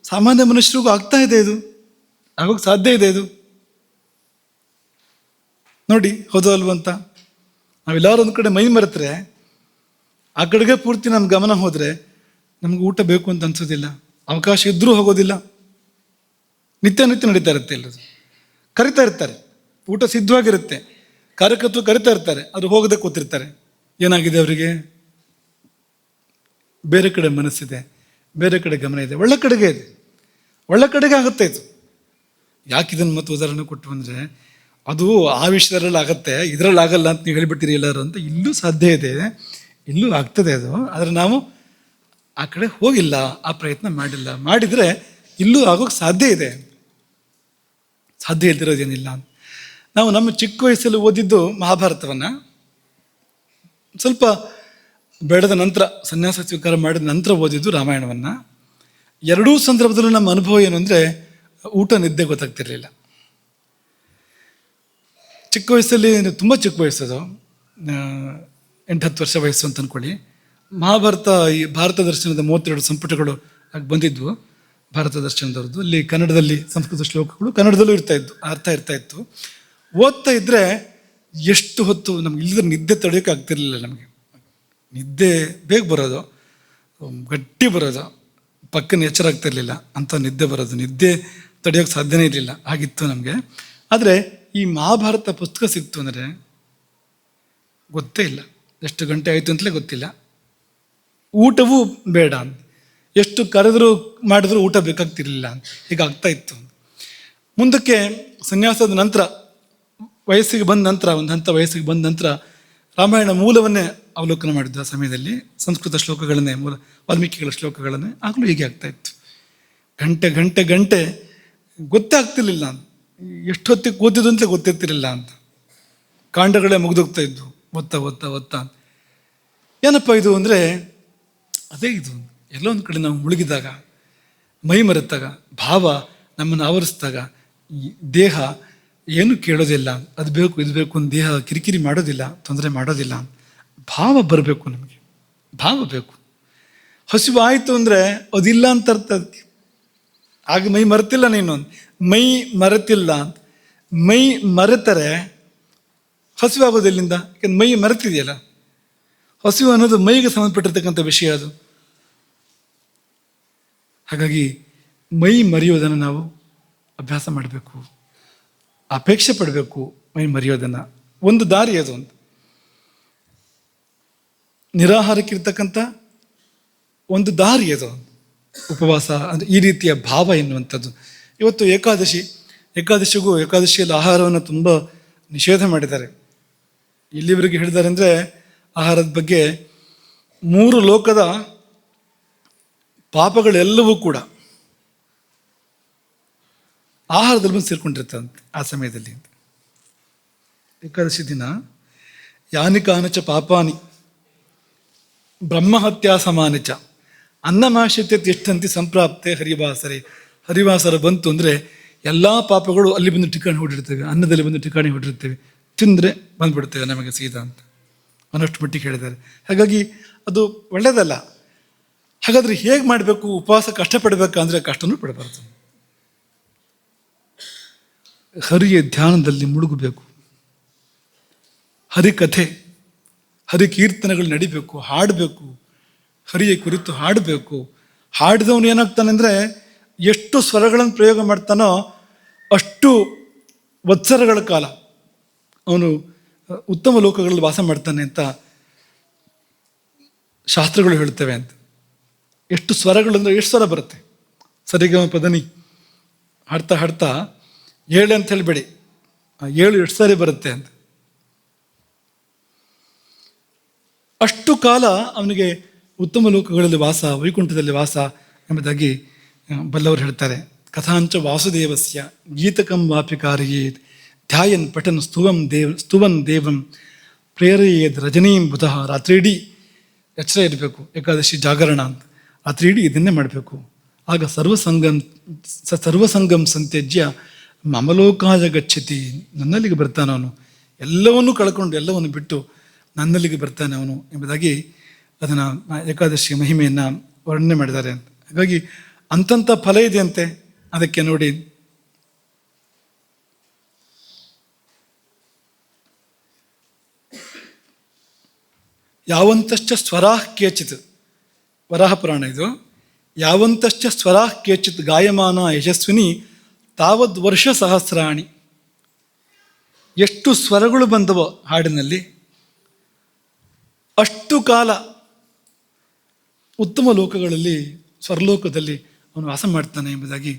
ಸಾಮಾನ್ಯ ಮನುಷ್ಯರಿಗೂ ಆಗ್ತಾ ಇದೆ, ಇದು ಆಗೋಕ್ಕೆ ಸಾಧ್ಯ ಇದೆ. ಇದು ನೋಡಿ, ಹೌದು ಅಲ್ವಂತ? ನಾವೆಲ್ಲರೂ ಒಂದು ಕಡೆ ಮೈ ಮರೆತರೆ, ಆ ಕಡೆಗೆ ಪೂರ್ತಿ ನಮ್ಮ ಗಮನ ಹೋದರೆ ನಮ್ಗೆ ಊಟ ಬೇಕು ಅಂತ ಅನ್ಸೋದಿಲ್ಲ, ಅವಕಾಶ ಇದ್ರೂ ಹೋಗೋದಿಲ್ಲ. ನಿತ್ಯ ನಡೀತಾ ಇರುತ್ತೆ, ಎಲ್ಲದು ಕರಿತಾ ಇರ್ತಾರೆ, ಊಟ ಸಿದ್ಧವಾಗಿರುತ್ತೆ, ಕಾರ್ಯಕರ್ತರು ಕರಿತಾ ಇರ್ತಾರೆ, ಅದು ಹೋಗದೆ ಕೂತಿರ್ತಾರೆ. ಏನಾಗಿದೆ ಅವರಿಗೆ? ಬೇರೆ ಕಡೆ ಮನಸ್ಸಿದೆ, ಬೇರೆ ಕಡೆ ಗಮನ ಇದೆ, ಒಳ್ಳೆ ಕಡೆಗೆ ಇದೆ, ಒಳ್ಳೆ ಕಡೆಗೆ ಆಗುತ್ತೆ ಇದು. ಯಾಕೆ ಇದನ್ನು ಮತ್ತೆ ಉದಾಹರಣೆ ಕೊಟ್ಟು ಅಂದರೆ, ಅದು ಆ ವಿಷಯದಲ್ಲಿ ಆಗತ್ತೆ, ಇದರಲ್ಲಿ ಆಗಲ್ಲ ಅಂತ ನೀವು ಹೇಳಿಬಿಡ್ತೀರಿ ಎಲ್ಲರೂ ಅಂತ. ಇಲ್ಲೂ ಸಾಧ್ಯ ಇದೆ, ಇಲ್ಲೂ ಆಗ್ತದೆ ಅದು, ಆದರೆ ನಾವು ಆ ಕಡೆ ಹೋಗಿಲ್ಲ, ಆ ಪ್ರಯತ್ನ ಮಾಡಿಲ್ಲ. ಮಾಡಿದರೆ ಇಲ್ಲೂ ಆಗೋಕ್ಕೆ ಸಾಧ್ಯ ಇದೆ, ಸಾಧ್ಯ ಇಲ್ದಿರೋದೇನಿಲ್ಲ. ನಾವು ನಮ್ಮ ಚಿಕ್ಕ ವಯಸ್ಸಲ್ಲಿ ಓದಿದ್ದು ಮಹಾಭಾರತವನ್ನು, ಸ್ವಲ್ಪ ಬೆಳೆದ ನಂತರ ಸನ್ಯಾಸ ಸ್ವೀಕಾರ ಮಾಡಿದ ನಂತರ ಓದಿದ್ದು ರಾಮಾಯಣವನ್ನು. ಎರಡೂ ಸಂದರ್ಭದಲ್ಲೂ ನಮ್ಮ ಅನುಭವ ಏನು ಅಂದರೆ, ಊಟ ನಿದ್ದೆ ಗೊತ್ತಾಗ್ತಿರ್ಲಿಲ್ಲ. ಚಿಕ್ಕ ವಯಸ್ಸಲ್ಲಿ, ತುಂಬ ಚಿಕ್ಕ ವಯಸ್ಸದು, 8-10 ವರ್ಷ ವಯಸ್ಸು ಅಂತ ಅಂದ್ಕೊಳ್ಳಿ. ಮಹಾಭಾರತ, ಈ ಭಾರತ ದರ್ಶನದ 32 ಸಂಪುಟಗಳು ಆಗಿ ಬಂದಿದ್ವು, ಭಾರತ ದರ್ಶನದವ್ರದ್ದು. ಅಲ್ಲಿ ಕನ್ನಡದಲ್ಲಿ ಸಂಸ್ಕೃತ ಶ್ಲೋಕಗಳು ಕನ್ನಡದಲ್ಲೂ ಅರ್ಥ ಇರ್ತಾ ಇತ್ತು. ಓದ್ತಾ ಇದ್ದರೆ ಎಷ್ಟು ಹೊತ್ತು ನಮ್ಗೆ ಇಲ್ಲದ್ರೆ ನಿದ್ದೆ ತಡೆಯೋಕೆ ಆಗ್ತಿರ್ಲಿಲ್ಲ. ನಮಗೆ ನಿದ್ದೆ ಬೇಗ ಬರೋದು, ಗಟ್ಟಿ ಬರೋದು, ಪಕ್ಕನ ಎಚ್ಚರ ಆಗ್ತಿರ್ಲಿಲ್ಲ ಅಂತ ನಿದ್ದೆ ಬರೋದು, ನಿದ್ದೆ ತಡೆಯೋಕ್ಕೆ ಸಾಧ್ಯನೇ ಇರಲಿಲ್ಲ, ಆಗಿತ್ತು ನಮಗೆ. ಆದರೆ ಈ ಮಹಾಭಾರತ ಪುಸ್ತಕ ಸಿಕ್ತು ಅಂದರೆ ಗೊತ್ತೇ ಇಲ್ಲ, ಎಷ್ಟು ಗಂಟೆ ಆಯಿತು ಅಂತಲೇ ಗೊತ್ತಿಲ್ಲ. ಊಟವೂ ಬೇಡ ಅಂತ, ಎಷ್ಟು ಕರೆದರೂ ಮಾಡಿದ್ರೂ ಊಟ ಬೇಕಾಗ್ತಿರ್ಲಿಲ್ಲ ಅಂತ, ಹೀಗಾಗ್ತಾ ಇತ್ತು. ಮುಂದಕ್ಕೆ ಸನ್ಯಾಸದ ನಂತರ, ವಯಸ್ಸಿಗೆ ಬಂದ ನಂತರ, ಒಂದು ಹಂತ ವಯಸ್ಸಿಗೆ ಬಂದ ನಂತರ ರಾಮಾಯಣ ಮೂಲವನ್ನೇ ಅವಲೋಕನ ಮಾಡಿದ್ದು. ಆ ಸಮಯದಲ್ಲಿ ಸಂಸ್ಕೃತ ಶ್ಲೋಕಗಳನ್ನೇ, ವಾಲ್ಮೀಕಿಗಳ ಶ್ಲೋಕಗಳನ್ನೇ, ಆಗಲೂ ಹೀಗೆ ಆಗ್ತಾ ಇತ್ತು. ಗಂಟೆ ಗಂಟೆ ಗಂಟೆ ಗೊತ್ತೇ ಆಗ್ತಿರ್ಲಿಲ್ಲ ಅಂತ, ಎಷ್ಟು ಹೊತ್ತಿಗೆ ಕೂತಿದ್ದು ಅಂತಲೇ ಗೊತ್ತಿರ್ತಿರಲಿಲ್ಲ ಅಂತ. ಕಾಂಡಗಳೇ ಮುಗಿದೋಗ್ತಾ ಇದ್ವು, ಒತ್ತ. ಏನಪ್ಪ ಇದು ಅಂದರೆ, ಅದೇ ಇದು, ಎಲ್ಲೋ ಒಂದು ಕಡೆ ನಾವು ಮುಳುಗಿದಾಗ, ಮೈ ಮರೆತಾಗ, ಭಾವ ನಮ್ಮನ್ನು ಆವರಿಸಿದಾಗ, ಈ ದೇಹ ಏನು ಕೇಳೋದಿಲ್ಲ, ಅದು ಬೇಕು ಇದು ಬೇಕು ಅಂತ ದೇಹ ಕಿರಿಕಿರಿ ಮಾಡೋದಿಲ್ಲ, ತೊಂದರೆ ಮಾಡೋದಿಲ್ಲ. ಭಾವ ಬರಬೇಕು ನಮಗೆ, ಭಾವ ಬೇಕು. ಹಸಿವು ಆಯಿತು ಅಂದರೆ ಅದಿಲ್ಲ ಅಂತ ಅರ್ಥ. ಅದಕ್ಕೆ ಆಗ ಮೈ ಮರೆತಿಲ್ಲ ನೀನು, ಮೈ ಮರೆತಿಲ್ಲ ಅಂತ. ಮೈ ಮರೆತರೆ ಹಸಿವಾಗೋದಿಲ್ಲಿಂದ, ಯಾಕೆಂದ್ರೆ ಮೈ ಮರೆತಿದೆಯಲ್ಲ. ಹಸಿವು ಅನ್ನೋದು ಮೈಗೆ ಸಂಬಂಧಪಟ್ಟಿರ್ತಕ್ಕಂಥ ವಿಷಯ ಅದು. ಹಾಗಾಗಿ ಮೈ ಮರೆಯೋದನ್ನು ನಾವು ಅಭ್ಯಾಸ ಮಾಡಬೇಕು, ಅಪೇಕ್ಷೆ ಪಡಬೇಕು. ಮೈ ಮರೆಯೋದನ್ನು ಒಂದು ದಾರಿ ಅದು ಅಂತ. ನಿರಾಹಾರಕ್ಕಿರ್ತಕ್ಕಂಥ ಒಂದು ದಾರಿ ಅದು ಉಪವಾಸ ಅಂದರೆ ಈ ರೀತಿಯ ಭಾವ ಎನ್ನುವಂಥದ್ದು. ಇವತ್ತು ಏಕಾದಶಿಯಲ್ಲಿ ಆಹಾರವನ್ನು ತುಂಬ ನಿಷೇಧ ಮಾಡಿದ್ದಾರೆ. ಇಲ್ಲಿವರೆಗೆ ಹೇಳಿದ್ದಾರೆ ಅಂದರೆ ಆಹಾರದ ಬಗ್ಗೆ 3 ಲೋಕದ ಪಾಪಗಳೆಲ್ಲವೂ ಕೂಡ ಆಹಾರದಲ್ಲಿ ಬಂದು ಸೇರ್ಕೊಂಡಿರ್ತಂತೆ ಆ ಸಮಯದಲ್ಲಿ. ಏಕಾದಶಿ ದಿನ ಯಾನಿ ಕಾನಚ ಪಾಪಾನಿ ಬ್ರಹ್ಮಹತ್ಯಾ ಸಮಾನಿಚ ಅನ್ನಮಾಶ್ಯತೆ ತಿಷ್ಠಂತಿ ಸಂಪ್ರಾಪ್ತೆ ಹರಿವಾಸರ ಬಂತು ಅಂದರೆ ಎಲ್ಲ ಪಾಪಗಳು ಅಲ್ಲಿ ಬಂದು ಠಿಕಾಣಿ ಹೊಡಿರ್ತೇವೆ, ಅನ್ನದಲ್ಲಿ ಬಂದು ಠಿಕಾಣಿ ಹೊಡಿರ್ತೇವೆ, ತಿಂದರೆ ಬಂದ್ಬಿಡ್ತೇವೆ ನಮಗೆ ಸೀದಾ ಅಂತ ಅನ್ನೋಷ್ಟು ಮಟ್ಟಿಗೆ ಹೇಳಿದ್ದಾರೆ. ಹಾಗಾಗಿ ಅದು ಒಳ್ಳೆಯದಲ್ಲ. ಹಾಗಾದರೆ ಹೇಗೆ ಮಾಡಬೇಕು? ಉಪವಾಸ ಕಷ್ಟಪಡಬೇಕಂದ್ರೆ ಕಷ್ಟನೂ ಪಡಬಾರ್ದು. ಹರಿಯ ಧ್ಯಾನದಲ್ಲಿ ಮುಳುಗಬೇಕು, ಹರಿಕಥೆ ಹರಿಕೀರ್ತನೆಗಳು ನಡಿಬೇಕು, ಹಾಡಬೇಕು, ಹರಿಯ ಕುರಿತು ಹಾಡಬೇಕು. ಹಾಡಿದವನು ಏನಾಗ್ತಾನೆ ಅಂದರೆ ಎಷ್ಟು ಸ್ವರಗಳನ್ನು ಪ್ರಯೋಗ ಮಾಡ್ತಾನೋ ಅಷ್ಟು ವತ್ಸರಗಳ ಕಾಲ ಅವನು ಉತ್ತಮ ಲೋಕಗಳಲ್ಲಿ ವಾಸ ಮಾಡ್ತಾನೆ ಅಂತ ಶಾಸ್ತ್ರಗಳು ಹೇಳ್ತವೆ ಅಂತ. ಎಷ್ಟು ಸ್ವರಗಳಂದ್ರೆ ಎಷ್ಟು ಸ್ವರ ಬರುತ್ತೆ, ಸರಿಗಮ ಪದನಿ ಹಾಡ್ತಾ ಹಾಡ್ತಾ 7 ಅಂತ ಹೇಳಬೇಡಿ, 7 ಎಷ್ಟು ಸಾರಿ ಬರುತ್ತೆ ಅಂತ. ಅಷ್ಟು ಕಾಲ ಅವನಿಗೆ ಉತ್ತಮ ಲೋಕಗಳಲ್ಲಿ ವಾಸ, ವೈಕುಂಠದಲ್ಲಿ ವಾಸ ಎಂಬುದಾಗಿ ಬಲ್ಲವರು ಹೇಳ್ತಾರೆ. ಕಥಾಂಚ ವಾಸುದೇವಸ್ಯ ಗೀತಕಂ ವಾಪಿಕಾರಿಯೇ ಧ್ಯಾಯನ್ ಪಠನ್ ಸ್ತುವನ್ ದೇವಂ ಪ್ರೇರೆಯೇದ್ ರಜನೀಂ ಬುಧಃ. ರಾತ್ರಿಯಿಡೀ ಎಚ್ಚರ ಇರಬೇಕು, ಏಕಾದಶಿ ಜಾಗರಣ ಅಂತ. ರಾತ್ರಿಯಿಡೀ ಇದನ್ನೇ ಮಾಡಬೇಕು. ಆಗ ಸರ್ವಸಂಗಂ ಸಂತ್ಯಜ್ಯ ಮಮಲೋಕಾಯ ಗಚ್ಚತಿ. ನನ್ನಲ್ಲಿಗೆ ಬರ್ತಾನೆ ಅವನು, ಎಲ್ಲವನ್ನೂ ಕಳ್ಕೊಂಡು ಎಲ್ಲವನ್ನು ಬಿಟ್ಟು ನನ್ನಲ್ಲಿಗೆ ಬರ್ತಾನೆ ಅವನು ಎಂಬುದಾಗಿ ಅದನ್ನು ಏಕಾದಶಿ ಮಹಿಮೆಯನ್ನು ವರ್ಣನೆ ಮಾಡಿದ್ದಾರೆ ಅಂತ. ಹಾಗಾಗಿ ಅಂತಂಥ ಫಲ ಇದೆಯಂತೆ. ಅದಕ್ಕೆ ನೋಡಿ, ಯಾವಂತಶ್ಚ ಸ್ವರಾಃ ಕೇಚಿತ್, ವರಾಹ ಪುರಾಣ ಇದು. ಯಾವಂತಶ್ಚ ಸ್ವರಾಃ ಕೇಚಿತ್ ಗಾಯಮಾನ ಯಶಸ್ವಿನಿ ತಾವದ್ ವರ್ಷ ಸಹಸ್ರಾಣಿ. ಎಷ್ಟು ಸ್ವರಗಳು ಬಂದವೋ ಹಾಡಿನಲ್ಲಿ ಅಷ್ಟು ಕಾಲ ಉತ್ತಮ ಲೋಕಗಳಲ್ಲಿ, ಸ್ವರ್ಲೋಕದಲ್ಲಿ ಅವನು ವಾಸ ಮಾಡ್ತಾನೆ ಎಂಬುದಾಗಿ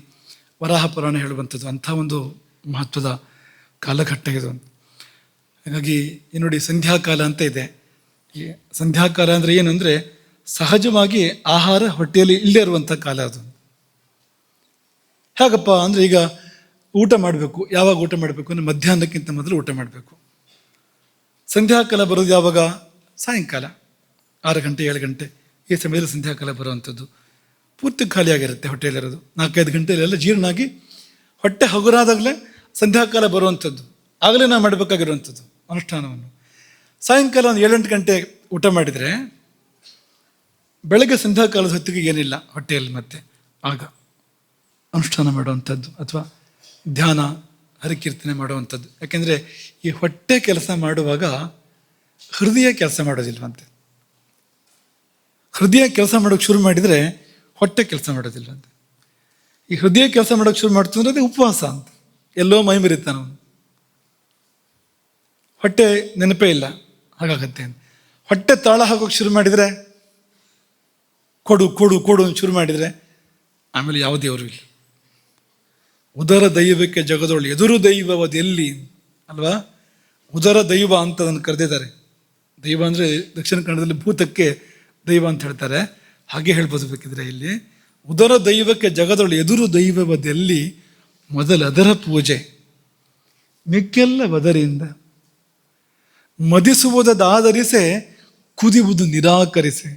ವರಾಹ ಪುರಾಣ ಹೇಳುವಂಥದ್ದು. ಅಂಥ ಒಂದು ಮಹತ್ವದ ಕಾಲಘಟ್ಟ ಇದು. ಹಾಗಾಗಿ ನೋಡಿ, ಸಂಧ್ಯಾಕಾಲ ಅಂತ ಇದೆ. ಈ ಸಂಧ್ಯಾಕಾಲ ಅಂದರೆ ಏನು ಅಂದರೆ ಸಹಜವಾಗಿ ಆಹಾರ ಹೊಟ್ಟೆಯಲ್ಲಿ ಇಲ್ಲೇ ಇರುವಂಥ ಕಾಲ ಅದು. ಹೇಗಪ್ಪ ಅಂದರೆ ಈಗ ಊಟ ಮಾಡಬೇಕು. ಯಾವಾಗ ಊಟ ಮಾಡಬೇಕು ಅಂದರೆ ಮಧ್ಯಾಹ್ನಕ್ಕಿಂತ ಮೊದಲು ಊಟ ಮಾಡಬೇಕು. ಸಂಧ್ಯಾಕಾಲ ಬರೋದು ಯಾವಾಗ? ಸಾಯಂಕಾಲ 6 ಗಂಟೆ 7 ಗಂಟೆ ಈ ಸಮಯದಲ್ಲಿ ಸಂಧ್ಯಾಕಾಲ ಬರುವಂಥದ್ದು. ಪೂರ್ತಿ ಖಾಲಿಯಾಗಿರುತ್ತೆ ಹೊಟ್ಟೆಯಲ್ಲಿರೋದು. 4-5 ಗಂಟೆಯಲ್ಲೆಲ್ಲ ಜೀರ್ಣ ಆಗಿ ಹೊಟ್ಟೆ ಹಗುರಾದಾಗಲೇ ಸಂಧ್ಯಾಕಾಲ ಬರುವಂಥದ್ದು. ಆಗಲೇ ನಾವು ಮಾಡಬೇಕಾಗಿರುವಂಥದ್ದು ಅನುಷ್ಠಾನವನ್ನು. ಸಾಯಂಕಾಲ ಒಂದು 7-8 ಗಂಟೆ ಊಟ ಮಾಡಿದರೆ ಬೆಳಗ್ಗೆ ಸಂಧ್ಯಾಕಾಲದ ಹೊತ್ತಿಗೆ ಏನಿಲ್ಲ ಹೊಟ್ಟೆಯಲ್ಲಿ, ಮತ್ತೆ ಆಗ ಅನುಷ್ಠಾನ ಮಾಡುವಂಥದ್ದು ಅಥವಾ ಧ್ಯಾನ ಹರಿಕೀರ್ತನೆ ಮಾಡುವಂಥದ್ದು. ಯಾಕೆಂದರೆ ಈ ಹೊಟ್ಟೆ ಕೆಲಸ ಮಾಡುವಾಗ ಹೃದಯ ಕೆಲಸ ಮಾಡೋದಿಲ್ವಂತೆ. ಹೃದಯ ಕೆಲಸ ಮಾಡೋಕ್ಕೆ ಶುರು ಮಾಡಿದರೆ ಹೊಟ್ಟೆ ಕೆಲಸ ಮಾಡೋದಿಲ್ವಂತೆ. ಈ ಹೃದಯ ಕೆಲಸ ಮಾಡೋಕ್ಕೆ ಶುರು ಮಾಡ್ತಂದ್ರೆ ಅದೇ ಉಪವಾಸ ಅಂತ. ಎಲ್ಲೋ ಮೈ ಮರಿತಾನ ಅವನು, ಹೊಟ್ಟೆ ನೆನಪೇ ಇಲ್ಲ, ಹಾಗಾಗತ್ತೆ. ಹೊಟ್ಟೆ ತಾಳ ಹಾಕೋಕ್ಕೆ ಶುರು ಮಾಡಿದರೆ, ಕೊಡು ಕೊಡು ಕೊಡು ಅಂತ ಶುರು ಮಾಡಿದರೆ ಆಮೇಲೆ ಯಾವ ದೇವರು ಇಲ್ಲ. ಉದರ ದೈವಕ್ಕೆ ಜಗದೊಳು ಎದುರು ದೈವವದೆಲ್ಲಿ ಅಲ್ವಾ? ಉದರ ದೈವ ಅಂತ ಅದನ್ನು ಕರೆದಿದ್ದಾರೆ. ದೈವ ಅಂದರೆ ದಕ್ಷಿಣ ಕನ್ನಡದಲ್ಲಿ ಭೂತಕ್ಕೆ ದೈವ ಅಂತ ಹೇಳ್ತಾರೆ. ಹಾಗೆ ಹೇಳ್ಬೋದು ಬೇಕಿದ್ರೆ ಇಲ್ಲಿ. ಉದರ ದೈವಕ್ಕೆ ಜಗದೊಳು ಎದುರು ದೈವವದೆಲ್ಲಿ ಮೊದಲದರ ಪೂಜೆ ಮಿಕ್ಕೆಲ್ಲ ವದರಿಂದ ಮದಿಸುವುದಾದರಿಸೆ ಕುದಿಯುವುದು ನಿರಾಕರಿಸೆ.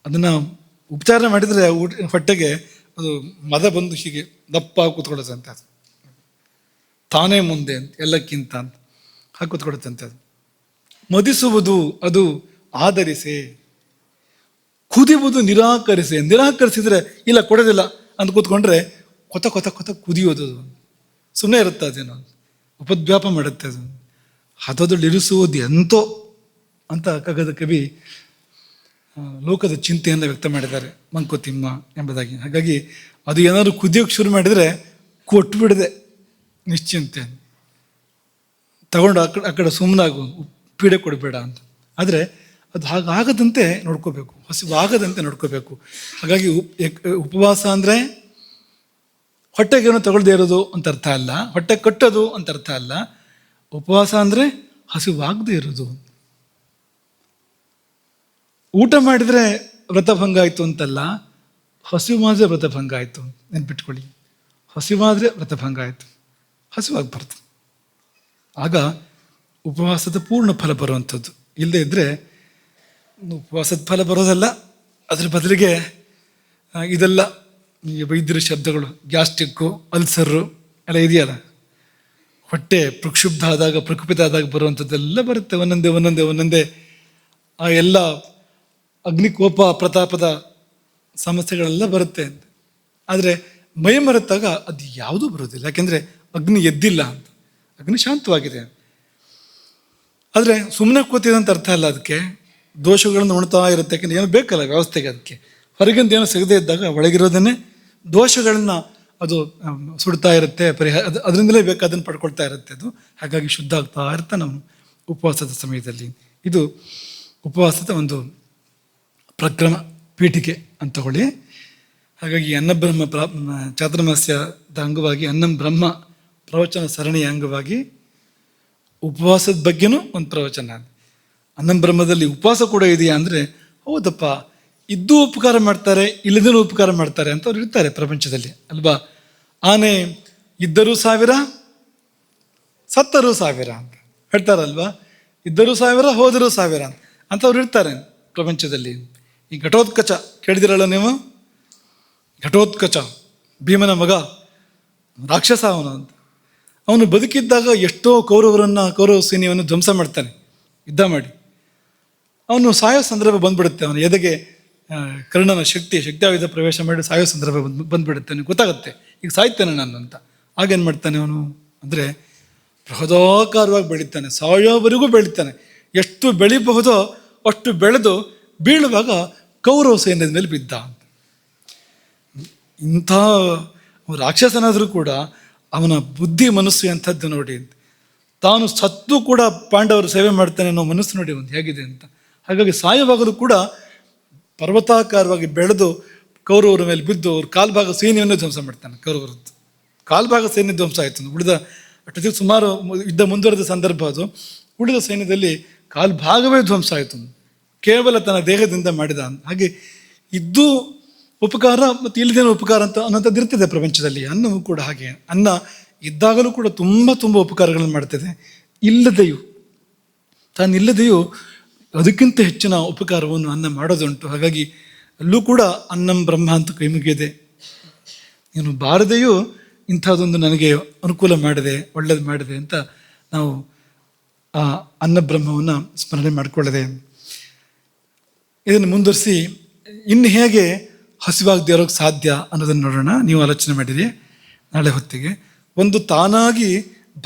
ಅದನ್ನು ಉಪಚಾರ ಮಾಡಿದರೆ ಹೊಟ್ಟೆಗೆ ಅದು ಮದ ಬಂದು ಹೀಗೆ ದಪ್ಪ ಕೂತ್ಕೊಳ್ಳುತ್ತಂತೆ. ಅದು ತಾನೇ ಮುಂದೆ ಅಂತ ಎಲ್ಲಕ್ಕಿಂತ ಅಂತ ಹಾಕಿ ಕೂತ್ಕೊಳ್ಳುತ್ತಂತೆ. ಅದು ಮದಿಸುವುದು ಅದು ಆಧರಿಸೆ, ಕುದಿಯುವುದು ನಿರಾಕರಿಸೆ. ನಿರಾಕರಿಸಿದರೆ ಇಲ್ಲ ಕೊಡೋದಿಲ್ಲ ಅಂತ ಕೂತ್ಕೊಂಡ್ರೆ ಕೊತ ಕೊತ ಕೊತ ಕುದಿಯೋದು. ಸುಮ್ಮನೆ ಇರುತ್ತೆ ಅದೇನೋ, ಉಪದ್ವ್ಯಾಪ ಮಾಡುತ್ತೆ ಅದು. ಹದದಲ್ಲಿರಿಸುವುದು ಎಂತೋ ಅಂತ ಕಗ್ಗದ ಕವಿ ಲೋಕದ ಚಿಂತೆಯನ್ನು ವ್ಯಕ್ತ ಮಾಡಿದ್ದಾರೆ, ಮಂಕುತಿಮ್ಮ ಎಂಬುದಾಗಿ. ಹಾಗಾಗಿ ಅದು ಏನಾದರೂ ಕುದಿಯೋಕ್ಕೆ ಶುರು ಮಾಡಿದರೆ ಕೊಟ್ಬಿಡದೆ ನಿಶ್ಚಿಂತೆ ತಗೊಂಡು ಆ ಕಡೆ ಸುಮ್ಮನಾಗು, ಪೀಡೆ ಕೊಡಬೇಡ ಅಂತ. ಆದರೆ ಅದು ಹಾಗಾಗದಂತೆ ನೋಡ್ಕೋಬೇಕು, ಹಸಿವಾಗದಂತೆ ನೋಡ್ಕೋಬೇಕು. ಹಾಗಾಗಿ ಉಪವಾಸ ಅಂದರೆ ಹೊಟ್ಟೆಗೇನು ತಗೊಳ್ದೇ ಇರೋದು ಅಂತ ಅರ್ಥ ಅಲ್ಲ, ಹೊಟ್ಟೆ ಕಟ್ಟೋದು ಅಂತ ಅರ್ಥ ಅಲ್ಲ. ಉಪವಾಸ ಅಂದರೆ ಹಸಿವಾಗದೇ ಇರೋದು. ಊಟ ಮಾಡಿದರೆ ವ್ರತಭಂಗ ಆಯಿತು ಅಂತಲ್ಲ, ಹಸಿವಾದರೆ ವ್ರತಭಂಗ ಆಯಿತು. ನೆನ್ಪಿಟ್ಕೊಳ್ಳಿ, ಹಸಿವಾದರೆ ವ್ರತಭಂಗ ಆಯಿತು, ಹಸಿವಾಗಬಾರ್ದು. ಆಗ ಉಪವಾಸದ ಪೂರ್ಣ ಫಲ ಬರುವಂಥದ್ದು. ಇಲ್ಲದೇ ಇದ್ದರೆ ಉಪವಾಸದ ಫಲ ಬರೋದಲ್ಲ, ಅದರ ಬದಲಿಗೆ ಇದೆಲ್ಲ ಈ ವೈದ್ಯರ ಶಬ್ದಗಳು, ಗ್ಯಾಸ್ಟ್ರಿಕ್ಕು, ಅಲ್ಸರು ಎಲ್ಲ ಇದೆಯಲ್ಲ, ಹೊಟ್ಟೆ ಪ್ರಕ್ಷುಬ್ಧ ಆದಾಗ, ಪ್ರಕುಪಿತ ಆದಾಗ ಬರುವಂಥದ್ದೆಲ್ಲ ಬರುತ್ತೆ. ಒಂದೊಂದೇ ಆ ಎಲ್ಲ ಅಗ್ನಿಕೋಪ ಪ್ರತಾಪದ ಸಮಸ್ಯೆಗಳೆಲ್ಲ ಬರುತ್ತೆ ಅಂತ. ಆದರೆ ಮೈ ಮರೆತಾಗ ಅದು ಯಾವುದೂ ಬರೋದಿಲ್ಲ, ಯಾಕೆಂದರೆ ಅಗ್ನಿ ಎದ್ದಿಲ್ಲ ಅಂತ, ಅಗ್ನಿ ಶಾಂತವಾಗಿದೆ. ಆದರೆ ಸುಮ್ಮನೆ ಕೂತಿದೆ ಅಂತ ಅರ್ಥ ಅಲ್ಲ, ಅದಕ್ಕೆ ದೋಷಗಳನ್ನು ಉಣ್ತಾ ಇರುತ್ತೆ. ಯಾಕೆಂದರೆ ಏನೋ ಬೇಕಲ್ಲ ವ್ಯವಸ್ಥೆಗೆ, ಅದಕ್ಕೆ ಹೊರಗಿಂದ ಏನೋ ಸಿಗದೇ ಇದ್ದಾಗ ಒಳಗಿರೋದನ್ನೇ ದೋಷಗಳನ್ನು ಅದು ಸುಡ್ತಾ ಇರುತ್ತೆ, ಅದರಿಂದಲೇ ಬೇಕಾದನ್ನು ಪಡ್ಕೊಳ್ತಾ ಇರುತ್ತೆ ಅದು. ಹಾಗಾಗಿ ಶುದ್ಧ ಆಗ್ತಾ ಇರ್ತಾ ನಾವು ಉಪವಾಸದ ಸಮಯದಲ್ಲಿ. ಇದು ಉಪವಾಸದ ಒಂದು ಪ್ರಕ್ರಮ ಪೀಠಿಕೆ ಅಂತ ತಗೊಳ್ಳಿ. ಹಾಗಾಗಿ ಅನ್ನಬ್ರಹ್ಮ ಚಾತುರ್ಮಾಸ್ಯದ ಅಂಗವಾಗಿ ಅನ್ನಂ ಬ್ರಹ್ಮ ಪ್ರವಚನ ಸರಣಿಯ ಅಂಗವಾಗಿ ಉಪವಾಸದ ಬಗ್ಗೆನೂ ಒಂದು ಪ್ರವಚನ. ಅನ್ನಂ ಬ್ರಹ್ಮದಲ್ಲಿ ಉಪವಾಸ ಕೂಡ ಇದೆಯಾ ಅಂದರೆ, ಹೌದಪ್ಪ, ಇದ್ದೂ ಉಪಕಾರ ಮಾಡ್ತಾರೆ, ಇಲ್ಲದೂ ಉಪಕಾರ ಮಾಡ್ತಾರೆ ಅಂತ ಅವ್ರು ಇರ್ತಾರೆ ಪ್ರಪಂಚದಲ್ಲಿ ಅಲ್ವಾ. ಆನೆ ಇದ್ದರೂ 1000, ಸತ್ತರೂ 1000 ಅಂತ ಹೇಳ್ತಾರಲ್ವಾ. ಇದ್ದರೂ 1000, ಹೋದರೂ 1000 ಅಂತವ್ರು ಇರ್ತಾರೆ ಪ್ರಪಂಚದಲ್ಲಿ. ಈ ಘಟೋತ್ಕಚ ಕೇಳಿದಿರಲ್ಲ ನೀವು? ಘಟೋತ್ಕಚ ಭೀಮನ ಮಗ, ರಾಕ್ಷಸ ಅವನು ಅಂತ. ಅವನು ಬದುಕಿದ್ದಾಗ ಎಷ್ಟೋ ಕೌರವ ಸೈನ್ಯವನ್ನು ಧ್ವಂಸ ಮಾಡ್ತಾನೆ ಯುದ್ಧ ಮಾಡಿ. ಅವನು ಸಾಯೋ ಸಂದರ್ಭ ಬಂದ್ಬಿಡುತ್ತೆ, ಅವನು ಎದೆಗೆ ಕರ್ಣನ ಶಕ್ತಿಯಾಯುಧ ಪ್ರವೇಶ ಮಾಡಿ ಸಾಯೋ ಸಂದರ್ಭ ಬಂದ್ಬಿಡುತ್ತೆ. ಅವನಿಗೆ ಗೊತ್ತಾಗುತ್ತೆ ಈಗ ಸಾಯ್ತಾನೆ ನಾನು ಅಂತ. ಆಗೇನು ಮಾಡ್ತಾನೆ ಅವನು ಅಂದರೆ, ಬೃಹದಾಕಾರವಾಗಿ ಬೆಳೀತಾನೆ, ಸಾಯೋವರೆಗೂ ಬೆಳೀತಾನೆ. ಎಷ್ಟು ಬೆಳಿಬಹುದೋ ಅಷ್ಟು ಬೆಳೆದು ಬೀಳುವಾಗ ಕೌರವ ಸೈನ್ಯದ ಮೇಲೆ ಬಿದ್ದ. ಇಂಥ ರಾಕ್ಷಸನಾದರೂ ಕೂಡ ಅವನ ಬುದ್ಧಿ ಮನಸ್ಸು ಎಂಥದ್ದು ನೋಡಿ. ತಾನು ಸತ್ತು ಕೂಡ ಪಾಂಡವರು ಸೇವೆ ಮಾಡ್ತಾನೆ ಅನ್ನೋ ಮನಸ್ಸು ನೋಡಿ ಒಂದು ಹೇಗಿದೆ ಅಂತ. ಹಾಗಾಗಿ ಸಾಯುವಾಗಲೂ ಕೂಡ ಪರ್ವತಾಕಾರವಾಗಿ ಬೆಳೆದು ಕೌರವರ ಮೇಲೆ ಬಿದ್ದು ಅವ್ರ ಕಾಲ್ಭಾಗ ಸೈನ್ಯವನ್ನು ಧ್ವಂಸ ಮಾಡ್ತಾನೆ. ಕೌರವರದ್ದು ಕಾಲ್ಭಾಗ ಸೈನ್ಯ ಧ್ವಂಸ ಆಯಿತು. ಉಳಿದ ಅಷ್ಟು ಸುಮಾರು ಯುದ್ಧ ಮುಂದುವರೆದ ಸಂದರ್ಭ ಅದು. ಉಳಿದ ಸೈನ್ಯದಲ್ಲಿ ಕಾಲ್ಭಾಗವೇ ಧ್ವಂಸ ಆಯಿತು, ಕೇವಲ ತನ್ನ ದೇಹದಿಂದ ಮಾಡಿದ. ಹಾಗೆ ಇದ್ದೂ ಉಪಕಾರ ಮತ್ತು ಇಲ್ಲದೇನೋ ಉಪಕಾರ ಅಂತ ಅನ್ನೋಂಥದ್ದು ಇರ್ತದೆ ಪ್ರಪಂಚದಲ್ಲಿ. ಅನ್ನವೂ ಕೂಡ ಹಾಗೆ. ಅನ್ನ ಇದ್ದಾಗಲೂ ಕೂಡ ತುಂಬ ಉಪಕಾರಗಳನ್ನು ಮಾಡ್ತದೆ, ತಾನಿಲ್ಲದೆಯೂ ಅದಕ್ಕಿಂತ ಹೆಚ್ಚಿನ ಉಪಕಾರವನ್ನು ಅನ್ನ ಮಾಡೋದುಂಟು. ಹಾಗಾಗಿ ಅಲ್ಲೂ ಕೂಡ ಅನ್ನಂ ಬ್ರಹ್ಮ ಅಂತ ಕೈ ಮುಗಿಯದೆ, ನೀನು ಬಾರದೆಯೂ ಇಂಥದ್ದೊಂದು ನನಗೆ ಅನುಕೂಲ ಮಾಡಿದೆ, ಒಳ್ಳೇದು ಮಾಡಿದೆ ಅಂತ ನಾವು ಆ ಅನ್ನಬ್ರಹ್ಮವನ್ನು ಸ್ಮರಣೆ ಮಾಡಿಕೊಳ್ಳದೆ ಇದನ್ನು ಮುಂದುವರಿಸಿ ಇನ್ನು ಹೇಗೆ ಹಸಿವಾಗದೇ ಇರೋಕ್ಕೆ ಸಾಧ್ಯ ಅನ್ನೋದನ್ನು ನೋಡೋಣ. ನೀವು ಆಲೋಚನೆ ಮಾಡಿರಿ ನಾಳೆ ಹೊತ್ತಿಗೆ. ಒಂದು ತಾನಾಗಿ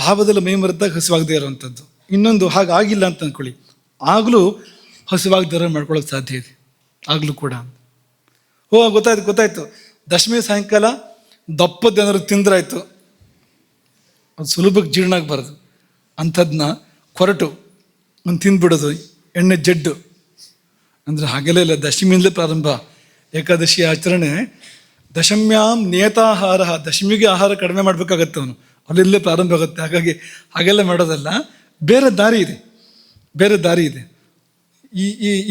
ಭಾವದಲ್ಲಿ ಮೈ ಮರೆತಾಗ ಹಸಿವಾಗದೇ ಇರೋವಂಥದ್ದು, ಇನ್ನೊಂದು ಹಾಗಾಗಿಲ್ಲ ಅಂತ ಅಂದ್ಕೊಳ್ಳಿ, ಆಗಲೂ ಹಸಿವಾಗದೇ ಇರೋ ಮಾಡ್ಕೊಳ್ಳೋಕೆ ಸಾಧ್ಯ ಇದೆ, ಆಗಲೂ ಕೂಡ. ಗೊತ್ತಾಯ್ತು ದಶಮಿ ಸಾಯಂಕಾಲ ದಪ್ಪದ್ದೇನಾದ್ರು ತಿಂದ್ರಾಯ್ತು, ಅದು ಸುಲಭಕ್ಕೆ ಜೀರ್ಣ ಆಗಬಾರ್ದು. ಅಂಥದ್ದನ್ನ ಕೊರಟು ಒಂದು ತಿಂದ್ಬಿಡೋದು, ಎಣ್ಣೆ ಜಡ್ಡು ಅಂದರೆ ಹಾಗೆಲ್ಲ ಇಲ್ಲ. ದಶಮಿಯಿಂದಲೇ ಪ್ರಾರಂಭ. ಏಕಾದಶಿ ಆಚರಣೆ ದಶಮ್ಯಾಂ ನಿಯತಾಹಾರ, ದಶಮಿಗೆ ಆಹಾರ ಕಡಿಮೆ ಮಾಡಬೇಕಾಗತ್ತೆ ಅವನು, ಅಲ್ಲಿಂದಲೇ ಪ್ರಾರಂಭ ಆಗುತ್ತೆ. ಹಾಗಾಗಿ ಹಾಗೆಲ್ಲ ಮಾಡೋದಲ್ಲ, ಬೇರೆ ದಾರಿ ಇದೆ.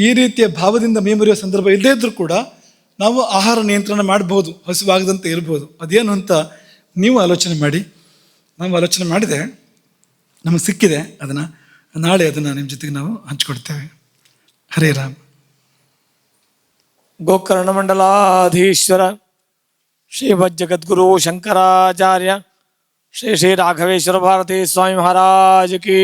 ಈ ರೀತಿಯ ಭಾವದಿಂದ ಮೈ ಮುರಿಯೋ ಸಂದರ್ಭ ಇಲ್ಲದೇ ಇದ್ರೂ ಕೂಡ ನಾವು ಆಹಾರ ನಿಯಂತ್ರಣ ಮಾಡ್ಬೋದು, ಹಸಿವಾಗದಂತೆ ಇರ್ಬೋದು. ಅದೇನು ಅಂತ ನೀವು ಆಲೋಚನೆ ಮಾಡಿ. ನಾವು ಆಲೋಚನೆ ಮಾಡಿದೆ, ನಮಗೆ ಸಿಕ್ಕಿದೆ, ಅದನ್ನು ನಾಳೆ ನಿಮ್ಮ ಜೊತೆಗೆ ನಾವು ಹಂಚ್ಕೊಡ್ತೇವೆ. ಹರೇ ರಾಮ್. ಗೋಕರ್ಣಮಂಡಲಾಧೀಶ್ವರ ಶ್ರೀಮಜ್ಜಗದ್ಗುರು ಶಂಕರಾಚಾರ್ಯ ಶ್ರೀ ರಾಘವೇಶ್ವರ ಭಾರತೀ ಸ್ವಾಮಿ ಮಹಾರಾಜ್ ಕೀ